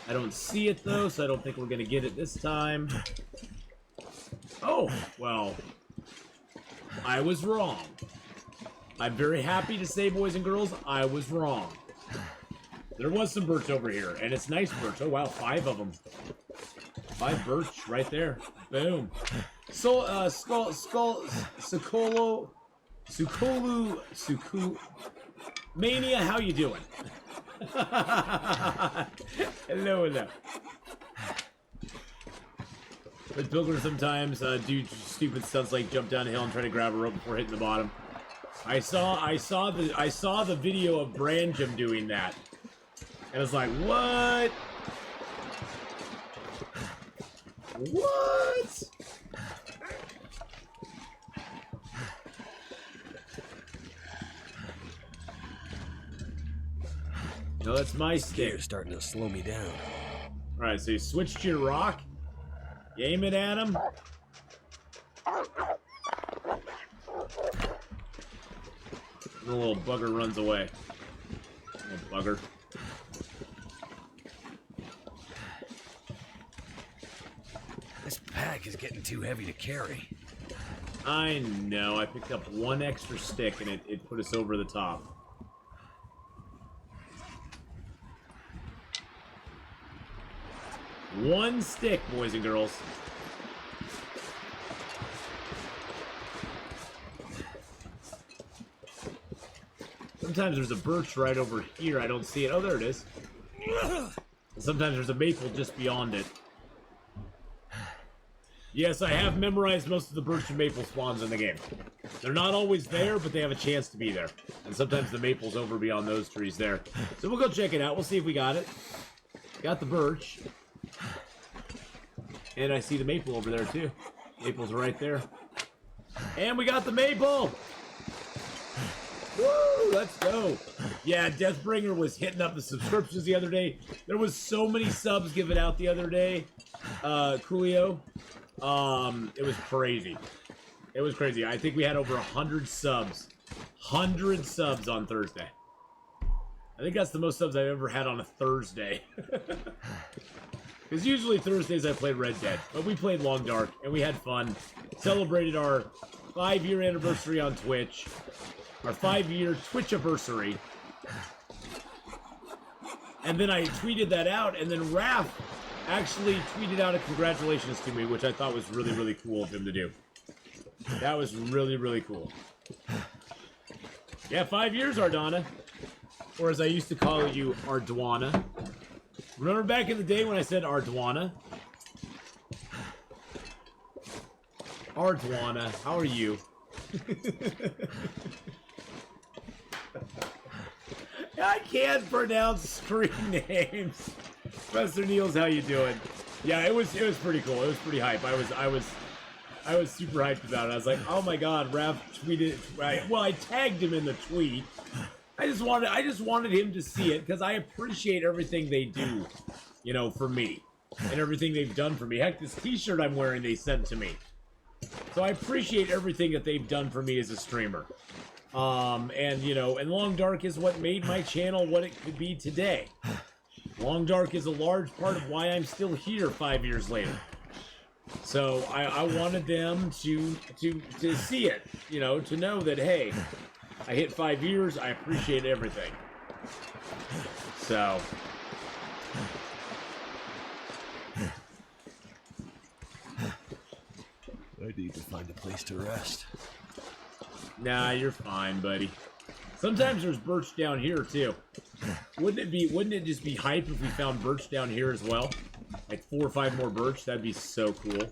I don't see it though, so I don't think we're going to get it this time. Oh, well. I was wrong. I'm very happy to say, boys and girls, I was wrong. There was some birch over here, and it's nice birch. Oh, wow, 5 of them. 5 birch right there. Boom. So, Sukulu, Mania, how you doing? Hello. But pilgrims sometimes do stupid stunts like jump down a hill and try to grab a rope before hitting the bottom. I saw the video of Branjam doing that. And I was like, what? What? No, that's my stick. You're starting to slow me down. Alright, so you switch to your rock. You aim it at him. And the little bugger runs away. Little bugger. This pack is getting too heavy to carry. I know. I picked up 1 extra stick and it put us over the top. One stick, boys and girls. Sometimes there's a birch right over here. I don't see it. Oh, there it is. And sometimes there's a maple just beyond it. Yes, I have memorized most of the birch and maple spawns in the game. They're not always there, but they have a chance to be there. And sometimes the maple's over beyond those trees there. So we'll go check it out. We'll see if we got it. Got the birch. And I see the maple over there, too. Maple's right there. And we got the maple! Woo! Let's go! Yeah, Deathbringer was hitting up the subscriptions the other day. There was so many subs given out the other day. Coolio. It was crazy. It was crazy. I think we had over 100 subs. 100 subs on Thursday. I think that's the most subs I've ever had on a Thursday. Because usually Thursdays I played Red Dead, but we played Long Dark, and we had fun. Celebrated our 5-year anniversary on Twitch. Our 5-year Twitch-iversary. And then I tweeted that out, and then Raph actually tweeted out a congratulations to me, which I thought was really, really cool of him to do. That was really, really cool. Yeah, 5 years, Ardana. Or as I used to call you, Ardwana. Remember back in the day when I said Ardwana? Ardwana, how are you? I can't pronounce screen names. Professor Niels, how you doing? Yeah, it was pretty cool. It was pretty hype. I was super hyped about it. I was like, oh my god, Raph tweeted. Well, I tagged him in the tweet. I just wanted him to see it because I appreciate everything they do, you know, for me and everything they've done for me. Heck, this T-shirt I'm wearing they sent to me. So I appreciate everything that they've done for me as a streamer. And you know, and Long Dark is what made my channel what it could be today. Long Dark is a large part of why I'm still here 5 years later. So I wanted them to see it, you know, to know that, hey, I hit 5 years, I appreciate everything. So need to find a place to rest. Nah, you're fine, buddy. Sometimes there's birch down here too. Wouldn't it just be hype if we found birch down here as well? Like 4 or 5 more birch? That'd be so cool.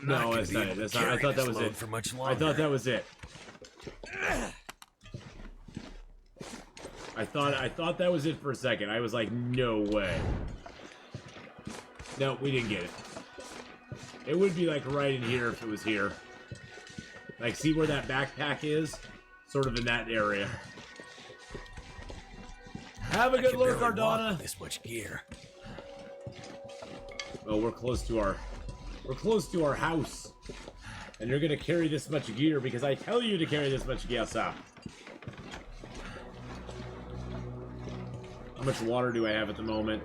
No, that's not it. That's not, I thought that was it. For much I thought that was it. I thought that was it for a second. I was like, no way. No, we didn't get it. It would be like right in here if it was here. Like, see where that backpack is? Sort of in that area. Have a good look, Cardona. This much gear. Well, we're close to our house. And you're gonna carry this much gear because I tell you to carry this much gear, sir. How much water do I have at the moment?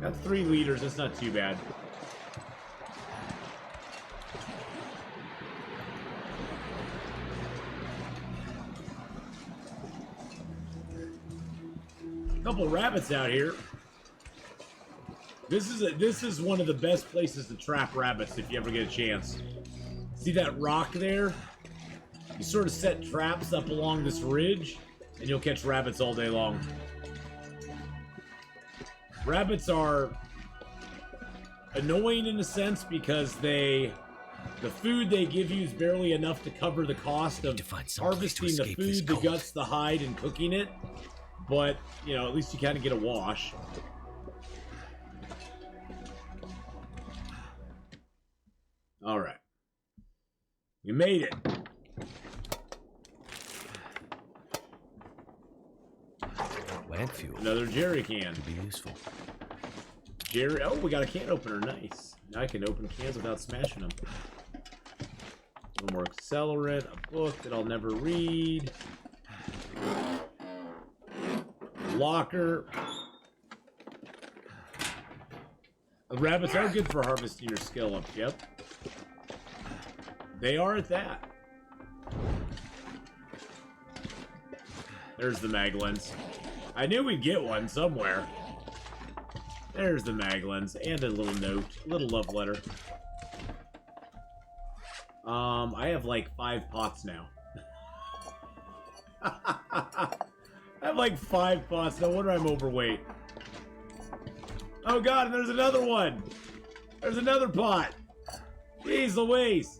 Got 3 liters, that's not too bad. Couple rabbits out here. This is one of the best places to trap rabbits if you ever get a chance. See that rock there? You sort of set traps up along this ridge, and you'll catch rabbits all day long. Rabbits are annoying in a sense because the food they give you is barely enough to cover the cost of harvesting the food, the guts, the hide, and cooking it. But, you know, at least you kind of get a wash. Alright. You made it. Plant fuel. Another jerry can. Could be useful. Jerry. Oh, we got a can opener. Nice. Now I can open cans without smashing them. A little more accelerant. A book that I'll never read. Locker. Rabbits are good for harvesting your scallops. Yep. They are at that. There's the mag lens. I knew we'd get one somewhere. There's the mag lens and a little note, a little love letter. I have like 5 pots now. I have like 5 pots. No wonder I'm overweight. Oh god, and there's another one. There's another pot. Jeez Louise.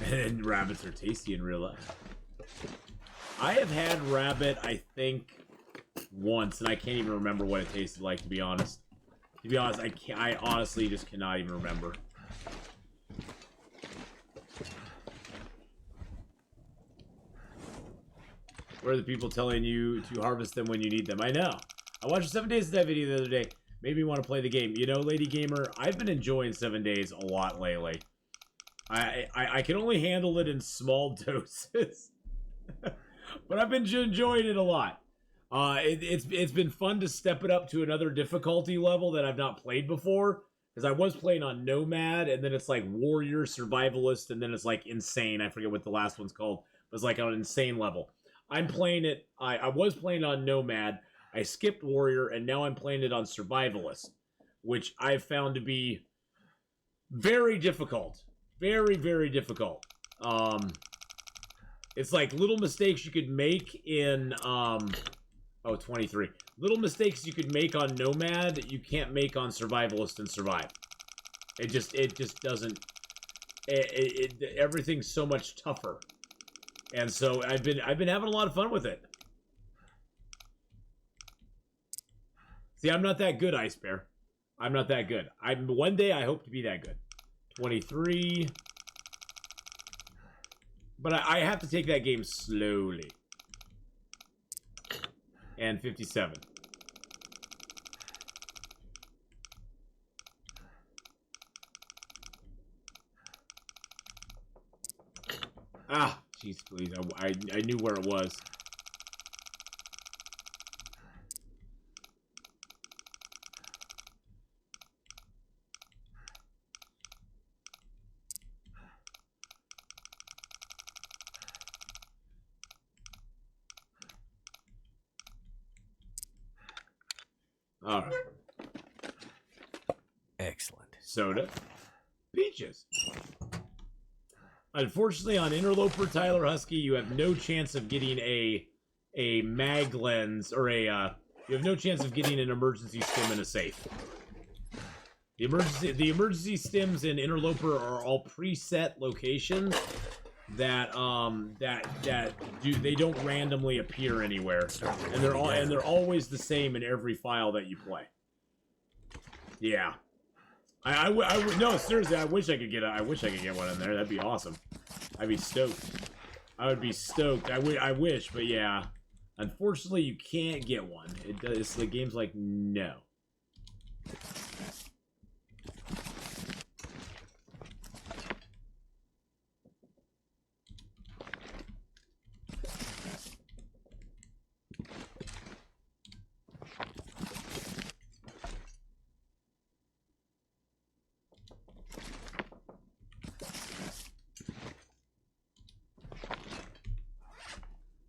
And rabbits are tasty in real life. I have had rabbit, I think, once, and I can't even remember what it tasted like, to be honest. To be honest, I honestly just cannot even remember. Where are the people telling you to harvest them when you need them? I know. I watched 7 Days of that video the other day. Made me want to play the game. You know, Lady Gamer, I've been enjoying 7 Days a lot lately. I can only handle it in small doses. But I've been enjoying it a lot. It's been fun to step it up to another difficulty level that I've not played before. Because I was playing on Nomad, and then it's like Warrior, Survivalist, and then it's like Insane. I forget what the last one's called. It was like on an Insane level. I'm playing it, I was playing on Nomad, I skipped Warrior, and now I'm playing it on Survivalist. Which I've found to be very difficult. Very, very difficult. It's like little mistakes you could make in, 23. Little mistakes you could make on Nomad that you can't make on Survivalist and Survive. It just doesn't, everything's so much tougher. And so I've been having a lot of fun with it. See, I'm not that good, Ice Bear. I'm not that good. One day I hope to be that good. 23. But I have to take that game slowly. And 57. Ah, jeez, please. I knew where it was. All right. Excellent. Soda. Peaches. Unfortunately, on Interloper, Tyler Husky, you have no chance of getting a mag lens or you have no chance of getting an emergency stim in a safe. The emergency stims in Interloper are all preset locations that they don't randomly appear anywhere, and they're always the same in every file that you play. Yeah. No, seriously, I wish I could get one in there. That'd be awesome. I'd be stoked. I would be stoked. I wish, but yeah. Unfortunately, you can't get one. The game's like, no.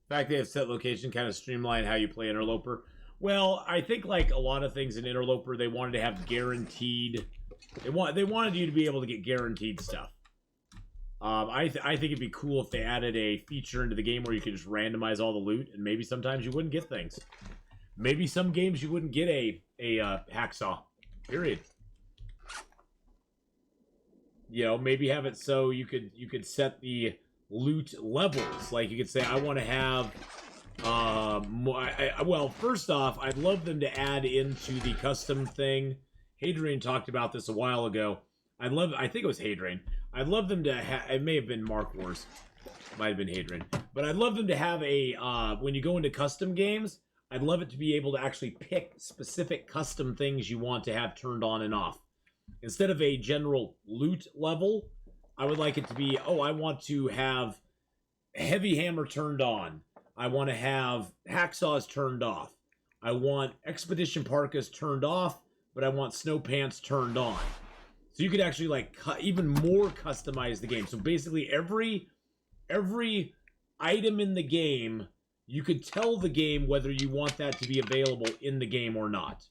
The fact they have set location kind of streamline how you play Interloper. Well, I think like a lot of things in Interloper, they wanted to have guaranteed. They wanted you to be able to get guaranteed stuff. I think it'd be cool if they added a feature into the game where you could just randomize all the loot, and maybe sometimes you wouldn't get things. Maybe some games you wouldn't get a hacksaw. Period. You know, maybe have it so you could set the loot levels. Like you could say, I want to have well, first off, I'd love them to add into the custom thing. Hadrian talked about this a while ago. I think it was Hadrian. I'd love them to it may have been Mark Wars. Might have been Hadrian. But I'd love them to have a when you go into custom games, I'd love it to be able to actually pick specific custom things you want to have turned on and off. Instead of a general loot level, I would like it to be, oh, I want to have heavy hammer turned on. I want to have hacksaws turned off. I want expedition parkas turned off, but I want snow pants turned on. So you could actually like even more customize the game. So basically every item in the game, you could tell the game whether you want that to be available in the game or not.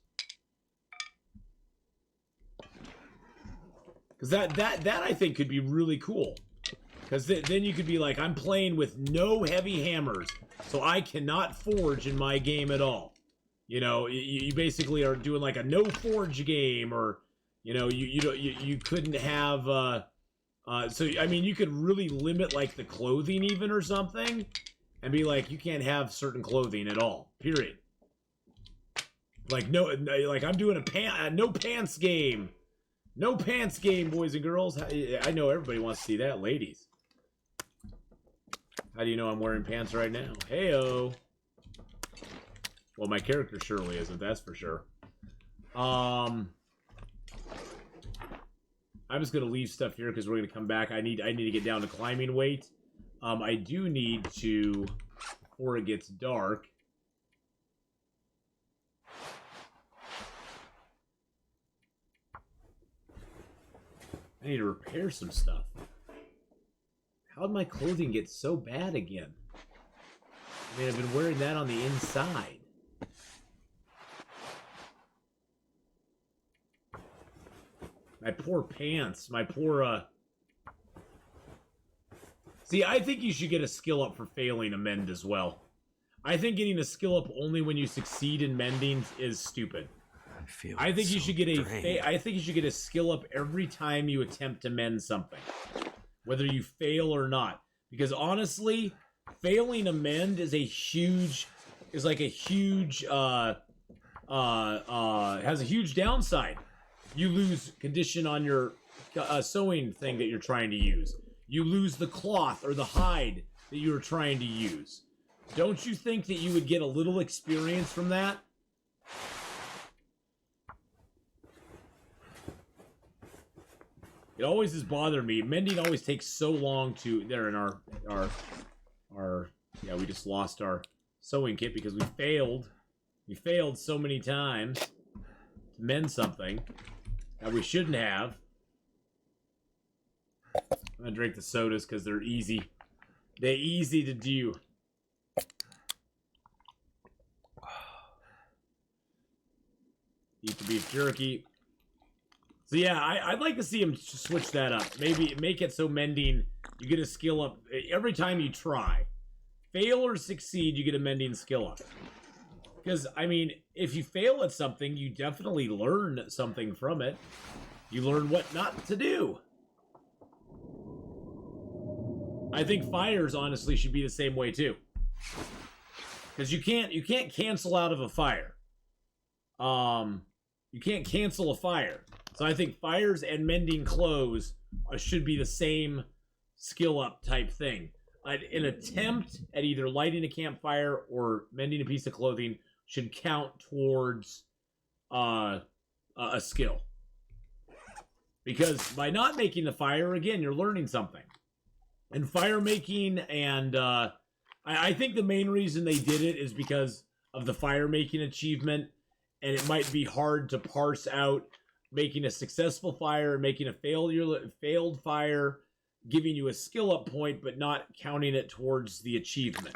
Because that I think could be really cool. Because then you could be like, I'm playing with no heavy hammers, so I cannot forge in my game at all. You know, you basically are doing like a no forge game, or you know, you couldn't have. So I mean, you could really limit like the clothing even or something, and be like, you can't have certain clothing at all. Period. Like like I'm doing a no pants game. No pants game, boys and girls. I know everybody wants to see that, ladies. How do you know I'm wearing pants right now? Heyo. Well, my character surely isn't, that's for sure. I'm just gonna leave stuff here because we're gonna come back. I need to get down to climbing weight. I do need to, before it gets dark. I need to repair some stuff. How did my clothing get so bad again? I mean, I've been wearing that on the inside. My poor pants. My poor, See, I think you should get a skill up for failing a mend as well. I think getting a skill up only when you succeed in mending is stupid. I think you should get I think you should get a skill up every time you attempt to mend something, whether you fail or not. Because honestly, failing a mend is like a huge has a huge downside. You lose condition on your sewing thing that you're trying to use. You lose the cloth or the hide that you were trying to use. Don't you think that you would get a little experience from that? It always has bothered me. Mending always takes so long to... There in our... Yeah, we just lost our sewing kit because we failed. We failed so many times to mend something that we shouldn't have. I'm gonna drink the sodas because they're easy. They're easy to do. Eat the beef jerky. So yeah, I'd like to see him switch that up. Maybe make it so mending, you get a skill up every time you try. Fail or succeed, you get a mending skill up. Because, I mean, if you fail at something, you definitely learn something from it. You learn what not to do. I think fires, honestly, should be the same way, too. Because you can't cancel out of a fire. You can't cancel a fire. So I think fires and mending clothes should be the same skill up type thing. An attempt at either lighting a campfire or mending a piece of clothing should count towards a skill. Because by not making the fire, again, you're learning something. And fire making and I think the main reason they did it is because of the fire making achievement, and it might be hard to parse out making a successful fire, making a failed fire, giving you a skill up point, but not counting it towards the achievement.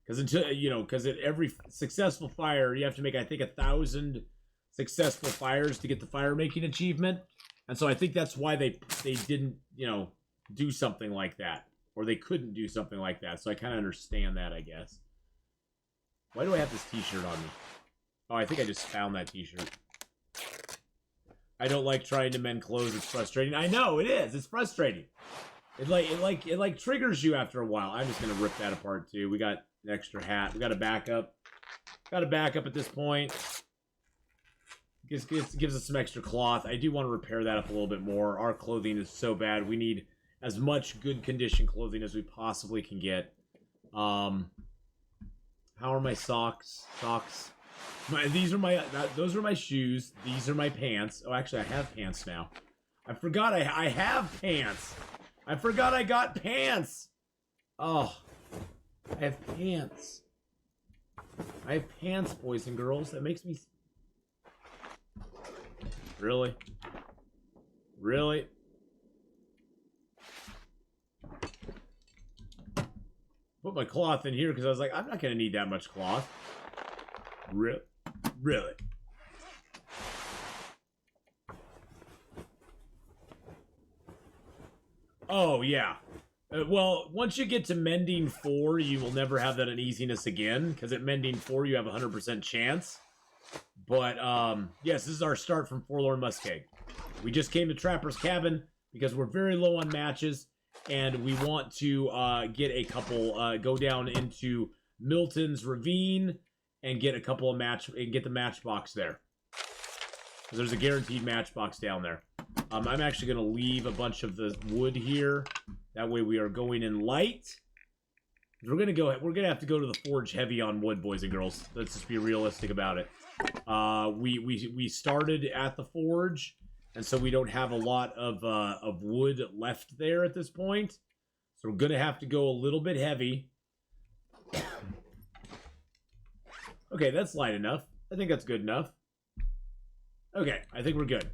Because because at every successful fire, you have to make, I think, 1,000 successful fires to get the fire making achievement. And so I think that's why they didn't, do something like that. Or they couldn't do something like that. So I kind of understand that, I guess. Why do I have this t-shirt on me? Oh, I think I just found that t-shirt. I don't like trying to mend clothes. It's frustrating. I know, it is. It's frustrating. It triggers you after a while. I'm just going to rip that apart, too. We got an extra hat. We got a backup. Got a backup at this point. Gives us some extra cloth. I do want to repair that up a little bit more. Our clothing is so bad. We need as much good condition clothing as we possibly can get. How are my socks? Those are my shoes. These are my pants. Oh, actually, I have pants now. I forgot I have pants. I forgot I got pants. Oh, I have pants. I have pants, boys and girls. That makes me... Really? Really? Put my cloth in here because I was like, I'm not going to need that much cloth. Really? Oh, yeah. Well, once you get to Mending 4, you will never have that uneasiness again, because at Mending 4, you have a 100% chance. But, yes, this is our start from Forlorn Muskeg. We just came to Trapper's Cabin because we're very low on matches, and we want to get a couple, go down into Milton's Ravine and get a couple of get the matchbox there. There's a guaranteed matchbox down there. I'm actually going to leave a bunch of the wood here. That way we are going in light. We're going to have to go to the forge heavy on wood, boys and girls. Let's just be realistic about it. We started at the forge, and so we don't have a lot of wood left there at this point. So we're going to have to go a little bit heavy. Okay, that's light enough. I think that's good enough. Okay, I think we're good.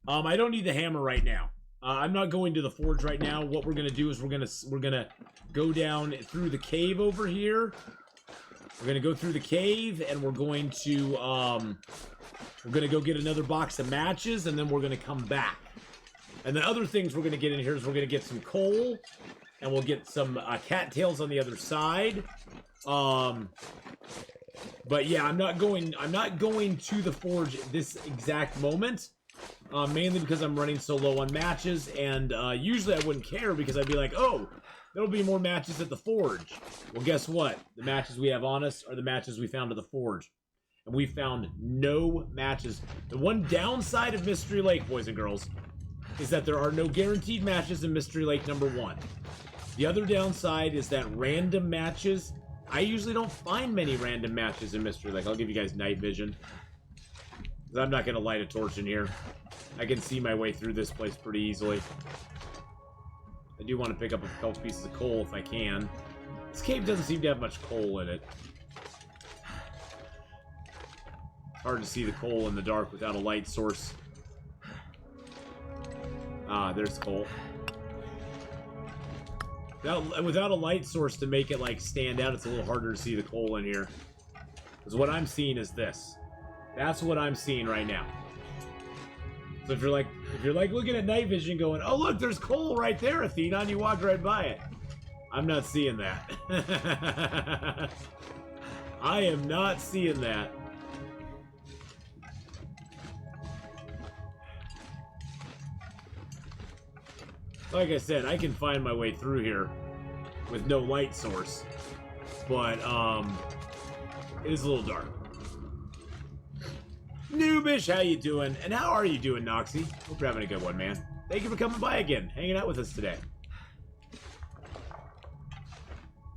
I don't need the hammer right now. I'm not going to the forge right now. What we're gonna do is we're gonna go down through the cave over here. We're gonna go through the cave, and we're going to go get another box of matches, and then we're gonna come back. And the other things we're gonna get in here is we're gonna get some coal, and we'll get some cattails on the other side. But yeah, I'm not going to the forge at this exact moment. Mainly because I'm running so low on matches, and usually I wouldn't care because I'd be like, oh, there'll be more matches at the forge. Well, guess what? The matches we have on us are the matches we found at the forge. And we found no matches. The one downside of Mystery Lake, boys and girls, is that there are no guaranteed matches in Mystery Lake #1. The other downside is that random matches, I usually don't find many random matches in Mystery Lake. I'll give you guys night vision. I'm not going to light a torch in here. I can see my way through this place pretty easily. I do want to pick up a couple pieces of coal if I can. This cave doesn't seem to have much coal in it. It's hard to see the coal in the dark without a light source. Ah, there's coal. Without a light source to make it, like, stand out, it's a little harder to see the coal in here. Because what I'm seeing is this. That's what I'm seeing right now. So if you're like looking at night vision going, oh look, there's coal right there, Atheenon, you walked right by it. I'm not seeing that. I am not seeing that. Like I said, I can find my way through here with no light source. But, it is a little dark. Noobish, how you doing? And how are you doing, Noxy? Hope you're having a good one, man. Thank you for coming by again, hanging out with us today.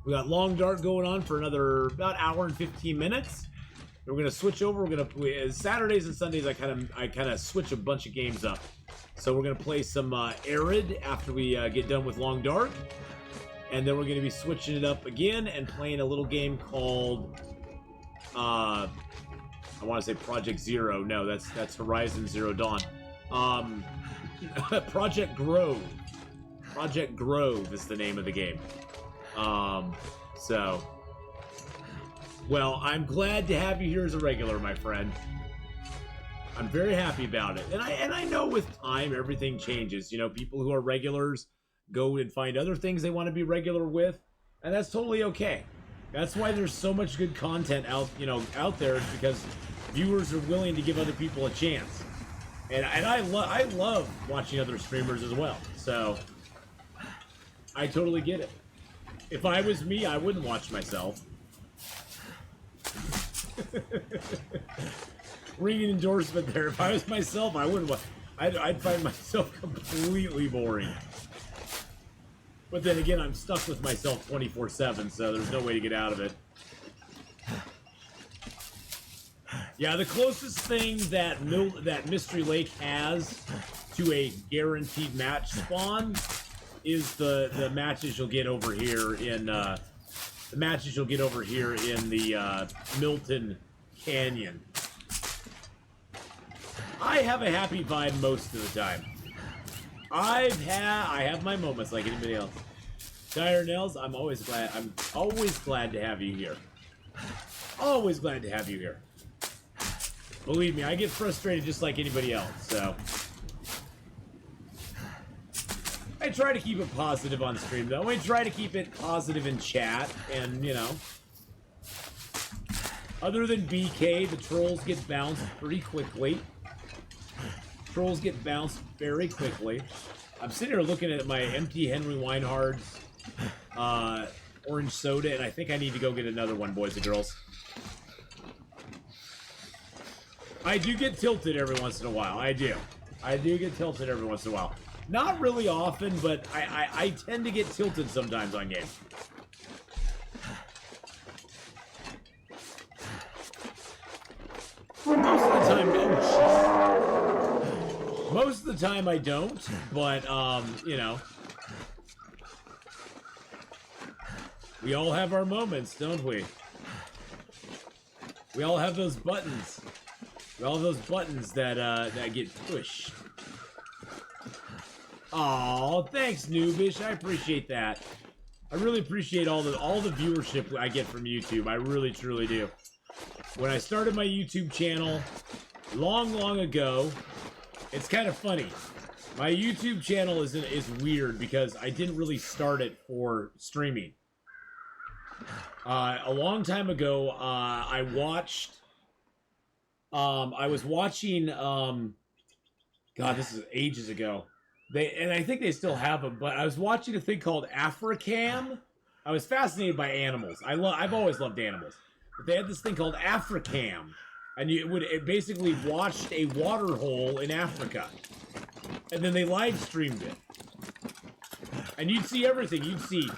We got Long Dark going on for another about hour and 15 minutes. We're gonna switch over. Saturdays and Sundays. I kind of switch a bunch of games up. So we're gonna play some Arid after we get done with Long Dark, and then we're gonna be switching it up again and playing a little game called I want to say Project Zero. No, that's Horizon Zero Dawn. Project Grove. Project Grove is the name of the game. Well, I'm glad to have you here as a regular, my friend. I'm very happy about it. And I know with time, everything changes. You know, people who are regulars go and find other things they want to be regular with, and that's totally okay. That's why there's so much good content out there, is because viewers are willing to give other people a chance. And I love watching other streamers as well. So I totally get it. If I was me, I wouldn't watch myself. Ringing endorsement there. If I was myself, I wouldn't watch. I'd find myself completely boring. But then again, I'm stuck with myself 24/7, so there's no way to get out of it. Yeah, the closest thing that Mystery Lake has to a guaranteed match spawn is the matches you'll get over here in the Milton Canyon. I have a happy vibe most of the time. I have my moments like anybody else. Dire Nails, I'm always glad to have you here. Always glad to have you here. Believe me, I get frustrated just like anybody else, so. I try to keep it positive on stream, though. I try to keep it positive in chat, and, you know. Other than BK, the trolls get bounced pretty quickly. Trolls get bounced very quickly. I'm sitting here looking at my empty Henry Weinhard's orange soda, and I think I need to go get another one, boys and girls. I do get tilted every once in a while. I do. I do get tilted every once in a while. Not really often, but I tend to get tilted sometimes on games. Most of the time, most of the time I don't, but, you know. We all have our moments, don't we? We all have those buttons. We all have those buttons that get pushed. Aw, thanks, Noobish. I appreciate that. I really appreciate all the viewership I get from YouTube. I really, truly do. When I started my YouTube channel long ago, it's kind of funny. My YouTube channel is weird because I didn't really start it for streaming. A long time ago, I was watching, God, this is ages ago. And I think they still have them, but I was watching a thing called Africam. I was fascinated by animals. I've always loved animals. But they had this thing called Africam. And it basically watched a water hole in Africa. And then they live streamed it. And you'd see everything. You'd see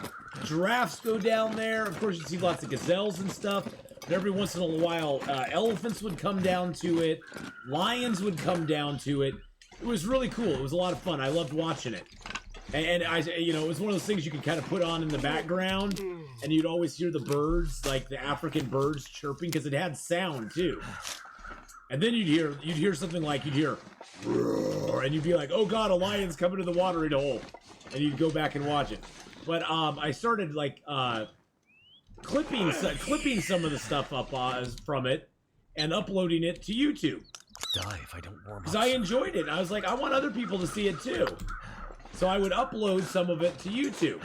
giraffes go down there. Of course, you'd see lots of gazelles and stuff. But every once in a while, elephants would come down to it. Lions would come down to it. It was really cool. It was a lot of fun. I loved watching it. And it was one of those things you could kind of put on in the background, and you'd always hear the birds, like the African birds chirping, because it had sound too. And then you'd hear something like, you'd hear, and you'd be like, oh God, a lion's coming to the watering hole. And you'd go back and watch it. But I started like clipping some of the stuff up from it and uploading it to YouTube. Die if I don't warm up. Because I enjoyed it. I was like, I want other people to see it too. So I would upload some of it to YouTube.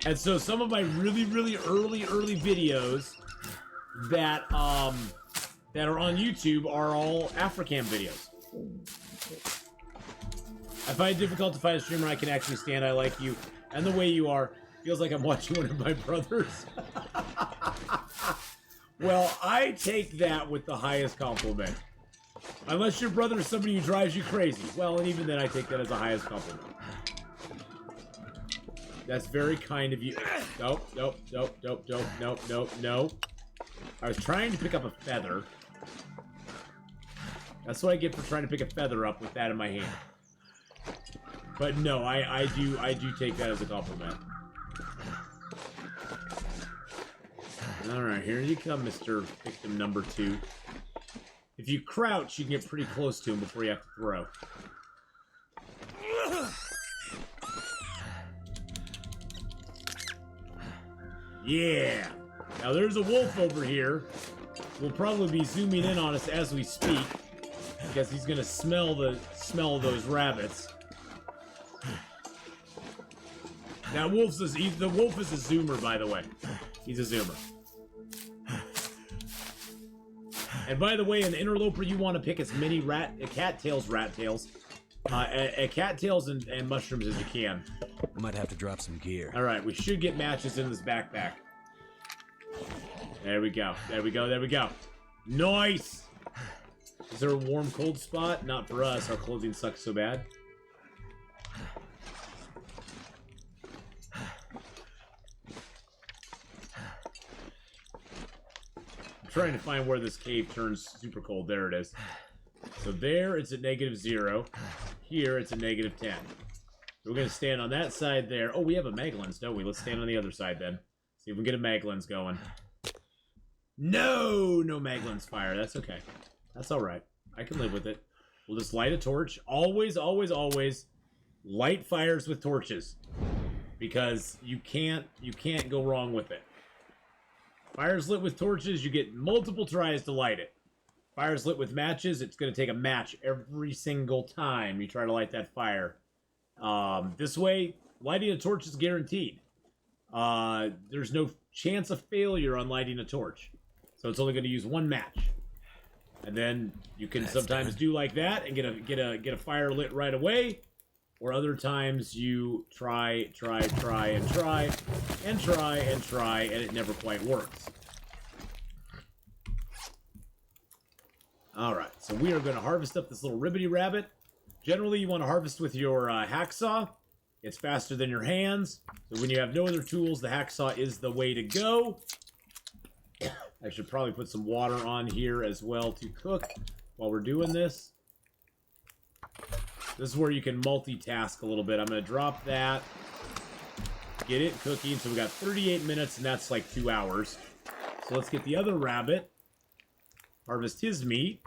And so some of my really, really early videos that that are on YouTube are all African videos. I find it difficult to find a streamer I can actually stand. I like you and the way you are. Feels like I'm watching one of my brothers. Well, I take that with the highest compliment. Unless your brother is somebody who drives you crazy. Well, and even then I take that as the highest compliment. That's very kind of you. Nope. I was trying to pick up a feather. That's what I get for trying to pick a feather up with that in my hand. But no, I do take that as a compliment. Alright, here you come, Mr. Victim number 2. If you crouch, you can get pretty close to him before you have to throw. Yeah! Now there's a wolf over here. We'll probably be zooming in on us as we speak. Because he's gonna smell the smell of those rabbits. Now the wolf is a zoomer, by the way. He's a zoomer. And by the way, in Interloper, you want to pick as many cattails and mushrooms as you can. I might have to drop some gear. All right, we should get matches in this backpack. There we go. Nice! Is there a warm, cold spot? Not for us. Our clothing sucks so bad. Trying to find where this cave turns super cold. There it is. So there, it's at -0. Here, it's at -10. So we're going to stand on that side there. Oh, we have a mag lens, don't we? Let's stand on the other side then. See if we can get a mag lens going. No mag lens fire. That's okay. That's all right. I can live with it. We'll just light a torch. Always light fires with torches. Because you can't go wrong with it. Fire's lit with torches, you get multiple tries to light it. Fire's lit with matches, it's going to take a match every single time you try to light that fire. This way, lighting a torch is guaranteed. There's no chance of failure on lighting a torch. So it's only going to use one match. And then you can sometimes do like that and get a fire lit right away. Or other times you try, and it never quite works. Alright, so we are going to harvest up this little ribbity rabbit. Generally, you want to harvest with your hacksaw. It's faster than your hands. So when you have no other tools, the hacksaw is the way to go. I should probably put some water on here as well to cook while we're doing this. This is where you can multitask a little bit. I'm going to drop that. Get it cooking. So we got 38 minutes, and that's like 2 hours. So let's get the other rabbit. Harvest his meat.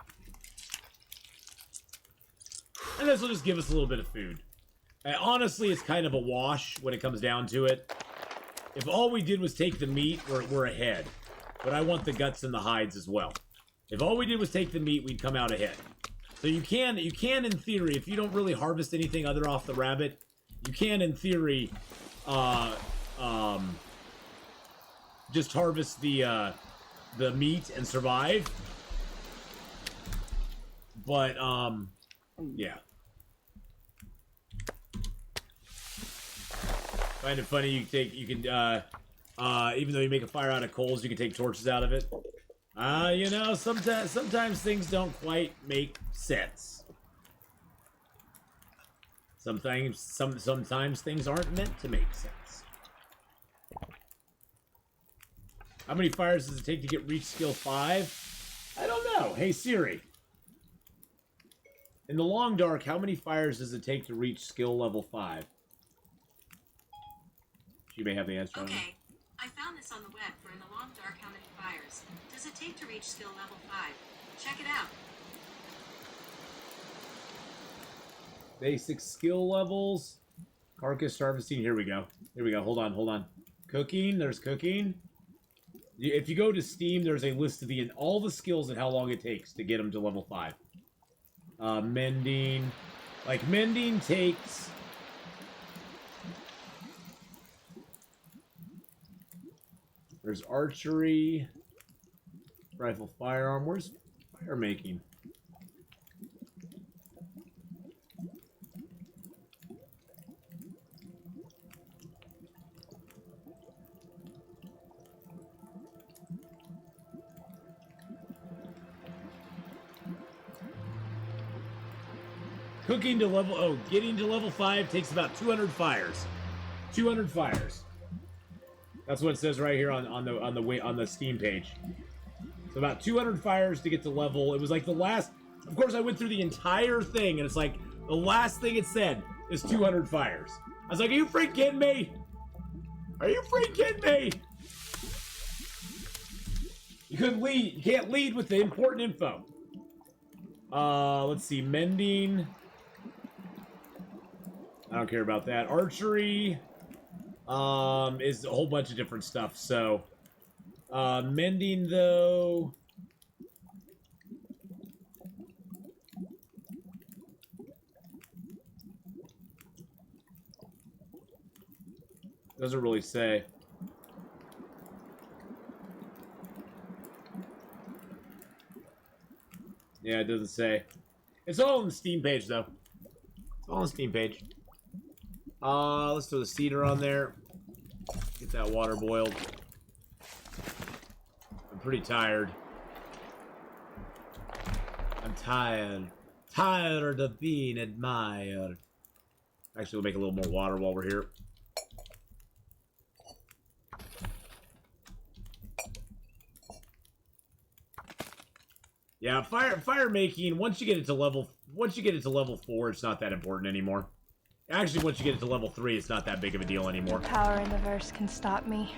And this will just give us a little bit of food. And honestly, it's kind of a wash when it comes down to it. If all we did was take the meat, we're ahead. But I want the guts and the hides as well. If all we did was take the meat, we'd come out ahead. So you can in theory, if you don't really harvest anything other off the rabbit, you can in theory just harvest the meat and survive. But yeah. Find it funny you can even though you make a fire out of coals, you can take torches out of it. You know, sometimes things don't quite make sense. Sometimes things aren't meant to make sense. How many fires does it take to get reach skill 5? I don't know. Hey Siri. In the long dark, how many fires does it take to reach skill level 5? She may have the answer. Okay. I found this on the web for in the long dark how many fires does it take to reach skill level 5. Check it out. Basic skill levels. Carcass harvesting. Here we go. Hold on. Cooking, there's cooking. If you go to Steam, there's a list of all the skills and how long it takes to get them to level 5. Mending. Like, mending takes... There's archery. Rifle firearm. Where's fire making? Cooking to level... Oh, getting to level 5 takes about 200 fires. 200 fires. That's what it says right here on the Steam page. So about 200 fires to get to level. It was like the last... Of course, I went through the entire thing, and it's like the last thing it said is 200 fires. I was like, are you freaking kidding me? Are you freaking kidding me? You couldn't lead. You can't lead with the important info. Let's see. Mending. I don't care about that. Archery is a whole bunch of different stuff. So, mending though. Doesn't really say. Yeah, it doesn't say. It's all on the Steam page, though. It's all on the Steam page. Let's throw the cedar on there. Get that water boiled. I'm pretty tired. I'm tired. Tired of being admired. Actually, we'll make a little more water while we're here. Yeah, fire making, once you get it to level 4, it's not that important anymore. Actually, once you get it to level 3, it's not that big of a deal anymore. No power in the verse can stop me.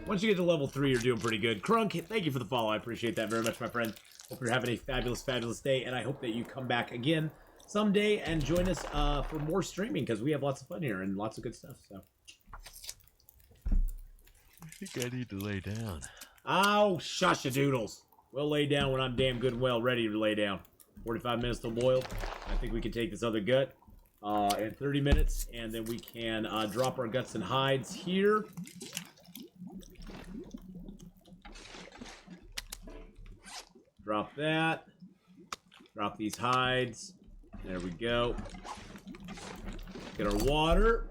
Once you get to level 3, you're doing pretty good. Crunk, thank you for the follow. I appreciate that very much, my friend. Hope you're having a fabulous, fabulous day, and I hope that you come back again someday and join us for more streaming, because we have lots of fun here and lots of good stuff, so. I think I need to lay down. Oh, shush a doodles. We'll lay down when I'm damn good and well ready to lay down. 45 minutes to boil. I think we can take this other gut in 30 minutes, and then we can drop our guts and hides here. Drop that. Drop these hides. There we go. Get our water.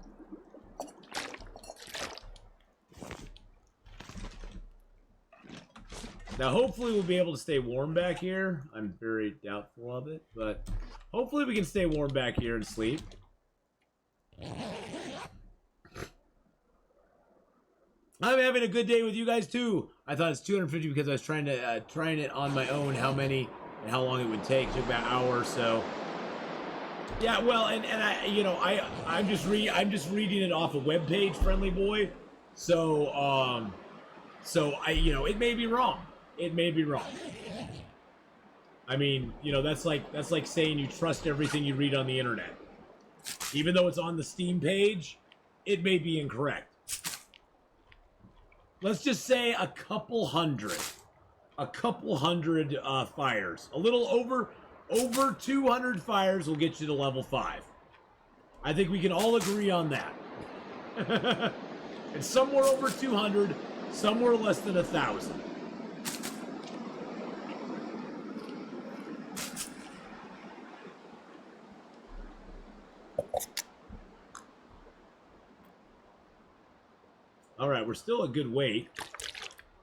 Now, hopefully we'll be able to stay warm back here. I'm very doubtful of it, but hopefully we can stay warm back here and sleep. I'm having a good day with you guys, too. I thought it's 250 because I was trying it on my own, how many and how long it would take. It took about an hour or so. Yeah, well, and I, you know, I'm just reading it off a web page, Friendly Boy. So, you know, it may be wrong. It may be wrong. I mean, you know, that's like saying you trust everything you read on the internet. Even though it's on the Steam page, it may be incorrect. Let's just say a couple hundred fires. A little over 200 fires will get you to level 5. I think we can all agree on that. It's somewhere over 200, somewhere less than 1,000. Alright, we're still a good weight.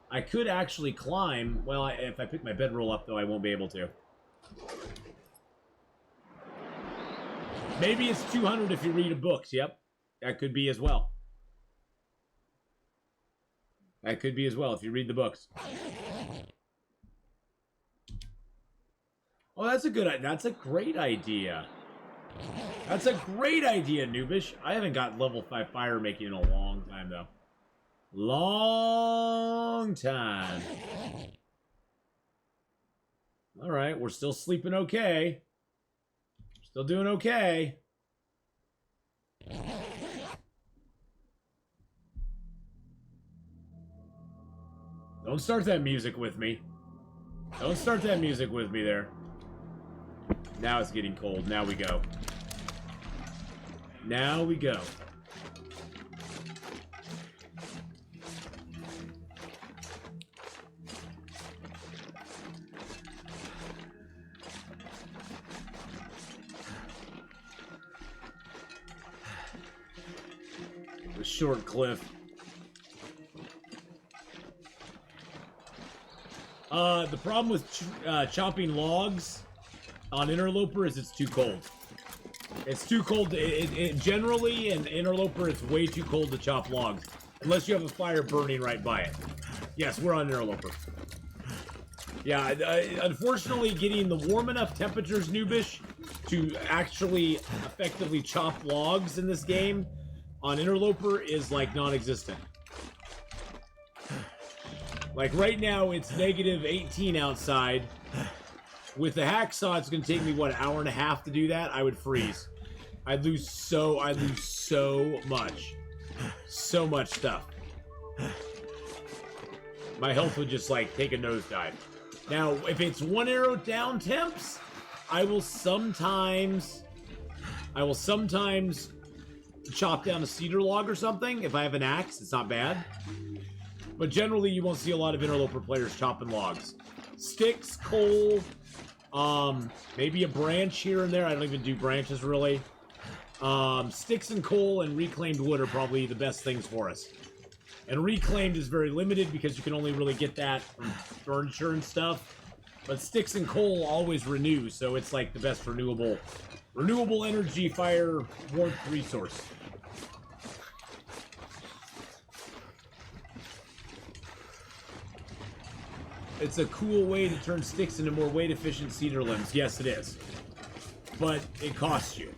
I could actually climb. Well, if I pick my bedroll up, though, I won't be able to. Maybe it's 200 if you read a book. Yep, that could be as well. That could be as well if you read the books. Oh, that's a great idea. That's a great idea, Noobish. I haven't got level 5 fire making in a long time, though. Long time. Alright, we're still sleeping okay. Still doing okay. Don't start that music with me. Don't start that music with me there. Now it's getting cold. Now we go. Now we go. The short cliff. The problem with chopping logs on Interloper is it's too cold. It's too cold. Generally, in Interloper, it's way too cold to chop logs. Unless you have a fire burning right by it. Yes, we're on Interloper. Yeah, unfortunately, getting the warm enough temperatures, Noobish, to actually effectively chop logs in this game on Interloper is, like, non-existent. Like, right now, it's negative 18 outside. With the hacksaw, it's going to take me, what, an hour and a half to do that? I would freeze. I'd lose so much. So much stuff. My health would just, like, take a nosedive. Now, if it's 1 arrow down temps, I will sometimes chop down a cedar log or something. If I have an axe, it's not bad. But generally, you won't see a lot of Interloper players chopping logs. Sticks, coal, maybe a branch here and there. I don't even do branches, really. Sticks and coal and reclaimed wood are probably the best things for us. And reclaimed is very limited because you can only really get that from furniture and stuff. But sticks and coal always renew, so it's like the best renewable energy, fire, warmth resource. It's a cool way to turn sticks into more weight-efficient cedar limbs. Yes, it is. But it costs you.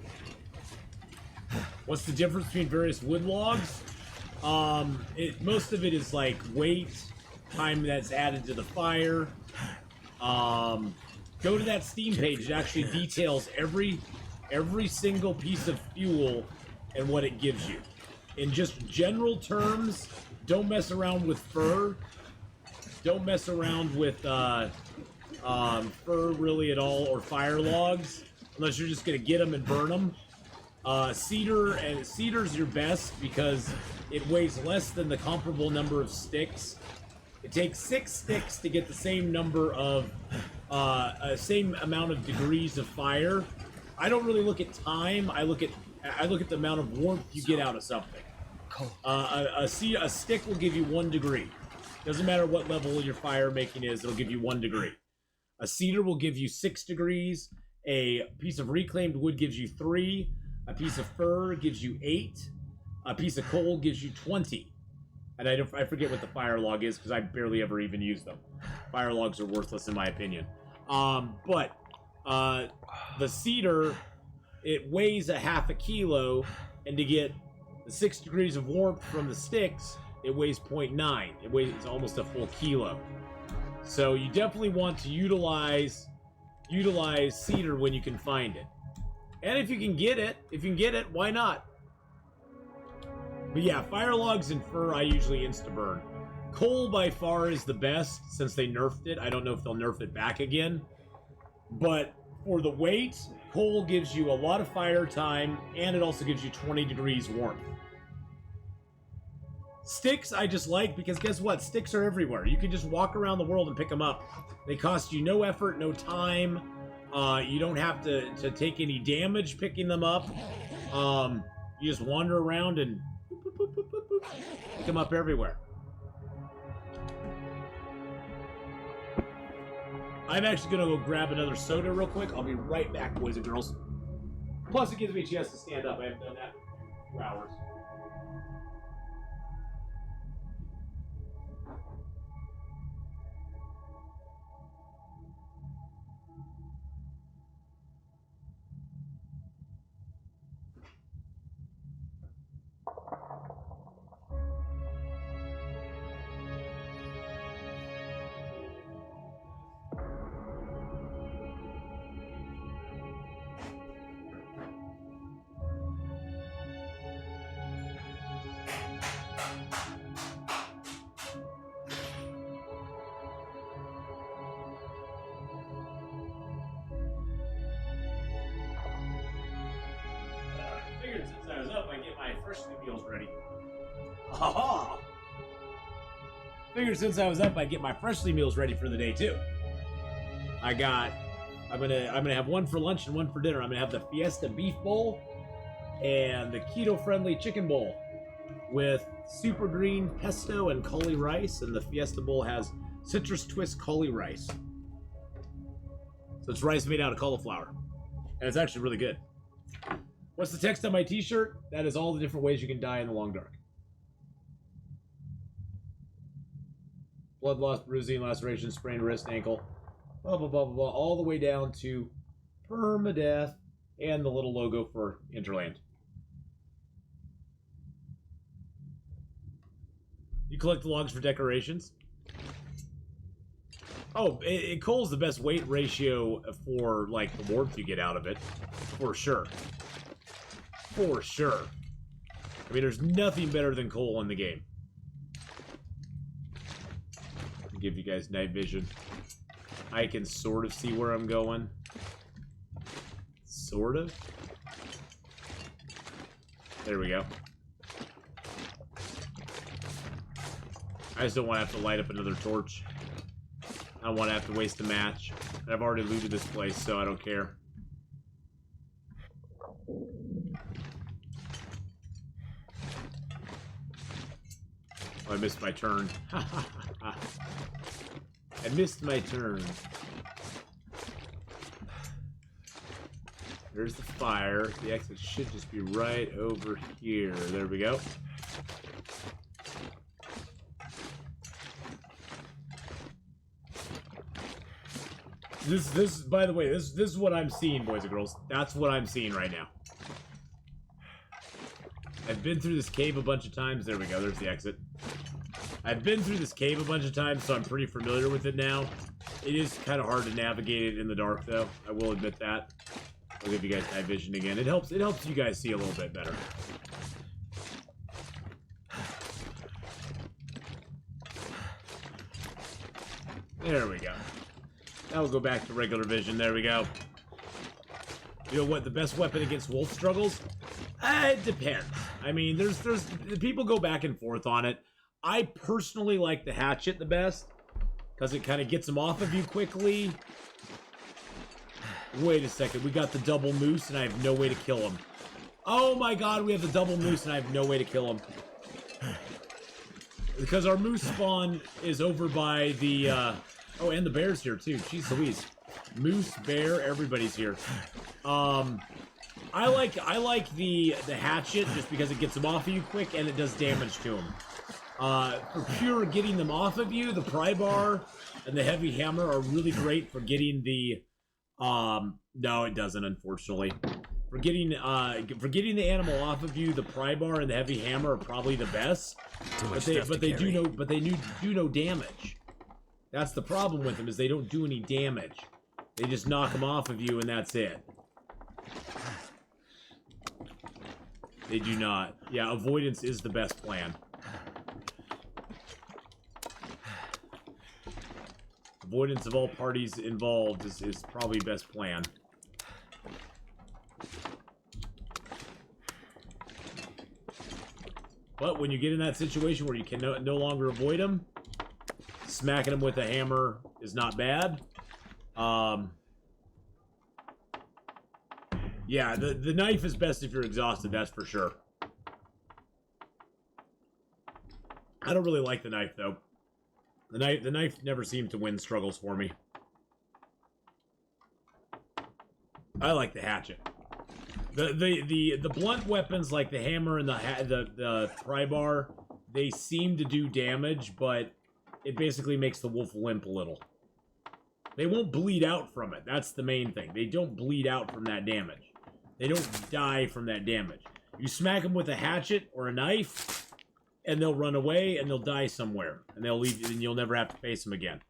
What's the difference between various wood logs? Most of it is like weight, time that's added to the fire. Go to that Steam page. It actually details every single piece of fuel and what it gives you. In just general terms, don't mess around with fur. Don't mess around with fur really at all, or fire logs, unless you're just gonna get them and burn them. Cedar's your best because it weighs less than the comparable number of sticks. It takes 6 sticks to get the same number of same amount of degrees of fire. I don't really look at time. I look at the amount of warmth you get out of something. A stick will give you 1 degree. Doesn't matter what level your fire making is, it'll give you 1 degree. A cedar will give you 6 degrees. A piece of reclaimed wood gives you 3. A piece of fir gives you 8. A piece of coal gives you 20. And I forget what the fire log is because I barely ever even use them. Fire logs are worthless in my opinion. But the cedar, it weighs a half a kilo, and to get the 6 degrees of warmth from the sticks, it weighs 0.9. It weighs almost a full kilo. So you definitely want to utilize cedar when you can find it. And if you can get it, why not? But yeah, fire logs and fur I usually insta-burn. Coal by far is the best since they nerfed it. I don't know if they'll nerf it back again. But for the weight, coal gives you a lot of fire time, and it also gives you 20 degrees warmth. Sticks I just like because guess what? Sticks are everywhere. You can just walk around the world and pick them up. They cost you no effort, no time. You don't have to take any damage picking them up. You just wander around and boop, boop, boop, boop, boop, pick them up everywhere. I'm actually going to go grab another soda real quick. I'll be right back, boys and girls. Plus, it gives me a chance to stand up. I haven't done that for hours. Figured since I was up, I'd get my freshly meals ready. Ha! Figured since I was up, I'd get my freshly meals ready for the day too. I'm gonna have one for lunch and one for dinner. I'm gonna have the Fiesta beef bowl and the keto-friendly chicken bowl with super green pesto and cauli rice, and the Fiesta bowl has citrus twist cauli rice. So it's rice made out of cauliflower, and it's actually really good. What's the text on my t-shirt? That is all the different ways you can die in the long dark. Blood loss, bruising, laceration, sprained wrist, ankle, blah, blah, blah, blah, blah, all the way down to permadeath and the little logo for Interland. You collect the logs for decorations? Oh, coal's the best weight ratio for, like, the warmth you get out of it. For sure. For sure. I mean, there's nothing better than coal in the game. I'll give you guys night vision. I can sort of see where I'm going. Sort of. There we go. I just don't want to have to light up another torch. I don't want to have to waste a match. I've already looted this place, so I don't care. Oh, I missed my turn. I missed my turn. There's the fire. The exit should just be right over here. There we go. This by the way, this is what I'm seeing, boys and girls. That's what I'm seeing right now. I've been through this cave a bunch of times. There we go. There's the exit. I've been through this cave a bunch of times, so I'm pretty familiar with it now. It is kind of hard to navigate it in the dark, though. I will admit that. I'll give you guys night vision again. It helps you guys see a little bit better. There we go. Now we'll go back to regular vision. There we go. You know what? The best weapon against wolf struggles? It depends. I mean, there's people go back and forth on it. I personally like the hatchet the best because it kind of gets them off of you quickly. Wait a second. We got the double moose and I have no way to kill him. Oh my god, we have the double moose and I have no way to kill him. Because our moose spawn is over by the... Oh, and the bear's here too. Jeez Louise. Moose, bear, everybody's here. I like the hatchet just because it gets them off of you quick and it does damage to them. For pure getting them off of you, the pry bar and the heavy hammer are really great for getting the no, it doesn't, unfortunately. For getting the animal off of you, the pry bar and the heavy hammer are probably the best. But they do no damage. That's the problem with them, is they don't do any damage. They just knock them off of you and that's it. They do not. Yeah, avoidance is the best plan. Avoidance of all parties involved is probably best plan. But when you get in that situation where you can no longer avoid them, smacking them with a hammer is not bad. Yeah, the knife is best if you're exhausted, that's for sure. I don't really like the knife, though. The knife never seemed to win struggles for me. I like the hatchet. The blunt weapons like the hammer and the pry bar, they seem to do damage, but it basically makes the wolf limp a little. They won't bleed out from it. That's the main thing. They don't bleed out from that damage. They don't die from that damage. You smack them with a hatchet or a knife, and they'll run away, and they'll die somewhere. And they'll leave you, and you'll never have to face them again.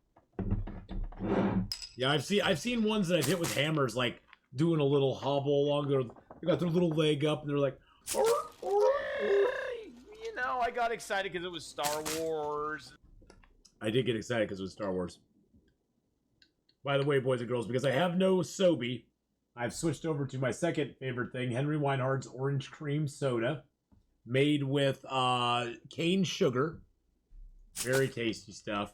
Yeah, I've seen ones that I've hit with hammers, like, doing a little hobble along. They got their little leg up, and they're like... You know, I got excited because it was Star Wars. I did get excited because it was Star Wars. By the way, boys and girls, because I have no Sobe, I've switched over to my second favorite thing, Henry Weinhard's Orange Cream Soda, made with cane sugar. Very tasty stuff.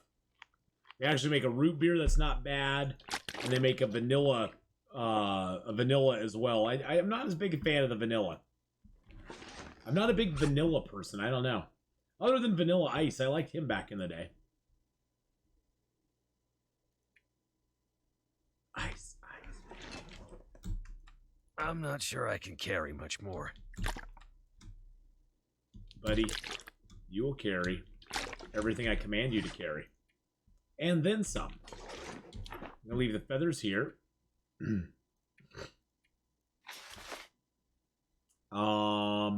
They actually make a root beer that's not bad, and they make a vanilla as well. I am not as big a fan of the vanilla. I'm not a big vanilla person. I don't know. Other than Vanilla Ice, I liked him back in the day. Ice. I'm not sure I can carry much more. Buddy, you will carry everything I command you to carry. And then some. I'm going to leave the feathers here. I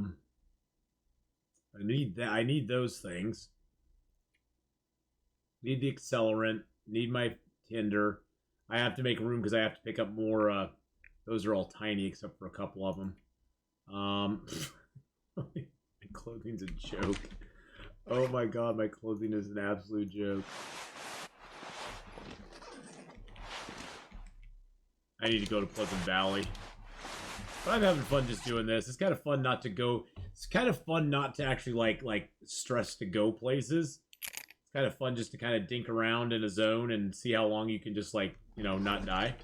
need that. I need those things. Need the accelerant. Need my tinder. I have to make room because I have to pick up more. Those are all tiny except for a couple of them. My clothing's a joke. Oh my god, my clothing is an absolute joke. I need to go to Pleasant Valley. But I'm having fun just doing this. It's kind of fun not to go. It's kind of fun not to actually like stress to go places. It's kind of fun just to kind of dink around in a zone and see how long you can just not die.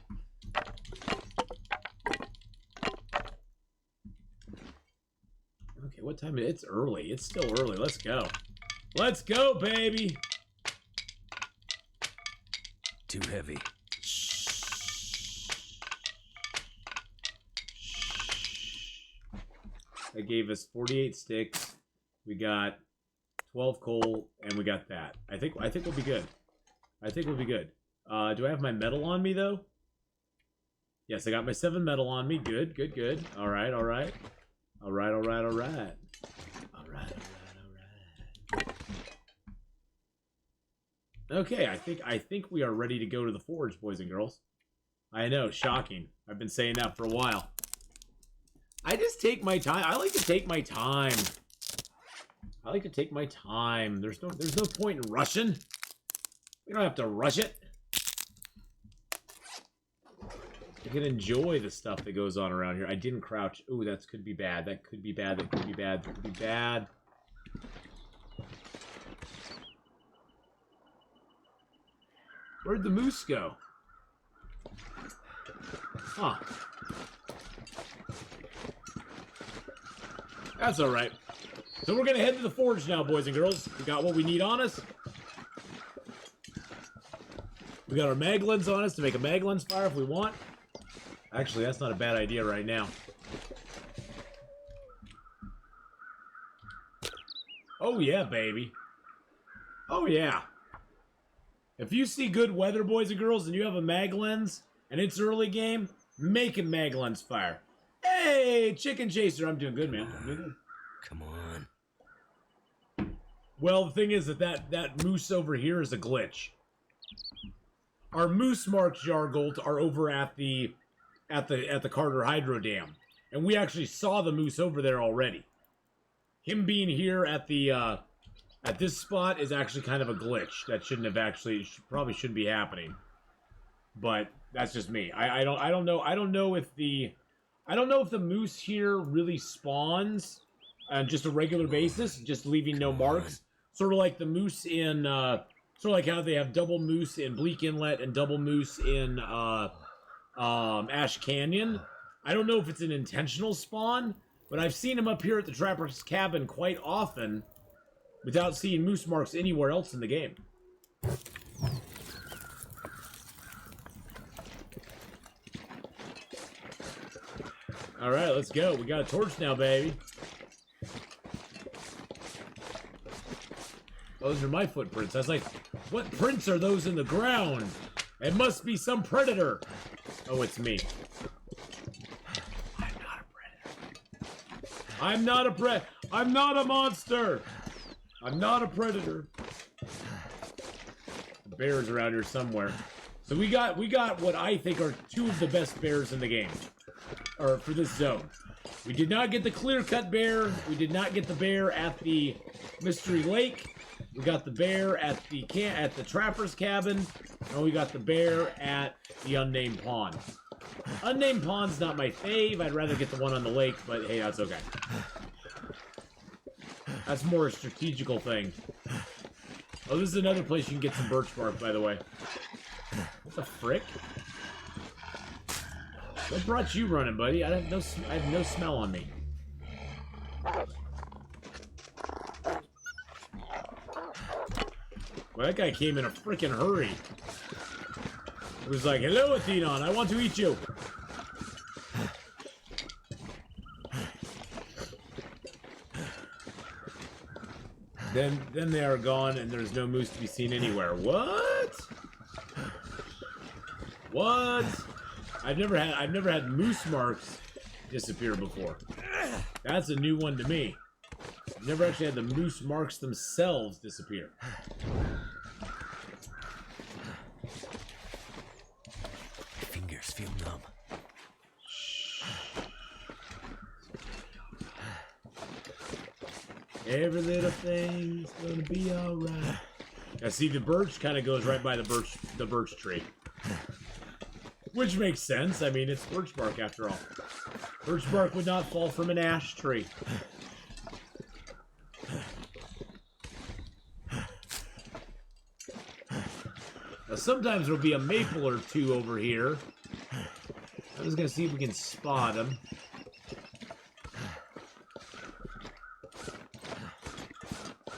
Okay, what time is it? It's early. It's still early. Let's go. Let's go, baby. Too heavy. That gave us 48 sticks. We got 12 coal, and we got that. I think we'll be good. I think we'll be good. Do I have my metal on me though? Yes, I got my 7 metal on me. Good, good, good. All right, all right, all right, all right, all right, all right, all right, all right. Okay, I think we are ready to go to the forge, boys and girls. I know, shocking. I've been saying that for a while. I just take my time. I like to take my time. I like to take my time. There's no point in rushing. We don't have to rush it. You can enjoy the stuff that goes on around here. I didn't crouch. Ooh, that could be bad. That could be bad. That could be bad. That could be bad. Where'd the moose go? Huh. That's all right. So we're going to head to the forge now, boys and girls. We got what we need on us. We got our maglens on us to make a maglens fire if we want. Actually, that's not a bad idea right now. Oh, yeah, baby. Oh, yeah. If you see good weather, boys and girls, and you have a maglens, and it's early game, make a maglens fire. Hey, Chicken Chaser, I'm doing good, man. I'm doing good. Come on. Well, the thing is that moose over here is a glitch. Our moose marks Yargolt are over at the Carter Hydro Dam, and we actually saw the moose over there already. Him being here at the at this spot is actually kind of a glitch that shouldn't have actually probably shouldn't be happening. But that's just me. I don't know if the moose here really spawns on just a regular basis, just leaving no marks. Sort of like the moose in, sort of like how they have double moose in Bleak Inlet and double moose in Ash Canyon. I don't know if it's an intentional spawn, but I've seen them up here at the Trapper's Cabin quite often without seeing moose marks anywhere else in the game. All right, let's go. We got a torch now, baby. Those are my footprints. I was like, what prints are those in the ground? It must be some predator. Oh, it's me. I'm not a predator. I'm not a monster. I'm not a predator. The bear's around here somewhere. So we got what I think are 2 of the best bears in the game. Or for this zone. We did not get the clear-cut bear. We did not get the bear at the Mystery Lake. We got the bear at the Trapper's Cabin. And we got the bear at the Unnamed Pond. Unnamed Pond's not my fave. I'd rather get the one on the lake, but hey, that's okay. That's more a strategical thing. Oh, this is another place you can get some birch bark, by the way. What the frick? What brought you running, buddy? I have no smell on me. Well, that guy came in a freaking hurry. It was like, hello, Atheenon, I want to eat you. Then they are gone, and there's no moose to be seen anywhere. What? What? I've never had moose marks disappear before. That's a new one to me. I've never actually had the moose marks themselves disappear. Fingers feel numb. Every little thing's gonna be alright. Now see, the birch kind of goes right by the birch tree. Which makes sense. I mean, it's birch bark after all. Birch bark would not fall from an ash tree. Now sometimes there'll be a maple or two over here. I'm just gonna see if we can spot them.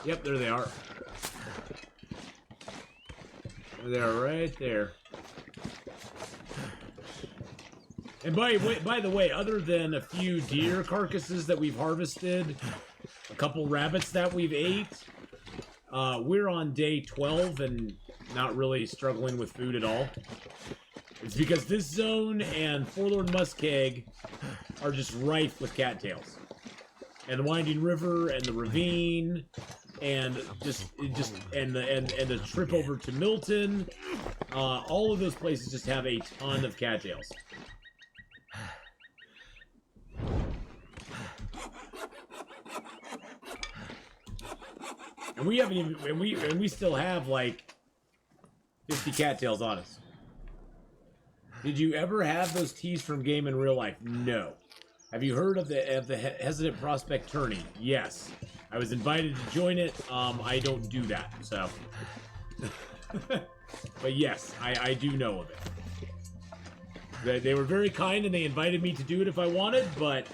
Yep, there they are. They're right there. And by the way, other than a few deer carcasses that we've harvested, a couple rabbits that we've ate, we're on day 12 and not really struggling with food at all. It's because this zone and Forlorn Muskeg are just rife with cattails. And the winding river and the ravine and the trip over to Milton, all of those places just have a ton of cattails. And we haven't even, and we still have like 50 cattails on us. Did you ever have those teas from Game in real life? No. Have you heard of the Hesitant Prospect Tourney? Yes. I was invited to join it. I don't do that, so. But yes, I do know of it. They were very kind and they invited me to do it if I wanted, but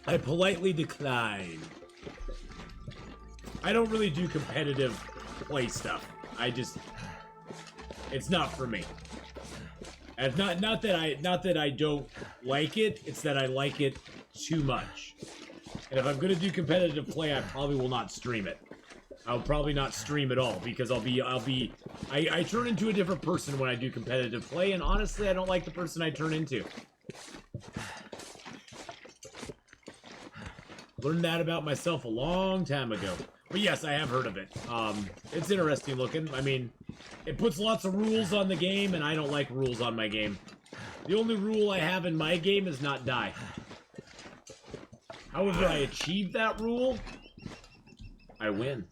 I politely declined. I don't really do competitive play stuff. It's not for me. And not that I don't like it, it's that I like it too much. And if I'm gonna do competitive play, I probably will not stream it. I'll probably not stream at all because I turn into a different person when I do competitive play, and honestly I don't like the person I turn into. Learned that about myself a long time ago. But yes, I have heard of it. It's interesting looking. I mean, it puts lots of rules on the game, and I don't like rules on my game. The only rule I have in my game is not die. However, I achieve that rule, I win.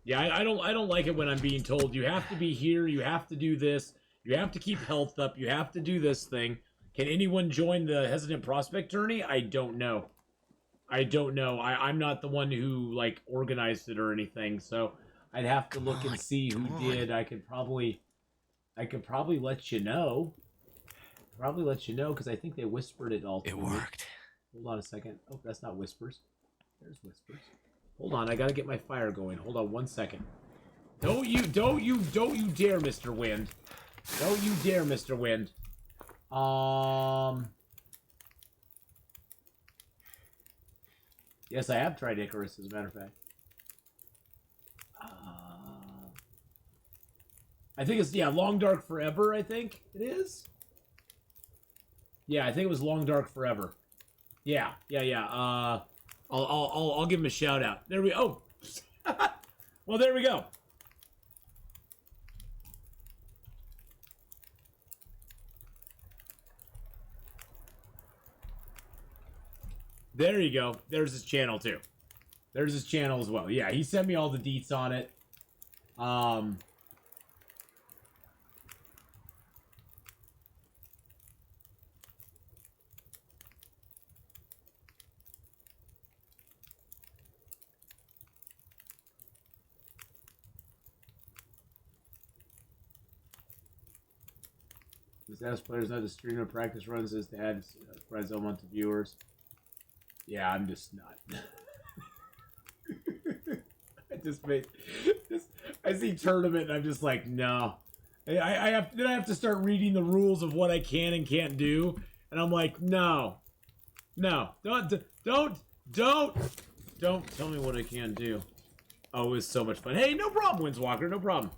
Yeah, I don't like it when I'm being told you have to be here, you have to do this, you have to keep health up, you have to do this thing. Can anyone join the Hesitant Prospect Tourney? I don't know. I don't know. I'm not the one who like organized it or anything, so I'd have to look and see who did. I could probably let you know. Probably let you know because I think they whispered it all. It worked. Hold on a second. Oh, that's not whispers. There's whispers. Hold on, I gotta get my fire going. Hold on 1 second. Don't you dare, Mr. Wind. Don't you dare, Mr. Wind. Yes, I have tried Icarus, as a matter of fact. I think it's, yeah, Long Dark Forever, I think it is. Yeah, I think it was Long Dark Forever. Yeah. I'll give him a shout out. There we go. Oh. Well, there we go. There you go. There's his channel too. There's his channel as well. Yeah, he sent me all the deets on it. Just ask players not to stream or practice runs as to add friends on to viewers. Yeah, I'm just not. I just made this. I see tournament and I'm just like, no. I have to start reading the rules of what I can and can't do, and I'm like, no, don't tell me what I can do. Oh, it was so much fun. Hey, no problem, Winswalker, no problem.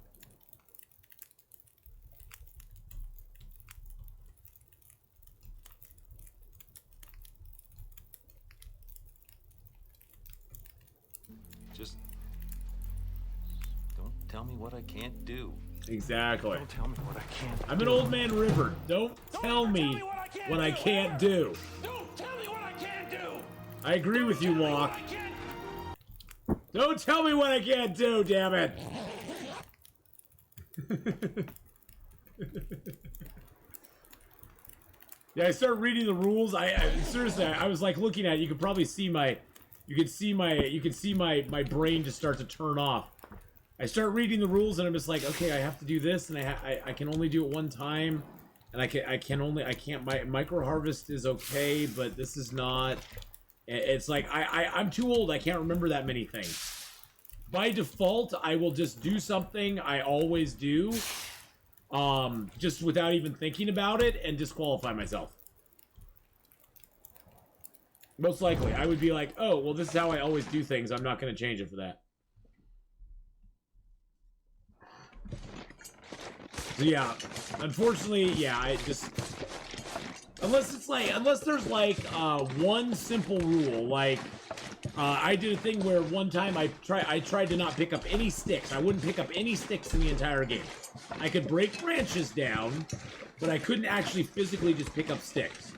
Just don't tell me what I can't do. Exactly. Don't tell me what I can't do. I'm an old man River. Don't tell me what I can't do. Don't tell me what I can't do. I agree with you, Walk. Don't tell me what I can't do, damn it. Yeah, I started reading the rules. Seriously, I was like looking at it. You could probably see my my brain just start to turn off. I start reading the rules and I'm just like, okay, I have to do this, and I can only do it one time, and I can't. My micro harvest is okay, but this is not. It's like I'm too old. I can't remember that many things. By default, I will just do something I always do, just without even thinking about it, and disqualify myself. Most likely, I would be like, oh, well, this is how I always do things. I'm not going to change it for that. So yeah, unfortunately, yeah, I just, unless there's like one simple rule, like I did a thing where one time I tried to not pick up any sticks. I wouldn't pick up any sticks in the entire game. I could break branches down, but I couldn't actually physically just pick up sticks.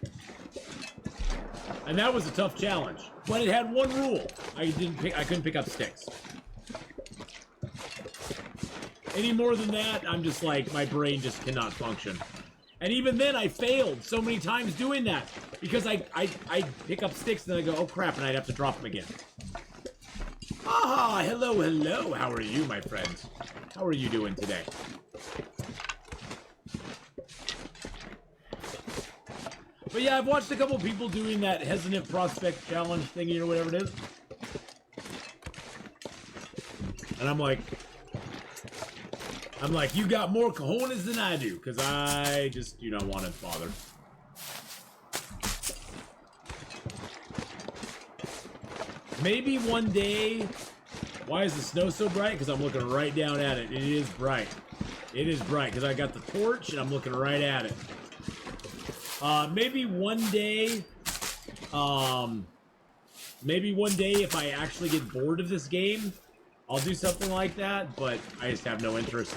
And that was a tough challenge. But it had one rule. I couldn't pick up sticks. Any more than that, I'm just like, my brain just cannot function. And even then, I failed so many times doing that. Because I pick up sticks, and then I go, oh crap, and I'd have to drop them again. Ah, hello, hello. How are you, my friend? How are you doing today? But yeah, I've watched a couple people doing that hesitant prospect challenge thingy or whatever it is. And I'm like, you got more cojones than I do, because I just do not want to bother. Maybe one day. Why is the snow so bright? Because I'm looking right down at it. It is bright. It is bright, because I got the torch, and I'm looking right at it. Maybe one day, if I actually get bored of this game, I'll do something like that, but I just have no interest.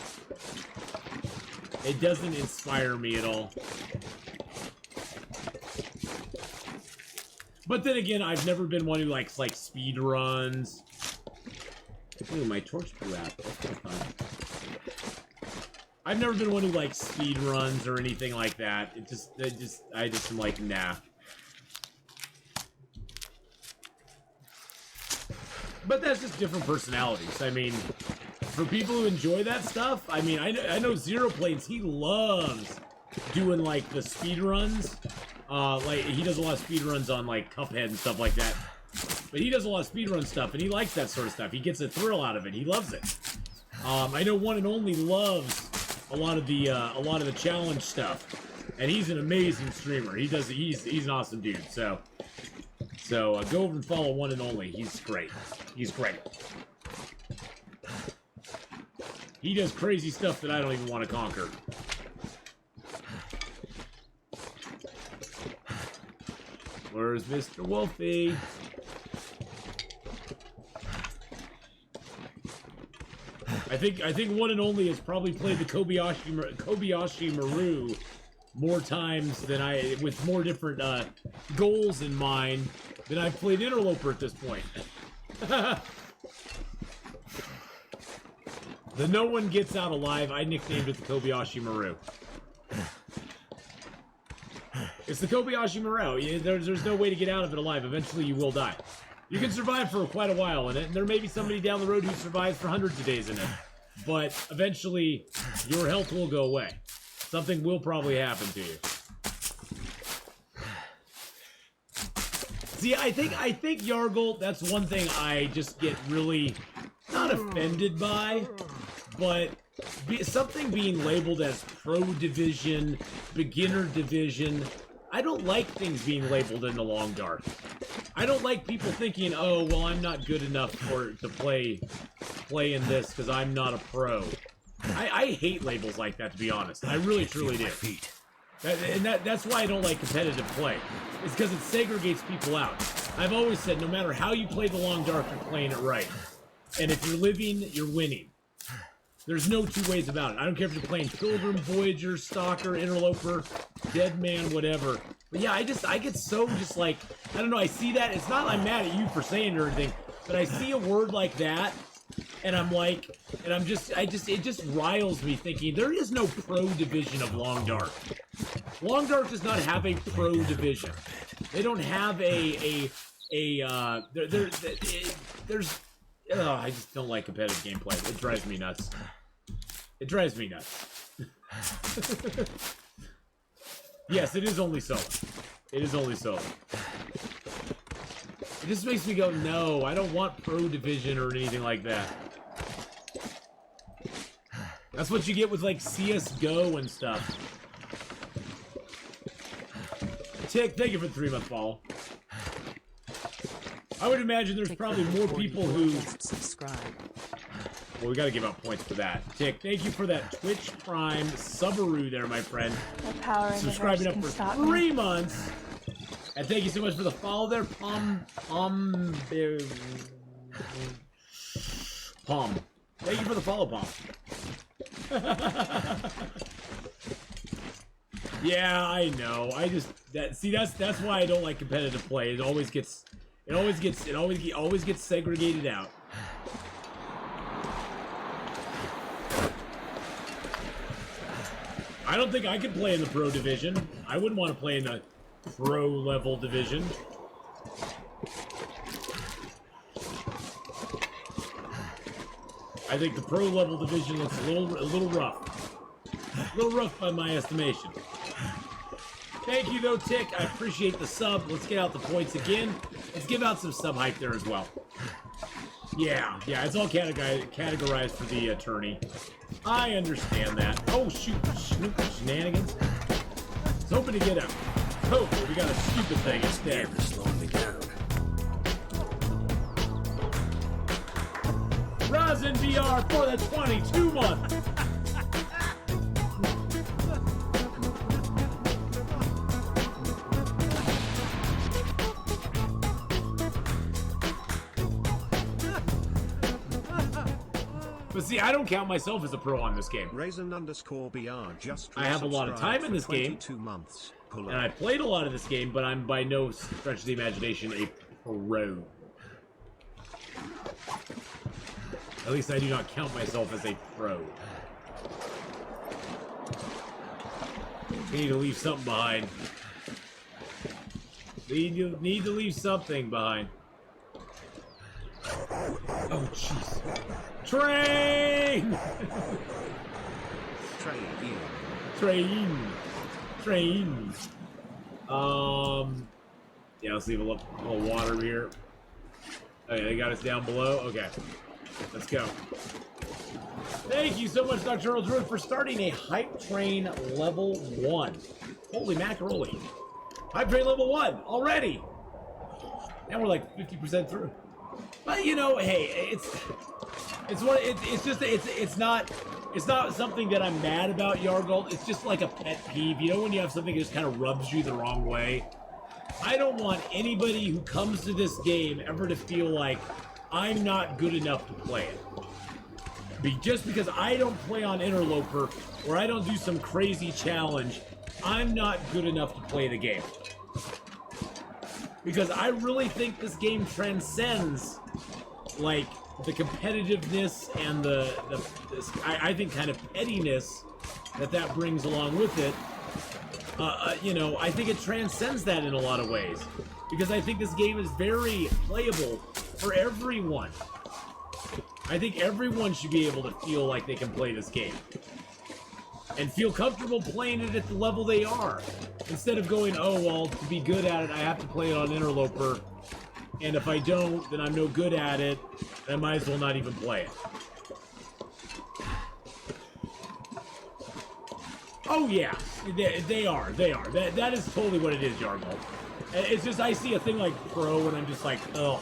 It doesn't inspire me at all. But then again, I've never been one who likes, speed runs. Ooh, my torch blew out. That's kind of fun. I've never been one who likes speed runs or anything like that. I just am like, nah. But that's just different personalities. I mean, for people who enjoy that stuff, I mean, I know Zero Planes, he loves doing, like, the speed runs. Like, he does a lot of speed runs on, like, Cuphead and stuff like that. But he does a lot of speed run stuff, and he likes that sort of stuff. He gets a thrill out of it. He loves it. I know One and Only loves a lot of the challenge stuff, and he's an amazing streamer. He's an awesome dude. So go over and follow One and Only. He's great. He's great. He does crazy stuff that I don't even want to conquer. Where's Mr. Wolfie? I think One and Only has probably played the Kobayashi Maru more times than with more different goals in mind than I've played Interloper at this point. The no one gets out alive, I nicknamed it the Kobayashi Maru. It's the Kobayashi Maru. There's no way to get out of it alive. Eventually you will die. You can survive for quite a while in it, and there may be somebody down the road who survives for hundreds of days in it. But eventually, your health will go away. Something will probably happen to you. See, I think Yargle, that's one thing I just get really, not offended by, but something being labeled as pro division, beginner division. I don't like things being labeled in the long dark. I don't like people thinking, oh, well, I'm not good enough to play in this because I'm not a pro. I hate labels like that, to be honest. I really, truly do. That's why I don't like competitive play. It's because it segregates people out. I've always said, no matter how you play the long dark, you're playing it right. And if you're living, you're winning. There's no two ways about it. I don't care if you're playing Pilgrim, Voyager, Stalker, Interloper, Dead Man, whatever. But yeah, I get so just like, I don't know, I see that. It's not I'm mad at you for saying it or anything, but I see a word like that, and I'm like, and it just riles me thinking, there is no pro division of Long Dark. Long Dark does not have a pro division. They don't have there's, I just don't like competitive gameplay. It drives me nuts. It drives me nuts. Yes, it is only solo. It is only solo. It just makes me go, no, I don't want pro division or anything like that. That's what you get with like CSGO and stuff. Tick, thank you for the 3-month follow. I would imagine there's probably more people who subscribe. Well, we gotta give out points for that. Tick, thank you for that Twitch Prime Subaru there, my friend. The power in Subscribing the up verse for can stop 3 me. months. And thank you so much for the follow there, Palm. Thank you for the follow, Palm. Yeah, I know. That's why I don't like competitive play. It always gets segregated out. I don't think I could play in the pro division. I wouldn't want to play in the pro level division. I think the pro level division looks a little rough. A little rough by my estimation. Thank you though, Tick. I appreciate the sub. Let's get out the points again. Let's give out some sub hype there as well. Yeah, it's all categorized for the attorney. I understand that. Oh shoot, shenanigans. I was hoping to get a coat, but we got a stupid thing instead. Never slowing me down. Rosin VR for the 22 month. But see, I don't count myself as a pro on this game. Raisin_BR just I have a lot of time in this game, 22 months. and I played a lot of this game, but I'm by no stretch of the imagination a pro. At least I do not count myself as a pro. We need to leave something behind. We need to leave something behind. Oh, jeez. Train! Train. Yeah, let's leave a little water here. Okay, they got us down below. Okay, let's go. Thank you so much, Dr. Charles Road, for starting a Hype Train Level 1. Holy macaroni. Hype Train Level 1 already. Now we're like 50% through. But you know, hey, it's not something that I'm mad about, Yargold. It's just like a pet peeve. You know when you have something that just kind of rubs you the wrong way? I don't want anybody who comes to this game ever to feel like I'm not good enough to play it. Just because I don't play on Interloper or I don't do some crazy challenge, I'm not good enough to play the game. Because I really think this game transcends like the competitiveness and I think kind of pettiness that brings along with it. You know, I think it transcends that in a lot of ways, because I think this game is very playable for everyone. I think everyone should be able to feel like they can play this game and feel comfortable playing it at the level they are, instead of going, oh, well, to be good at it, I have to play it on Interloper, and if I don't, then I'm no good at it, and I might as well not even play it. Oh, yeah, they are. That is totally what it is, Yargle. It's just, I see a thing like pro, and I'm just like, ugh.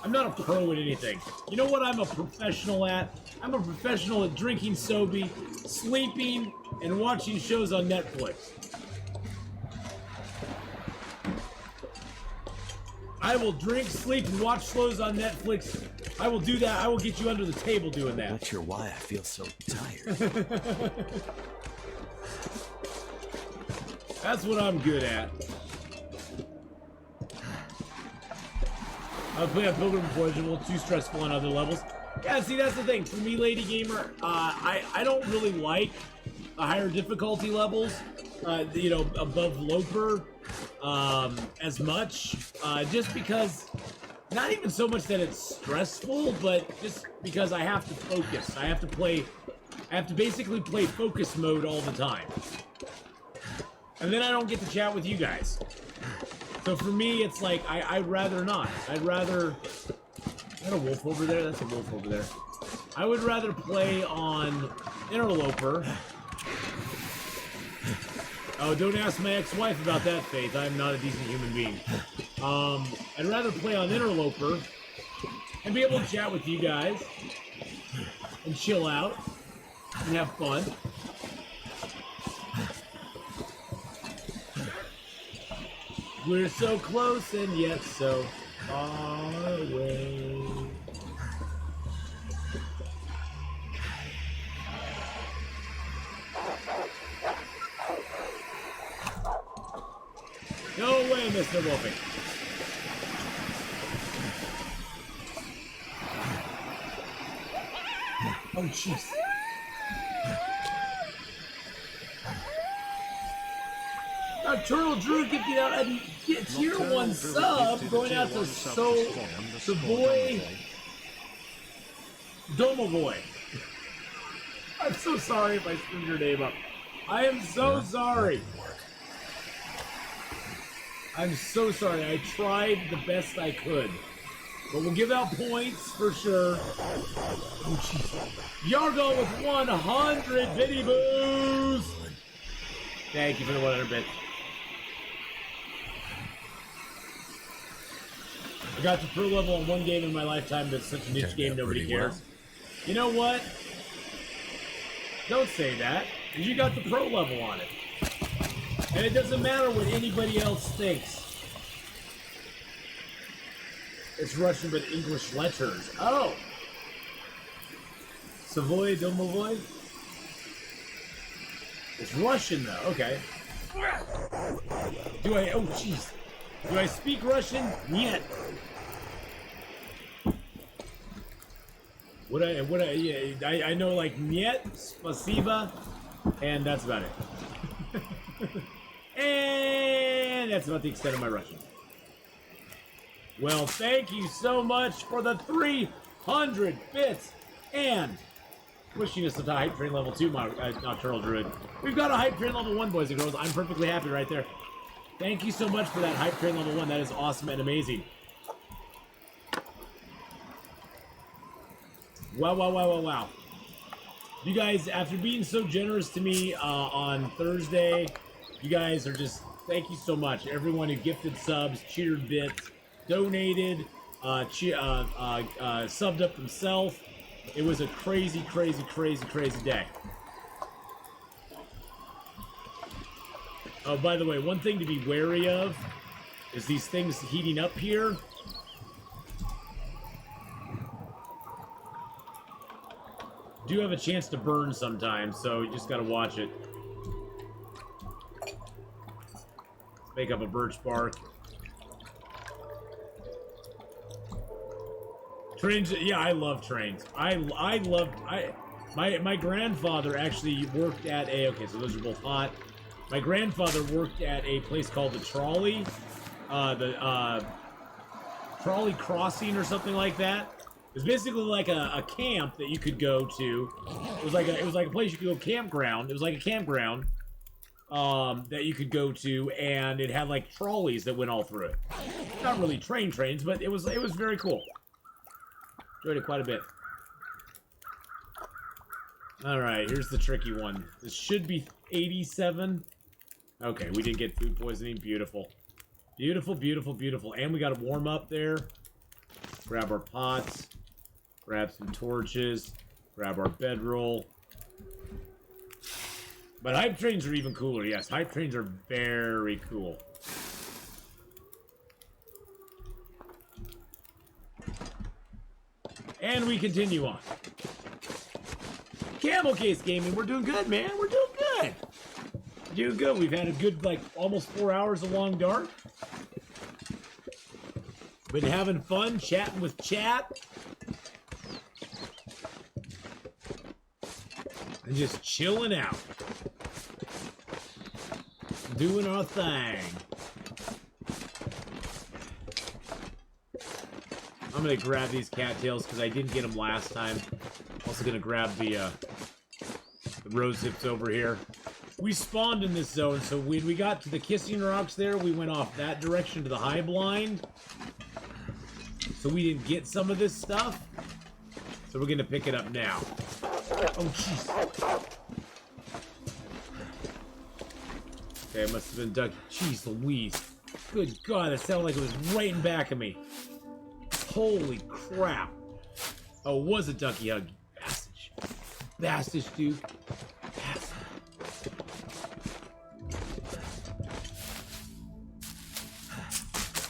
I'm not a pro at anything. You know what I'm a professional at? I'm a professional at drinking sobe, sleeping, and watching shows on Netflix. I will drink, sleep, and watch shows on Netflix. I will do that. I will get you under the table doing that. Not sure why I feel so tired. That's what I'm good at. I was playing on Pilgrim Pleasure, too stressful on other levels. Yeah, see, that's the thing. For me, Lady Gamer, I don't really like the higher difficulty levels, you know, above Loper, as much, just because, not even so much that it's stressful, but just because I have to focus. I have to basically play focus mode all the time. And then I don't get to chat with you guys. So for me, it's like, I'd rather not. I'd rather... Is that a wolf over there? That's a wolf over there. I would rather play on Interloper. Oh, don't ask my ex-wife about that, Faith. I'm not a decent human being. I'd rather play on Interloper and be able to chat with you guys and chill out and have fun. We're so close and yet so far away. No way, Mr. Wolfie. Oh, jeez. Turtle Drew gifted out a tier 1 sub, going out to Savoy Domovoy. I'm so sorry if I screwed your name up. I am so sorry. I'm so sorry. I tried the best I could. But we'll give out points for sure. Oh, jeez. Yargo with 100 bitty boos. Thank you for the 100 bits. I got to pro level on one game in my lifetime, but it's such a niche game nobody cares. You know what? Don't say that, because you got the pro level on it. And it doesn't matter what anybody else thinks. It's Russian, but English letters. Oh! Savoy Domovoy? It's Russian, though. Okay. Do I... Oh, jeez. Do I speak Russian? Yet. I know like Niet, Spasiba, and that's about it. And that's about the extent of my Russian. Well, thank you so much for the 300 bits and wishing us a hype train level 2, Nocturnal Druid. We've got a hype train level 1, boys and girls. I'm perfectly happy right there. Thank you so much for that hype train level 1. That is awesome and amazing. Wow, wow, wow, wow, wow. You guys, after being so generous to me on Thursday, you guys are just, thank you so much. Everyone who gifted subs, cheered bits, donated, subbed up themselves. It was a crazy, crazy, crazy, crazy day. Oh, by the way, one thing to be wary of is these things heating up here. Do have a chance to burn sometimes, so you just gotta watch it. Let's make up a birch bark. Trains, yeah, I love trains. My grandfather actually worked at a, okay, so those are both hot. My grandfather worked at a place called the Trolley Crossing or something like that. It was basically like a camp that you could go to. It was like a place you could go campground. It was like a campground that you could go to, and it had like trolleys that went all through it. Not really trains, but it was very cool. Enjoyed it quite a bit. All right, here's the tricky one. This should be 87. Okay, we didn't get food poisoning. Beautiful. Beautiful, beautiful, beautiful. And we got to warm up there. Grab our pots. Grab some torches. Grab our bedroll. But hype trains are even cooler. Yes, hype trains are very cool. And we continue on. Camel Case Gaming, we're doing good, man. We're doing good. Doing good. We've had a good, like, almost 4 hours of Long Dark. Been having fun, chatting with chat. And just chilling out. Doing our thing. I'm gonna grab these cattails because I didn't get them last time. Also gonna grab the rose hips over here. We spawned in this zone, so when we got to the Kissing Rocks there, we went off that direction to the high blind. So we didn't get some of this stuff. So we're gonna pick it up now. Oh, jeez. Okay, it must have been Ducky. Jeez Louise. Good God, that sounded like it was right in back of me. Holy crap. Oh, it was a Ducky Hug. Bastard. Bastard, dude. Bastard.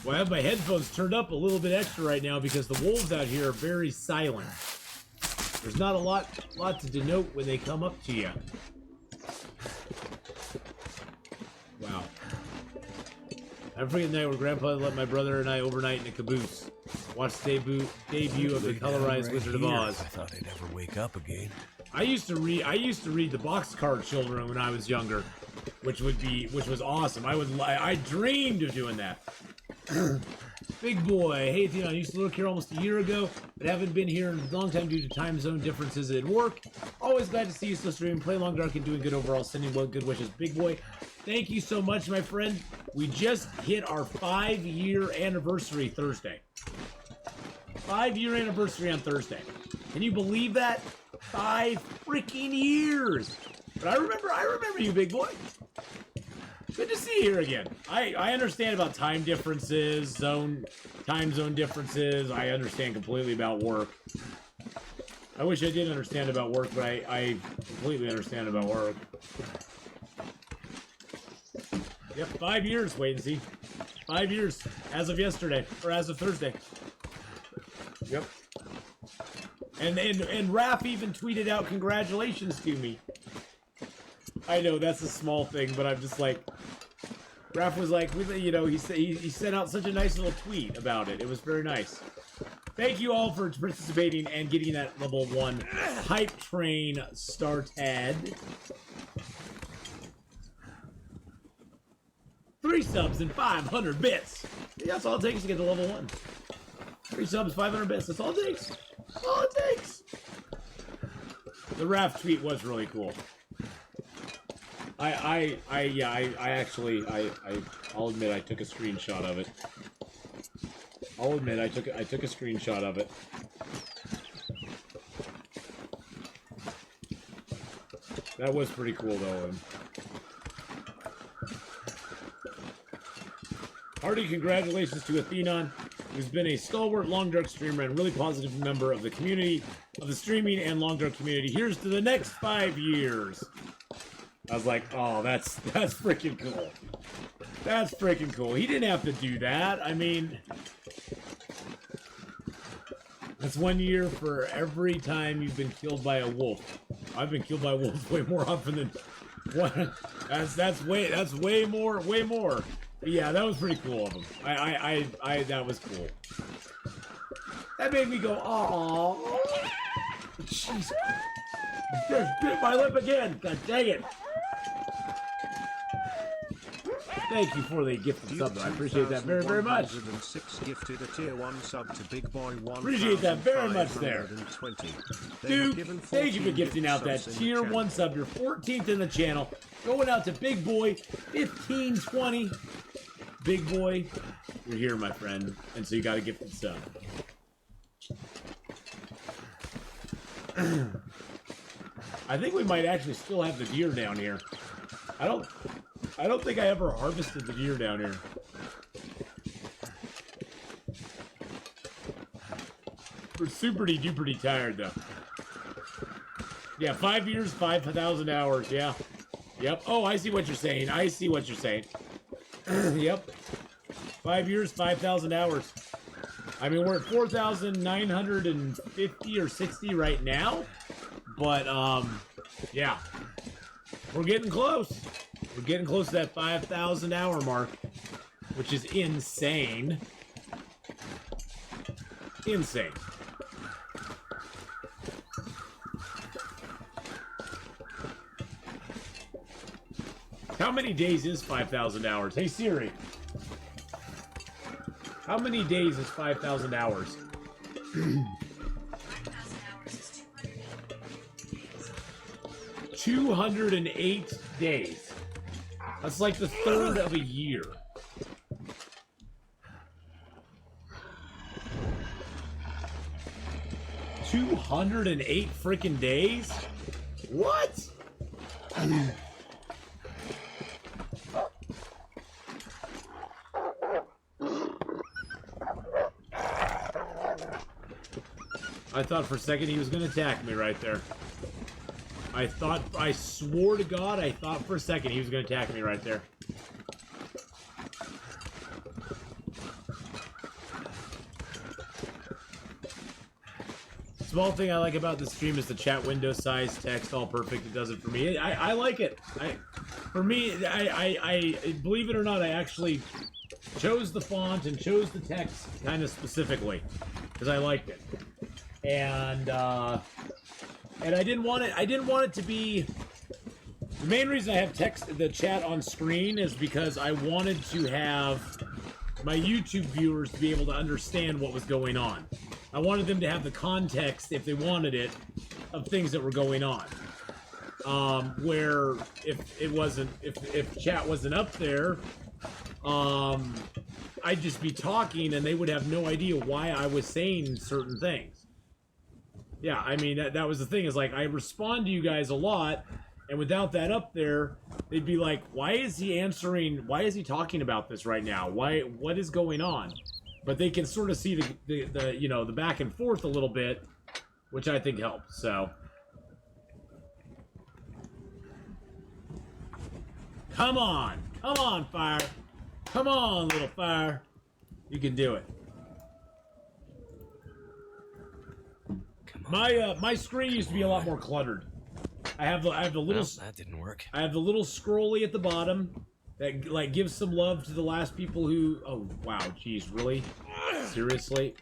Well, I have my headphones turned up a little bit extra right now because the wolves out here are very silent. There's not a lot to denote when they come up to you. Wow. I'm freaking night where Grandpa let my brother and I overnight in a caboose. Watch the debut of the colorized Wizard of Oz. I thought I'd never wake up again. I used to read the Boxcar Children when I was younger, which was awesome. I dreamed of doing that. Big boy, hey Atheenon, I used to live here almost a year ago, but haven't been here in a long time due to time zone differences at work. Always glad to see you still streaming, play Long Dark, and doing good overall. Sending well good wishes, big boy. Thank you so much, my friend. We just hit our 5-year anniversary Thursday. 5-year anniversary on Thursday. Can you believe that? 5 freaking years. But I remember you, big boy. Good to see you here again. I understand about time differences, time zone differences. I understand completely about work. I wish I did understand about work, but I completely understand about work. Yep, 5 years, wait and see. 5 years, as of yesterday, or as of Thursday. Yep. And Raph even tweeted out congratulations to me. I know, that's a small thing, but I'm just like... Raph was like, you know, he sent out such a nice little tweet about it. It was very nice. Thank you all for participating and getting that level 1 hype train started. 3 subs and 500 bits. That's all it takes to get to level 1. 3 subs, 500 bits. That's all it takes. That's all it takes. The Raph tweet was really cool. I'll admit I took a screenshot of it. I'll admit I took a screenshot of it. That was pretty cool though. Hearty congratulations to Atheenon, who's been a stalwart Long Dark streamer and really positive member of the community, of the streaming and Long Dark community. Here's to the next 5 years. I was like, oh, that's freaking cool. That's freaking cool. He didn't have to do that. I mean, that's 1 year for every time you've been killed by a wolf. I've been killed by wolves way more often than one. That's way more. But yeah, that was pretty cool of him. That was cool. That made me go, aww. Jeez. Just bit my lip again. God dang it. Thank you for the gifted sub, though. I appreciate that very, very much. 106 gifted a tier 1 sub to Big Boy 1. Appreciate that very much there. Dude, Given thank you for 14 gifting out that subs in the tier channel. 1 sub. You're 14th in the channel. Going out to Big Boy 1520. Big Boy, you're here, my friend. And so you got a gifted sub. I think we might actually still have the deer down here. I don't think I ever harvested the deer down here. We're super duper tired though. Yeah, 5 years, 5,000 hours. Yeah. Yep. Oh, I see what you're saying. I see what you're saying. Yep. 5 years, 5,000 hours. I mean, we're at 4,950 or 60 right now. But, yeah. We're getting close. We're getting close to that 5,000 hour mark, which is insane. Insane. How many days is 5,000 hours? Hey Siri. How many days is 5,000 hours? 5,000 hours is 208 days. That's like the third of a year. $208 freaking days? What? I thought for a second he was going to attack me right there. I swore to God, I thought for a second he was going to attack me right there. Small thing I like about this stream is the chat window size, text, all perfect. It does it for me. I like it. For me, I believe it or not, I actually chose the font and chose the text kind of specifically because I liked it. And I didn't want it to be. The main reason I have the chat on screen is because I wanted to have my YouTube viewers to be able to understand what was going on. I wanted them to have the context, if they wanted it, of things that were going on. Where if chat wasn't up there, I'd just be talking and they would have no idea why I was saying certain things. Yeah, I mean, that was the thing, is like, I respond to you guys a lot, and without that up there, they'd be like, why is he talking about this right now? What is going on? But they can sort of see the you know, the back and forth a little bit, which I think helps, so. Come on, fire. Come on, little fire. You can do it. My screen used to be a lot more cluttered. I have the little. Well, that didn't work. I have the little scrolly at the bottom that like gives some love to the last people who. Oh wow, geez, really? Seriously?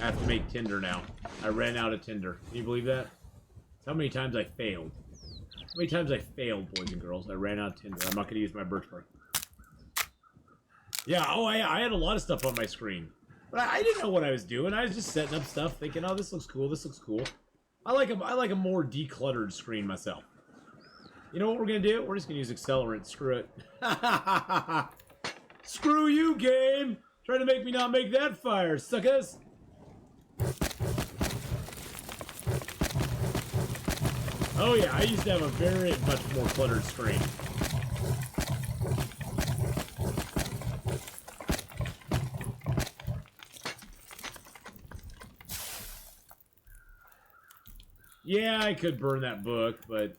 I have to make Tinder now. I ran out of Tinder. Can you believe that? That's how many times I failed. How many times I failed, boys and girls? I ran out of Tinder. I'm not gonna use my birth mark. Yeah, oh, I had a lot of stuff on my screen. But I didn't know what I was doing. I was just setting up stuff, thinking, oh, this looks cool, this looks cool. I like a more decluttered screen myself. You know what we're going to do? We're just going to use accelerant. Screw it. Screw you, game! Trying to make me not make that fire, suckers! Oh yeah, I used to have a very much more cluttered screen. Yeah, I could burn that book, but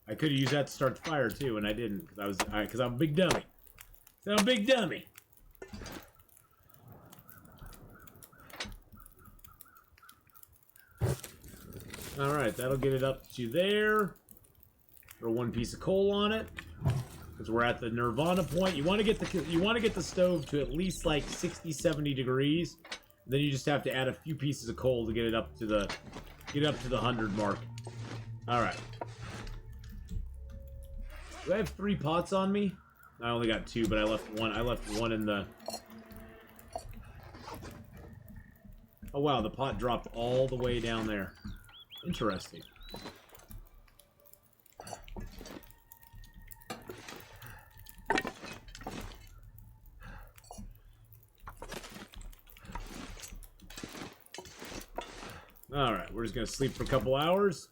I could have used that to start the fire too, and I didn't because I'm a big dummy. I'm a big dummy. All right, that'll get it up to there. Throw one piece of coal on it. because we're at the Nirvana point. You want to get the stove to at least like 60, 70 degrees. Then you just have to add a few pieces of coal to get it up to the 100 mark. All right. Do I have 3 pots on me? I only got 2, but I left one. I left one in the. Oh wow, the pot dropped all the way down there. Interesting. Alright, we're just gonna sleep for a couple hours.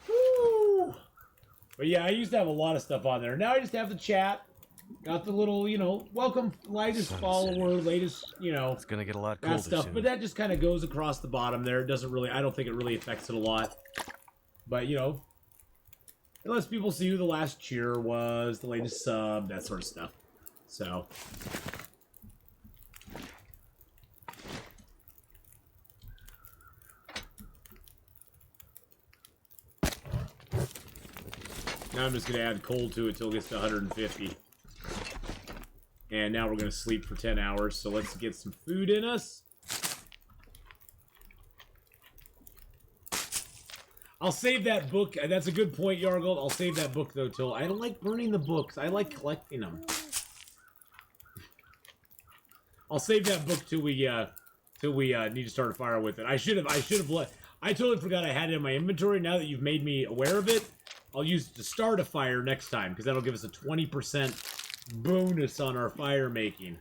Woo! But yeah, I used to have a lot of stuff on there. Now I just have the chat. Got the little, you know, welcome latest follower, latest, you know, It's gonna get a lot colder that stuff. soon. But that just kind of goes across the bottom there. It doesn't really, I don't think it really affects it a lot. But, you know, it lets people see who the last cheer was, the latest sub, that sort of stuff. So. Now I'm just going to add coal to it till it gets to 150. And now we're going to sleep for 10 hours, so let's get some food in us. I'll save that book. That's a good point, Yargold. I'll save that book, though, till... I don't like burning the books. I like collecting them. I'll save that book till we need to start a fire with it. I should have let... I totally forgot I had it in my inventory. Now that you've made me aware of it, I'll use it to start a fire next time, because that'll give us a 20% bonus on our fire making,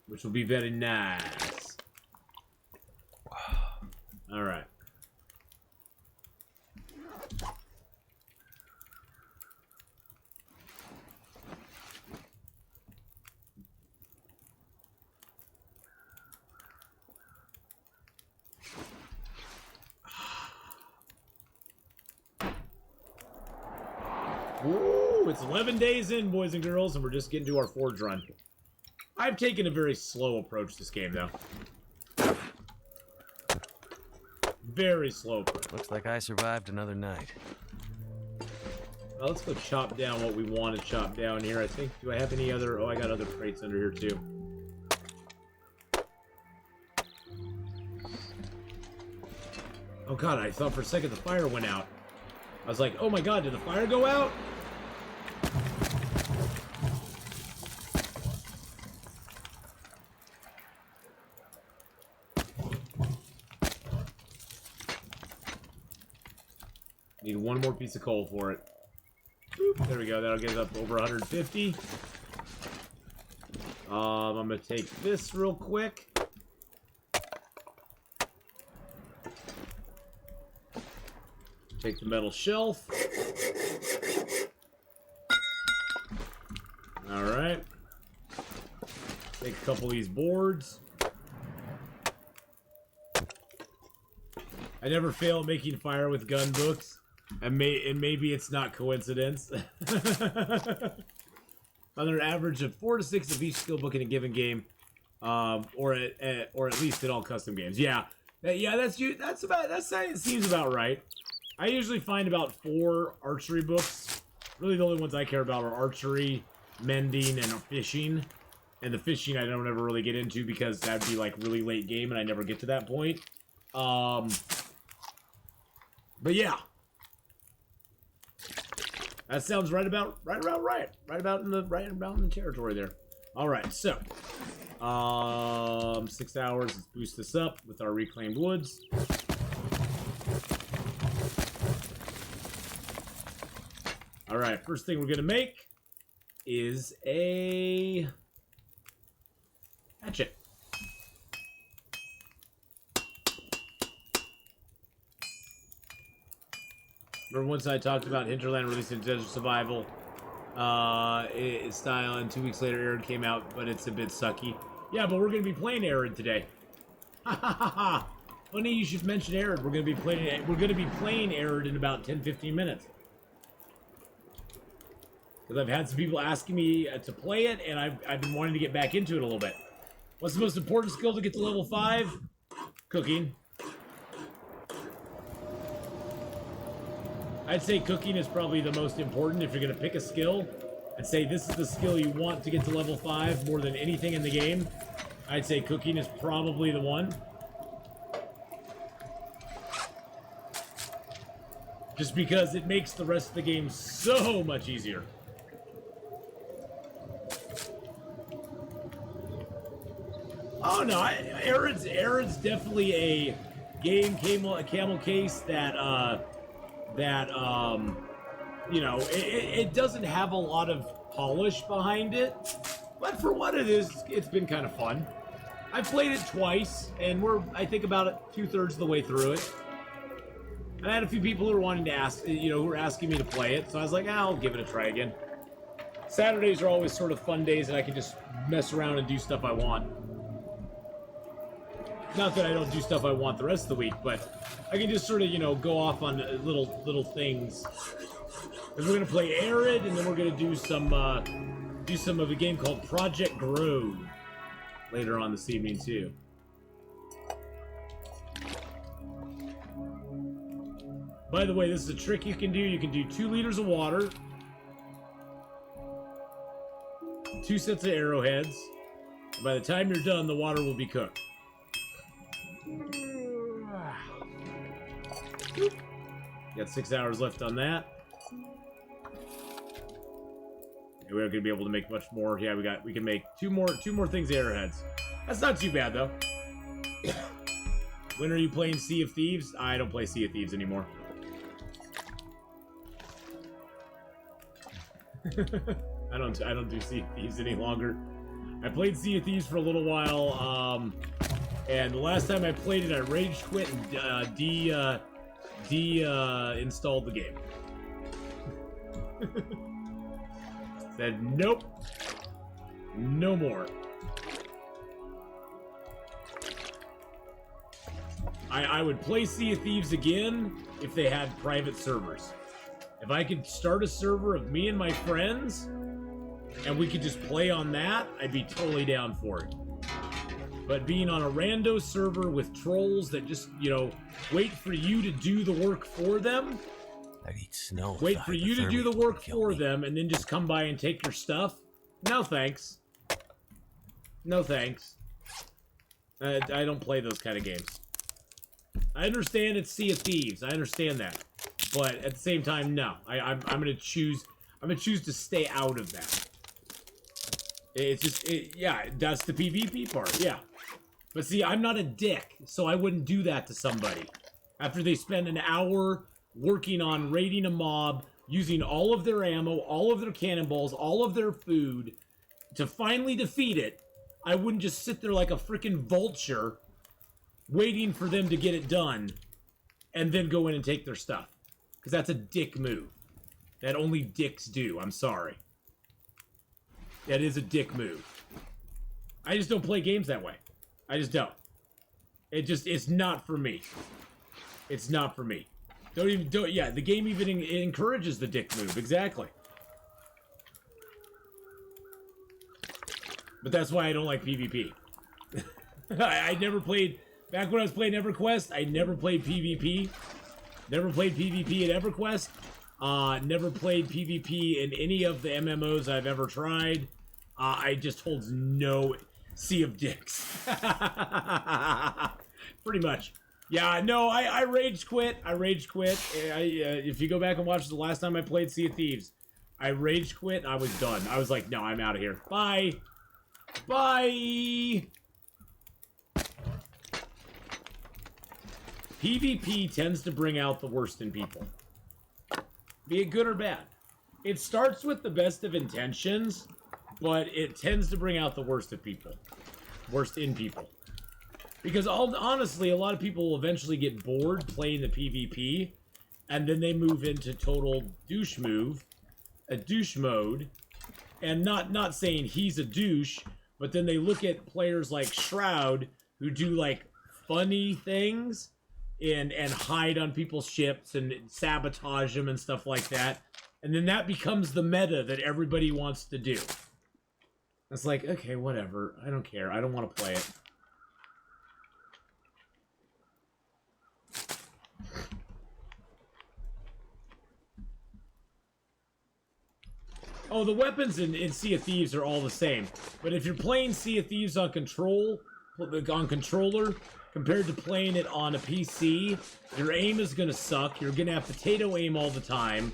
which will be very nice. All right. Ooh, it's 11 days in, boys and girls, and we're just getting to our forge run. I've taken a very slow approach this game, though. Very slow approach. Looks like I survived another night. Well, let's go chop down what we want to chop down here, I think. Do I have any other... Oh, I got other crates under here, too. Oh, God, I thought for a second the fire went out. I was like, oh, my God, did the fire go out? Need one more piece of coal for it. Boop, there we go. That'll get us up over 150. I'm gonna take this real quick. Take the metal shelf. All right. Take a couple of these boards. I never fail at making fire with gun books. And maybe it's not coincidence. On an average of 4 to 6 of each skill book in a given game, or at least in all custom games. Yeah, that seems about right. I usually find about 4 archery books. Really, the only ones I care about are archery, mending, and fishing. And the fishing I don't ever really get into because that'd be like really late game, and I never get to that point. But yeah. That sounds right about in the territory there. All right, so 6 hours. Let's boost this up with our reclaimed woods. All right, first thing we're gonna make is a hatchet. Remember once I talked about Hinterland releasing Desert Survival style, and 2 weeks later Arid came out, but it's a bit sucky. Yeah, but we're going to be playing Arid today. Ha ha ha ha! Funny you should mention Arid. We're going to be playing Arid in about 10-15 minutes. Because I've had some people asking me to play it, and I've been wanting to get back into it a little bit. What's the most important skill to get to level 5? Cooking. I'd say cooking is probably the most important if you're going to pick a skill. I'd say this is the skill you want to get to level 5 more than anything in the game. I'd say cooking is probably the one. Just because it makes the rest of the game so much easier. Oh no, Arid's definitely a game camel case that you know, it doesn't have a lot of polish behind it, but for what it is, it's been kind of fun. I've played it twice, and we're, I think, about 2/3 of the way through it. And I had a few people who were wanting to ask, you know, who were asking me to play it, so I was like, I'll give it a try again. Saturdays are always sort of fun days, and I can just mess around and do stuff I want. Not that I don't do stuff I want the rest of the week, but I can just sort of, you know, go off on little things. Because we're gonna play Arid, and then we're gonna do some of a game called Project Grove later on this evening too. By the way, this is a trick you can do. You can do 2 liters of water, 2 sets of arrowheads. By the time you're done, the water will be cooked. Got 6 hours left on that. And we're gonna be able to make much more. Yeah, we can make two more things of arrowheads. That's not too bad though. When are you playing Sea of Thieves? I don't play Sea of Thieves anymore. I don't do Sea of Thieves any longer. I played Sea of Thieves for a little while, and the last time I played it, I rage quit and installed the game. Said nope, no more. I would play Sea of Thieves again if they had private servers. If I could start a server of me and my friends, and we could just play on that, I'd be totally down for it. But being on a rando server with trolls that just, you know, wait for you to do the work for them. I'd eat snow. Wait for you to do the work for them and then just come by and take your stuff? No thanks. No thanks. I don't play those kind of games. I understand it's Sea of Thieves. I understand that. But at the same time, no. I'm gonna choose to stay out of that. It's just, yeah, that's the PvP part, yeah. But see, I'm not a dick, so I wouldn't do that to somebody. After they spend an hour working on raiding a mob, using all of their ammo, all of their cannonballs, all of their food, to finally defeat it, I wouldn't just sit there like a freaking vulture, waiting for them to get it done, and then go in and take their stuff. Because that's a dick move. That only dicks do, I'm sorry. That is a dick move. I just don't play games that way. I just don't. It's not for me. It's not for me. Yeah, the game even encourages the dick move, exactly. But that's why I don't like PvP. I never played, back when I was playing EverQuest, I never played PvP. Never played PvP at EverQuest. Never played PvP in any of the MMOs I've ever tried. I just holds no sea of dicks. Pretty much. Yeah, no, I rage quit. I rage quit. If you go back and watch the last time I played Sea of Thieves, I rage quit. I was done. I was like, no, I'm out of here. Bye. Bye. PvP tends to bring out the worst in people. Be it good or bad. It starts with the best of intentions, but it tends to bring out the worst of people. Worst in people. Because honestly, a lot of people will eventually get bored playing the PvP, and then they move into total douche mode, and not saying he's a douche, but then they look at players like Shroud, who do like funny things, and hide on people's ships and sabotage them and stuff like that. And then that becomes the meta that everybody wants to do. It's like, okay, whatever. I don't care. I don't want to play it. Oh, the weapons in Sea of Thieves are all the same. But if you're playing Sea of Thieves on controller, compared to playing it on a PC, your aim is gonna suck. You're gonna have potato aim all the time.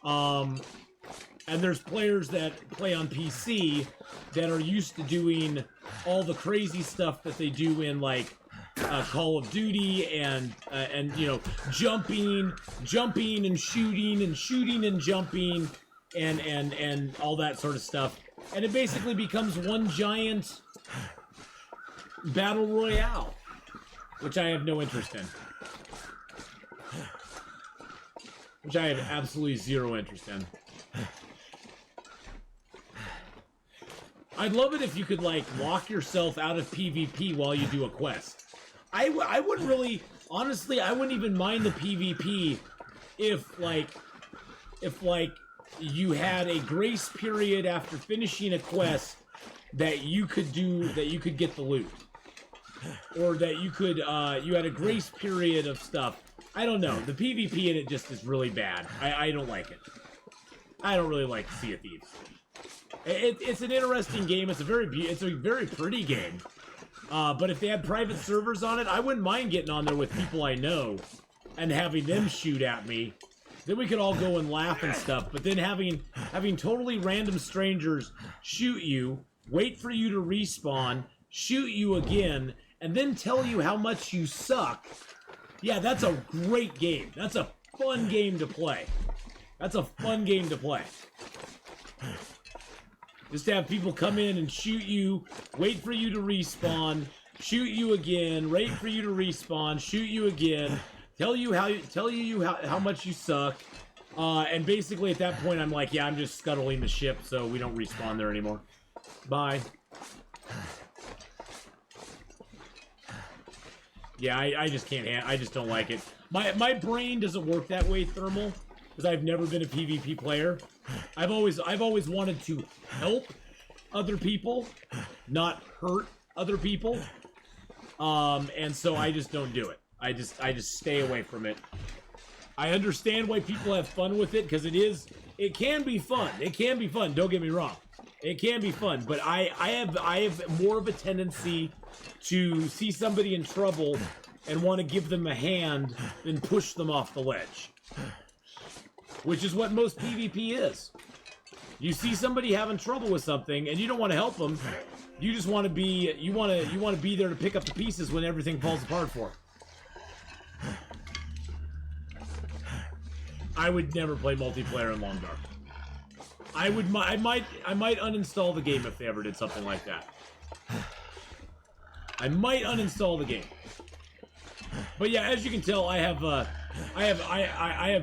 And there's players that play on PC that are used to doing all the crazy stuff that they do in like Call of Duty and you know, jumping and shooting and jumping and all that sort of stuff. And it basically becomes one giant battle royale, which I have no interest in. Which I have absolutely zero interest in. I'd love it if you could, like, lock yourself out of PvP while you do a quest. I wouldn't really... Honestly, I wouldn't even mind the PvP if you had a grace period after finishing a quest that you could get the loot. Or that you could, you had a grace period of stuff. I don't know. The PvP in it just is really bad. I don't like it. I don't really like Sea of Thieves. It's an interesting game. It's a very pretty game. But if they had private servers on it, I wouldn't mind getting on there with people I know and having them shoot at me. Then we could all go and laugh and stuff. But then having totally random strangers shoot you, wait for you to respawn, shoot you again, and then tell you how much you suck. Yeah, that's a great game. That's a fun game to play. That's a fun game to play. Just to have people come in and shoot you, wait for you to respawn, shoot you again, wait for you to respawn, shoot you again, tell you how much you suck, and basically at that point I'm like, yeah, I'm just scuttling the ship so we don't respawn there anymore. Bye. Yeah, I just can't I just don't like it. My brain doesn't work that way, Thermal, because I've never been a PvP player. I've always wanted to help other people, not hurt other people. And so I just don't do it. I just stay away from it. I understand why people have fun with it, because it can be fun. It can be fun, don't get me wrong. It can be fun, but I have more of a tendency to see somebody in trouble and want to give them a hand than push them off the ledge. Which is what most PvP is. You see somebody having trouble with something and you don't want to help them. You just want to be you want to be there to pick up the pieces when everything falls apart for them. I would never play multiplayer in Long Dark. I might uninstall the game if they ever did something like that. I might uninstall the game. But yeah, as you can tell, I have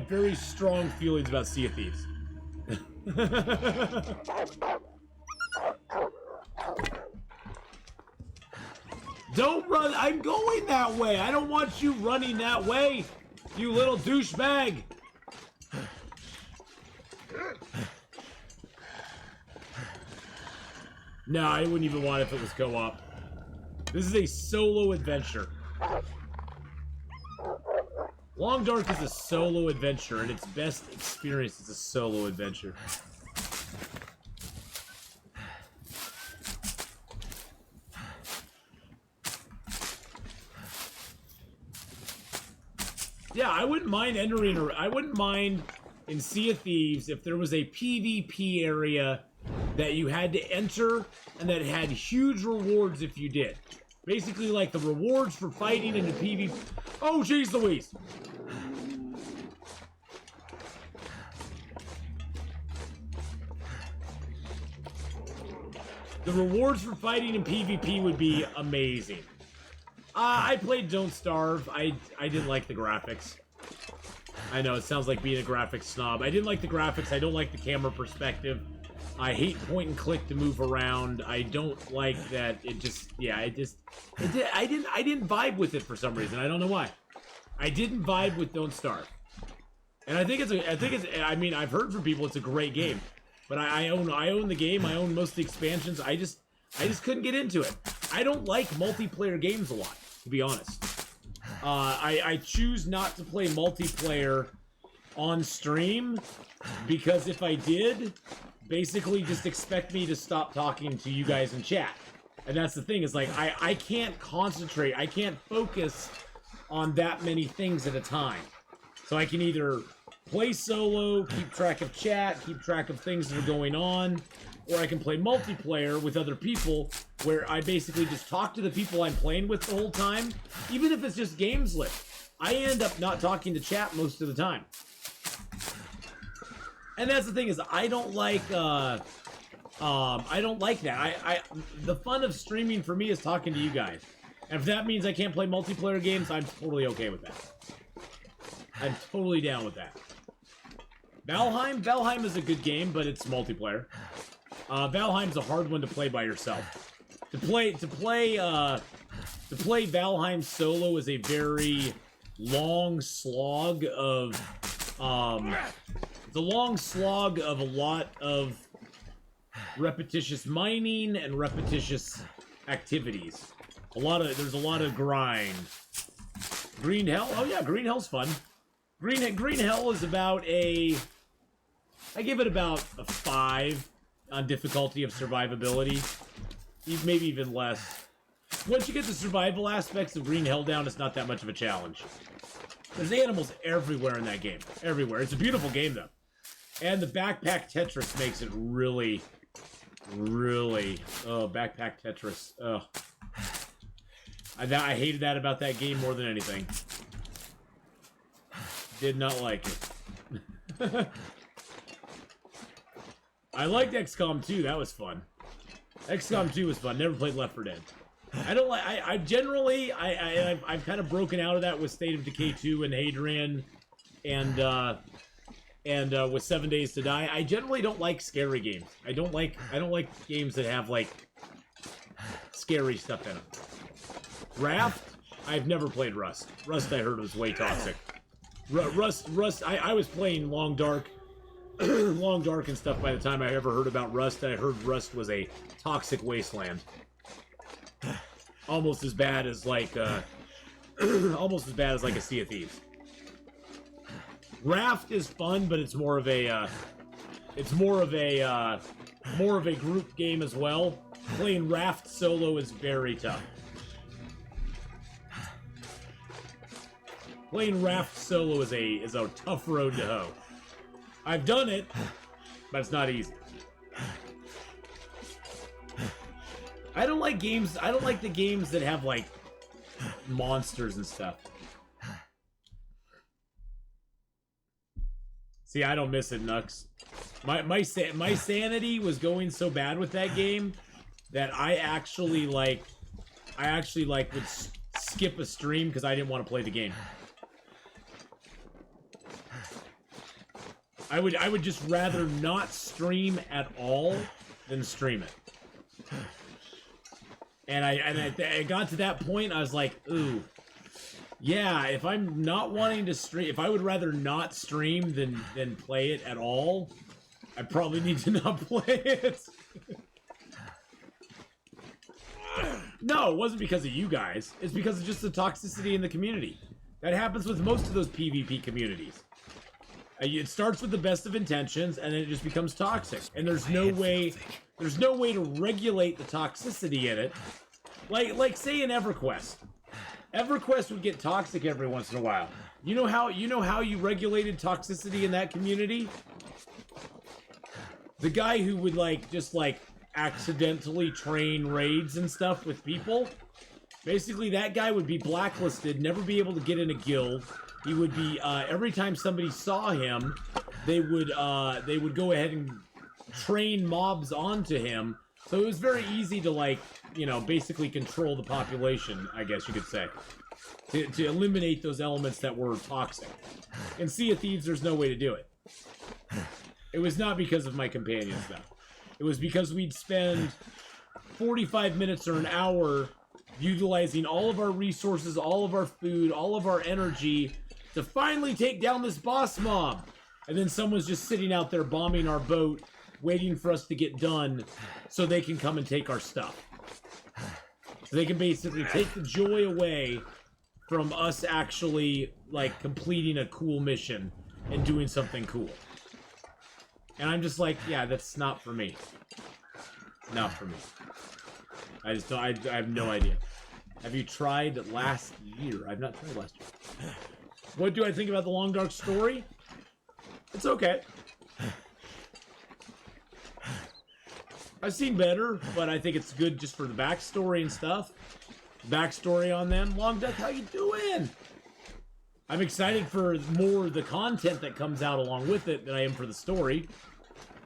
very strong feelings about Sea of Thieves. Don't run! I'm going that way! I don't want you running that way! You little douchebag! No, I wouldn't even want it if it was co-op. This is a solo adventure. Long Dark is a solo adventure, and its best experience is a solo adventure. Yeah, I wouldn't mind I wouldn't mind in Sea of Thieves if there was a PvP area that you had to enter and that had huge rewards if you did. Basically like the rewards for fighting in the PvP. Oh, jeez Louise! The rewards for fighting in PvP would be amazing. I played Don't Starve. I didn't like the graphics. I know, it sounds like being a graphics snob. I didn't like the graphics. I don't like the camera perspective. I hate point and click to move around. I don't like that it just, yeah, I didn't vibe with it for some reason. I don't know why. I didn't vibe with Don't Starve. And I think I mean, I've heard from people it's a great game. But I own the game. I own most of the expansions. I just couldn't get into it. I don't like multiplayer games a lot, to be honest. I choose not to play multiplayer on stream because if I did, basically just expect me to stop talking to you guys in chat. And that's the thing, is like, I can't concentrate, I can't focus on that many things at a time. So I can either play solo, keep track of chat, keep track of things that are going on, or I can play multiplayer with other people, where I basically just talk to the people I'm playing with the whole time, even if it's just games lit. I end up not talking to chat most of the time. And that's the thing, is I don't like that. The fun of streaming for me is talking to you guys. And if that means I can't play multiplayer games, I'm totally okay with that. I'm totally down with that. Valheim is a good game, but it's multiplayer. Valheim's a hard one to play by yourself. To play Valheim solo is a very long slog of it's a long slog of a lot of repetitious mining and repetitious activities. There's a lot of grind. Green Hell? Oh yeah, Green Hell's fun. Green Hell is about I give it about a 5 on difficulty of survivability. Maybe even less. Once you get the survival aspects of Green Hell down, it's not that much of a challenge. There's animals everywhere in that game. Everywhere. It's a beautiful game, though. And the Backpack Tetris makes it really, really... Oh, Backpack Tetris. Oh. I hated that about that game more than anything. Did not like it. I liked XCOM 2. That was fun. XCOM 2 was fun. Never played Left 4 Dead. I don't like. I've kind of broken out of that with State of Decay 2 and Hadrian, and with 7 Days to Die. I generally don't like scary games. I don't like games that have like scary stuff in them. Raft. I've never played Rust. Rust I heard was way toxic. Rust. I was playing Long Dark. Long Dark and stuff by the time I ever heard about Rust. I heard Rust was a toxic wasteland. Almost as bad as like a Sea of Thieves. Raft is fun, but it's more of a group game as well. Playing Raft solo is very tough. Playing Raft solo is a tough road to hoe. I've done it, but it's not easy. I don't like games. I don't like the games that have like monsters and stuff. See, I don't miss it, Nux. My sanity was going so bad with that game that I actually would skip a stream because I didn't want to play the game. I would just rather not stream at all than stream it. And I got to that point, I was like, ooh, yeah, if I'm not wanting to stream, if I would rather not stream than play it at all, I probably need to not play it. No, it wasn't because of you guys. It's because of just the toxicity in the community. That happens with most of those PvP communities. It starts with the best of intentions, and then it just becomes toxic. And there's no way to regulate the toxicity in it. Like say in EverQuest. EverQuest would get toxic every once in a while. You know how you regulated toxicity in that community? The guy who would just accidentally train raids and stuff with people. Basically, that guy would be blacklisted, never be able to get in a guild. He would be every time somebody saw him, they would go ahead and train mobs onto him. So it was very easy to basically control the population, I guess you could say, to eliminate those elements that were toxic. In Sea of Thieves, there's no way to do it. It was not because of my companions, though. It was because we'd spend 45 minutes or an hour utilizing all of our resources, all of our food, all of our energy to finally take down this boss mob. And then someone's just sitting out there bombing our boat, waiting for us to get done so they can come and take our stuff. So they can basically take the joy away from us actually, completing a cool mission and doing something cool. And I'm just like, yeah, that's not for me. Not for me. I just don't, I have no idea. Have you tried last year? I've not tried last year. What do I think about the Long Dark story? It's okay. I've seen better, but I think it's good just for the backstory and stuff. Backstory on them. Long Dark, how you doing? I'm excited for more of the content that comes out along with it than I am for the story.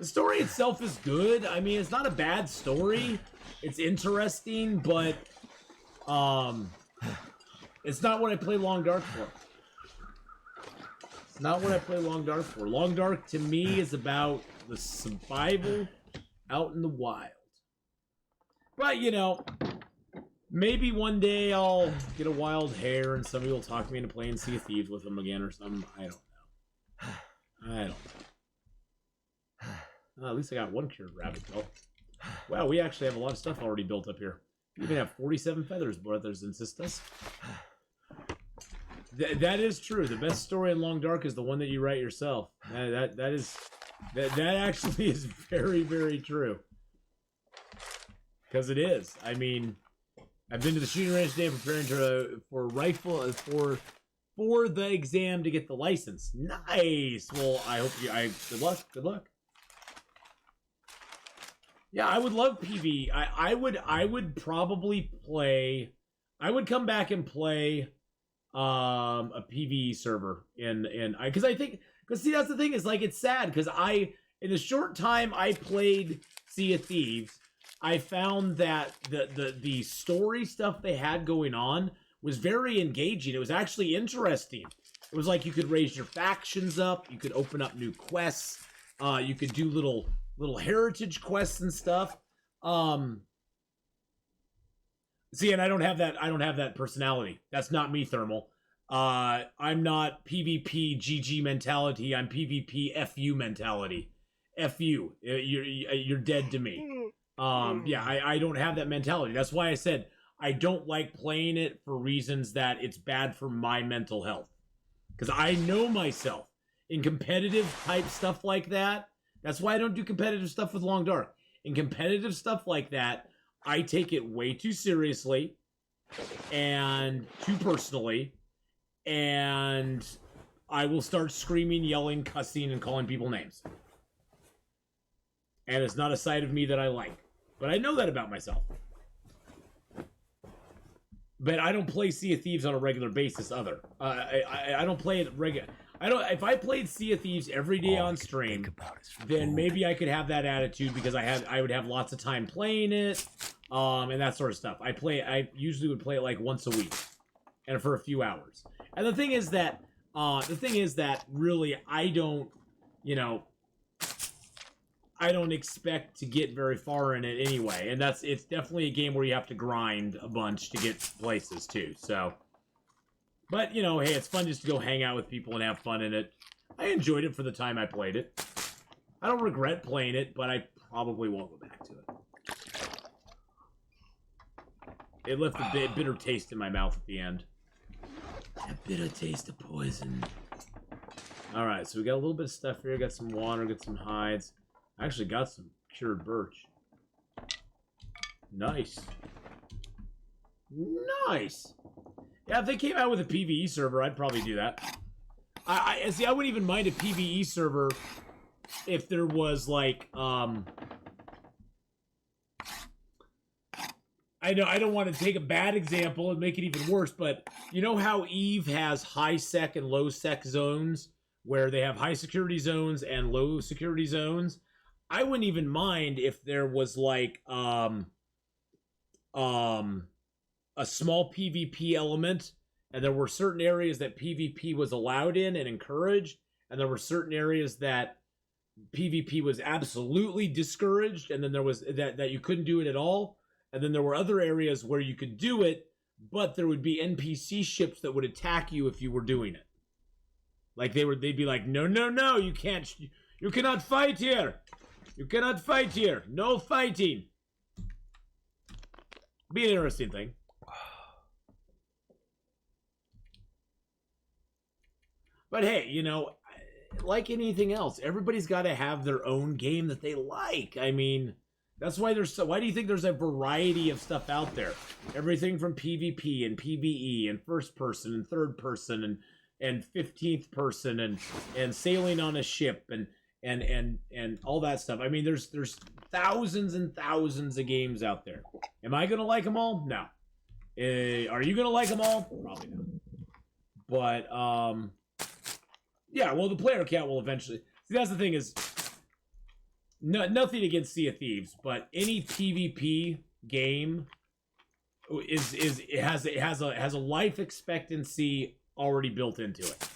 The story itself is good. I mean, it's not a bad story. It's interesting, but it's not what I play Long Dark for. It's not what I play Long Dark for. Long Dark, to me, is about the survival out in the wild. But, you know, maybe one day I'll get a wild hair and somebody will talk me into playing Sea of Thieves with them again or something. I don't know. Oh, at least I got one cured rabbit pelt. Wow, we actually have a lot of stuff already built up here. We even have 47 feathers, brothers and sisters. That is true. The best story in Long Dark is the one that you write yourself. That actually is very, very true. Because it is. I mean, I've been to the shooting range today preparing for the exam to get the license. Nice. Well, I hope good luck. Good luck. Yeah, I would love PV. I would probably play. I would come back and play a PvE server because see, that's the thing, is like, it's sad because in the short time I played Sea of Thieves, I found that the story stuff they had going on was very engaging. It was actually interesting. It was like you could raise your factions up, you could open up new quests, you could do little heritage quests and stuff. See, and I don't have that personality. That's not me, Thermal. I'm not PvP GG mentality. I'm PvP FU mentality. FU. You're dead to me. Yeah, I don't have that mentality. That's why I said I don't like playing it, for reasons that it's bad for my mental health. Because I know myself in competitive type stuff like that. That's why I don't do competitive stuff with Long Dark. In competitive stuff like that, I take it way too seriously and too personally, and I will start screaming, yelling, cussing, and calling people names. And it's not a side of me that I like. But I know that about myself. But I don't play Sea of Thieves on a regular basis either. I don't play it regular. If I played Sea of Thieves every day on stream, then maybe I could have that attitude, because I would have lots of time playing it, and that sort of stuff. I usually would play it like once a week, and for a few hours. And the thing is that really I don't expect to get very far in it anyway. And it's definitely a game where you have to grind a bunch to get places too. So. But, hey, it's fun just to go hang out with people and have fun in it. I enjoyed it for the time I played it. I don't regret playing it, but I probably won't go back to it. It left a bitter taste in my mouth at the end. A bitter taste of poison. Alright, so we got a little bit of stuff here. Got some water, got some hides. I actually got some cured birch. Nice. Nice! Yeah, if they came out with a PvE server, I'd probably do that. I wouldn't even mind a PvE server if there was, like, I don't want to take a bad example and make it even worse, but you know how EVE has high sec and low sec zones, where they have high security zones and low security zones? I wouldn't even mind if there was, like, a small PvP element, and there were certain areas that PvP was allowed in and encouraged, and there were certain areas that PvP was absolutely discouraged, and then there was that you couldn't do it at all, and then there were other areas where you could do it, but there would be NPC ships that would attack you if you were doing it. Like they'd be like, no, you cannot fight here. You cannot fight here. No fighting. Be an interesting thing. But hey, like anything else, everybody's got to have their own game that they like. I mean, that's why there's so. Why do you think there's a variety of stuff out there? Everything from PvP and PvE and first person and third person and 15th person and sailing on a ship and all that stuff. I mean, there's thousands and thousands of games out there. Am I gonna like them all? No. Are you gonna like them all? Probably not. But yeah. Well, the player count will eventually. See, that's the thing is, nothing against Sea of Thieves, but any PvP game has a life expectancy already built into it.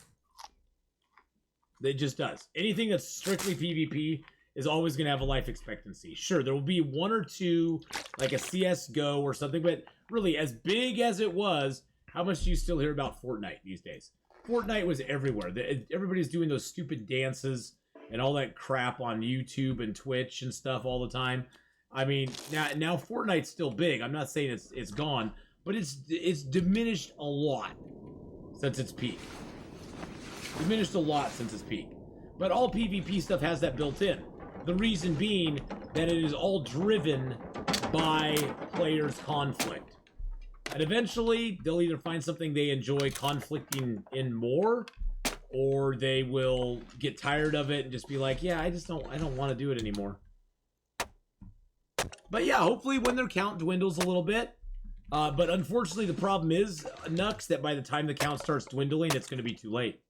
It just does. Anything that's strictly PvP is always going to have a life expectancy. Sure, there will be one or two, like a CSGO or something, but really, as big as it was, how much do you still hear about Fortnite these days? Fortnite was everywhere. Everybody's doing those stupid dances and all that crap on YouTube and Twitch and stuff all the time. I mean, now Fortnite's still big. I'm not saying it's gone, but it's diminished a lot since its peak. Diminished a lot since its peak. But all PvP stuff has that built in. The reason being that it is all driven by players' conflict. And eventually, they'll either find something they enjoy conflicting in more, or they will get tired of it and just be like, yeah, I don't want to do it anymore. But yeah, hopefully when their count dwindles a little bit. But unfortunately, the problem is, Nux, that by the time the count starts dwindling, it's going to be too late.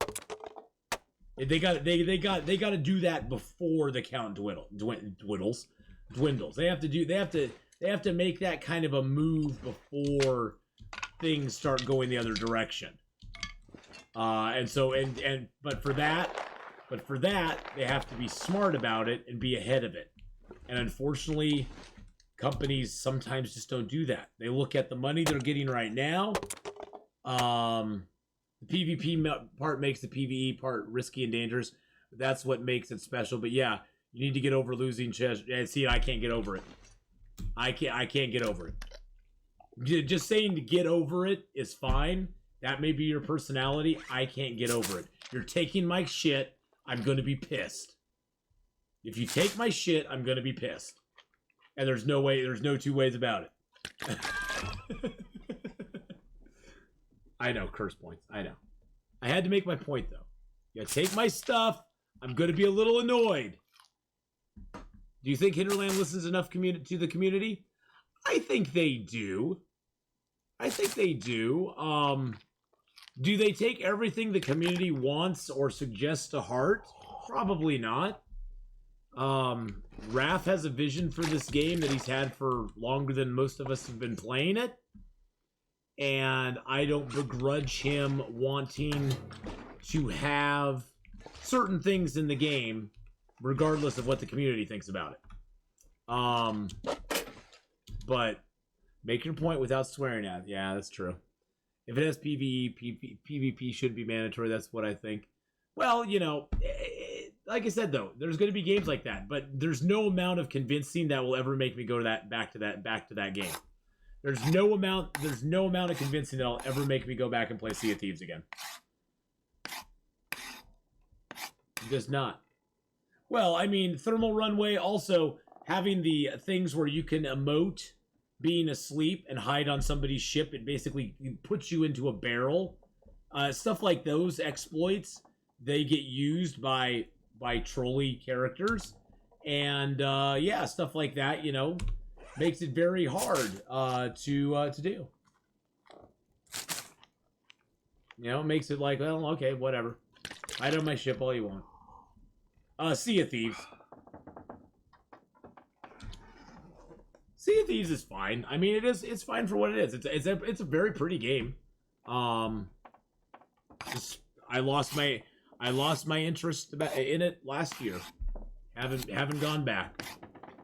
They got to do that before the count dwindles. They have to make that kind of a move before things start going the other direction. But for that, they have to be smart about it and be ahead of it. And unfortunately, companies sometimes just don't do that. They look at the money they're getting right now. The PvP part makes the PvE part risky and dangerous. That's what makes it special. But yeah, you need to get over losing chess. See, I can't get over it. I can't get over it. Just saying to get over it is fine. That may be your personality. I can't get over it. You're taking my shit. I'm going to be pissed. If you take my shit, I'm going to be pissed. And there's no two ways about it. I know, curse points. I know. I had to make my point, though. You take my stuff, I'm going to be a little annoyed. Do you think Hinterland listens enough to the community? I think they do. Do they take everything the community wants or suggests to heart? Probably not. Raph has a vision for this game that he's had for longer than most of us have been playing it. And I don't begrudge him wanting to have certain things in the game, regardless of what the community thinks about it. But make your point without swearing at it. Yeah, that's true. If it has PvE, PvP should be mandatory. That's what I think. Well, you know, like I said though, there's going to be games like that, but there's no amount of convincing that will ever make me go to back to that game. There's no amount of convincing that'll ever make me go back and play Sea of Thieves again. Just not. Well, I mean, Thermal Runway also having the things where you can emote being asleep and hide on somebody's ship. It basically puts you into a barrel. Stuff like those exploits, they get used by trolley characters. And yeah, stuff like that, you know, makes it very hard to do. You know, it makes it like, well, okay, whatever. Hide on my ship all you want. Sea of Thieves. Sea of Thieves is fine. I mean, it's fine for what it is. It's a very pretty game. I lost my interest in it last year. Haven't gone back.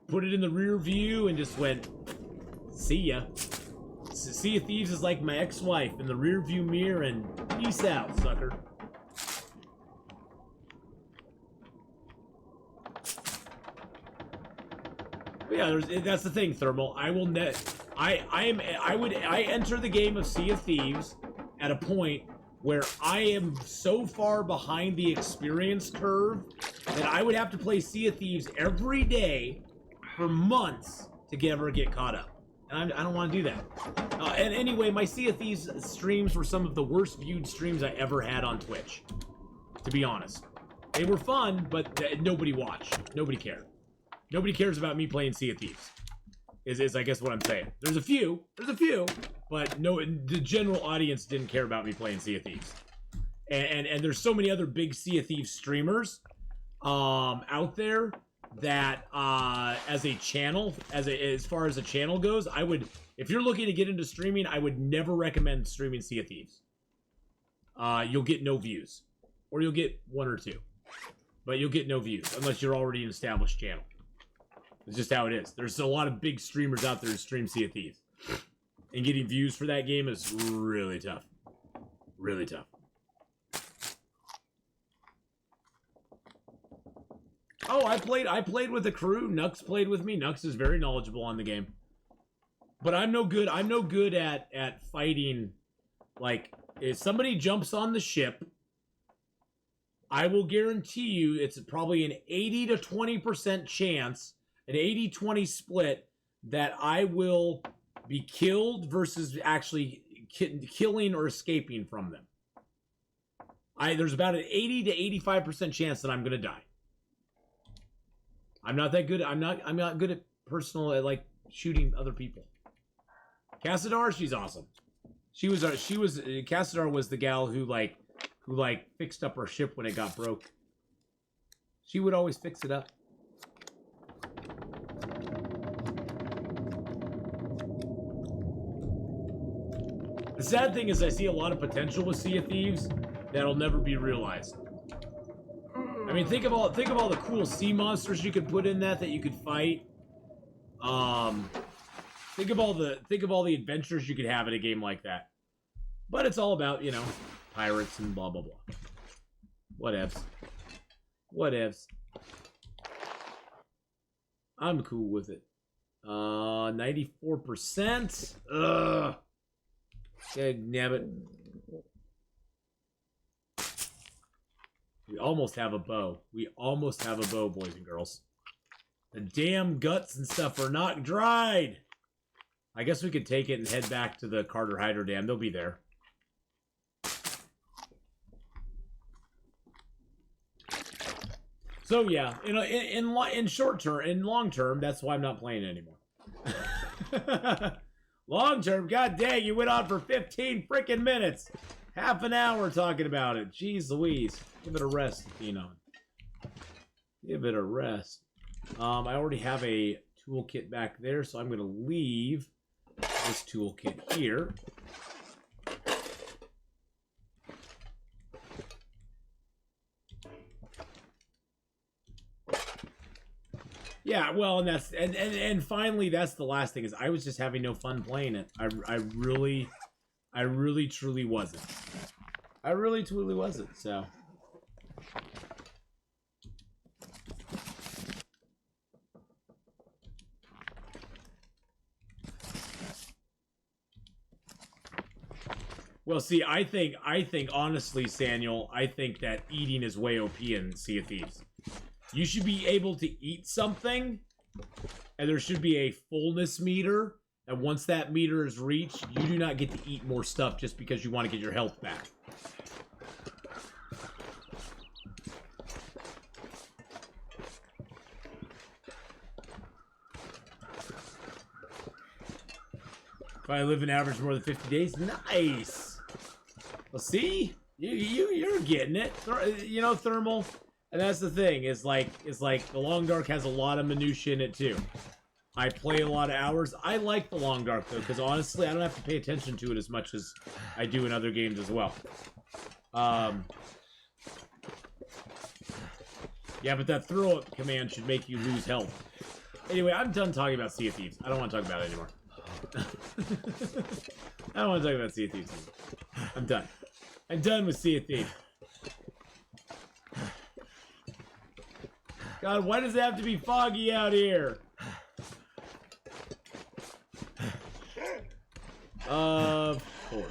Put it in the rear view and just went, see ya. Sea of Thieves is like my ex-wife in the rear view mirror, and peace out, sucker. But yeah, that's the thing, Thermal. I enter the game of Sea of Thieves at a point where I am so far behind the experience curve that I would have to play Sea of Thieves every day for months to ever get caught up. And I don't want to do that. And anyway, my Sea of Thieves streams were some of the worst viewed streams I ever had on Twitch, to be honest. They were fun, but nobody watched. Nobody cared. Nobody cares about me playing Sea of Thieves. Is I guess what I'm saying. There's a few, but no, the general audience didn't care about me playing Sea of Thieves. And there's so many other big Sea of Thieves streamers out there that as a channel, as far as a channel goes, I would, if you're looking to get into streaming, I would never recommend streaming Sea of Thieves. You'll get no views, or you'll get 1 or 2, but you'll get no views unless you're already an established channel. It's just how it is. There's a lot of big streamers out there who stream Sea of Thieves, and getting views for that game is really tough. Really tough. Oh, I played with the crew. Nux played with me. Nux is very knowledgeable on the game. But I'm no good. I'm no good at fighting. Like, if somebody jumps on the ship, I will guarantee you it's probably an 80 to 20% chance, an 80-20 split, that I will be killed versus actually killing or escaping from them. There's about an 80 to 85% chance that I'm going to die. I'm not that good. I'm not good at personal, like shooting other people. Cassadar, she's awesome. Cassadar was the gal who fixed up our ship when it got broke. She would always fix it up. The sad thing is I see a lot of potential with Sea of Thieves that'll never be realized. I mean, think of all the cool sea monsters you could put in that you could fight. Think of all the adventures you could have in a game like that. But it's all about, you know, pirates and blah blah blah. Whatevs. Whatevs. I'm cool with it. 94%. Ugh. Nabbit. We almost have a bow. We almost have a bow, boys and girls. The damn guts and stuff are not dried. I guess we could take it and head back to the Carter Hydro Dam. They'll be there. So yeah, in short term, in long term, that's why I'm not playing anymore. Long term, god dang, you went on for 15 freaking minutes. Half an hour talking about it. Jeez Louise. Give it a rest, Atheenon. Give it a rest. I already have a toolkit back there, so I'm going to leave this toolkit here. Yeah, well, and finally, that's the last thing, is I was just having no fun playing it. I really truly wasn't. I really truly wasn't, so. Well, see, I think honestly, Samuel, I think that eating is way OP in Sea of Thieves. You should be able to eat something, and there should be a fullness meter, and once that meter is reached, you do not get to eat more stuff just because you want to get your health back. If I live an average more than 50 days, nice. Well, see, you're getting it. You know, thermal, and that's the thing. Is like the Long Dark has a lot of minutia in it too. I play a lot of hours. I like the Long Dark though, because honestly, I don't have to pay attention to it as much as I do in other games as well. Yeah, but that throw up command should make you lose health. Anyway, I'm done talking about Sea of Thieves. I don't want to talk about it anymore. I don't want to talk about Sea of Thieves anymore. I'm done. I'm done with Sea of Thieves. God, why does it have to be foggy out here? Of course.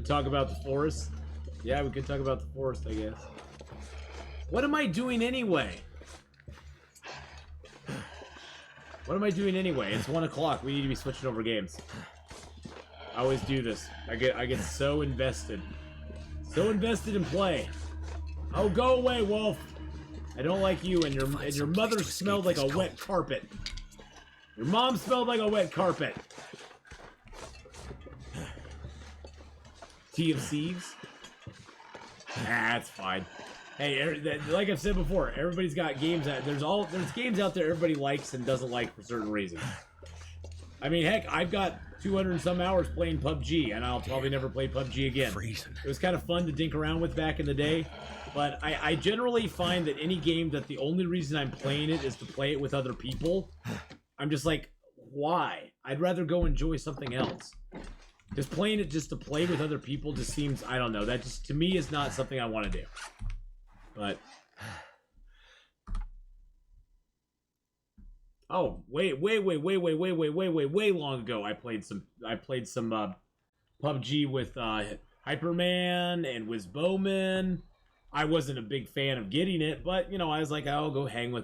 talk about the forest. Yeah, we could talk about the forest, I guess. What am I doing anyway? What am I doing anyway? It's 1 o'clock. We need to be switching over games. I always do this. I get so invested. So invested in play. Oh, go away, Wolf. I don't like you, and your mother smelled like a wet carpet. Your mom smelled like a wet carpet. Tea of Thieves? That's fine. Hey, like I've said before, everybody's got games that there's games out there everybody likes and doesn't like for certain reasons. I mean, heck, I've got 200 and some hours playing PUBG, and I'll probably never play PUBG again. It was kind of fun to dink around with back in the day, but I generally find that any game that the only reason I'm playing it is to play it with other people, I'm just like, why? I'd rather go enjoy something else. Just playing it just to play with other people just seems, I don't know, that just, to me, is not something I want to do. But... Oh, way long ago I played some PUBG with Hyperman and Wiz Bowman. I wasn't a big fan of getting it, but you know, I was like, I'll go hang with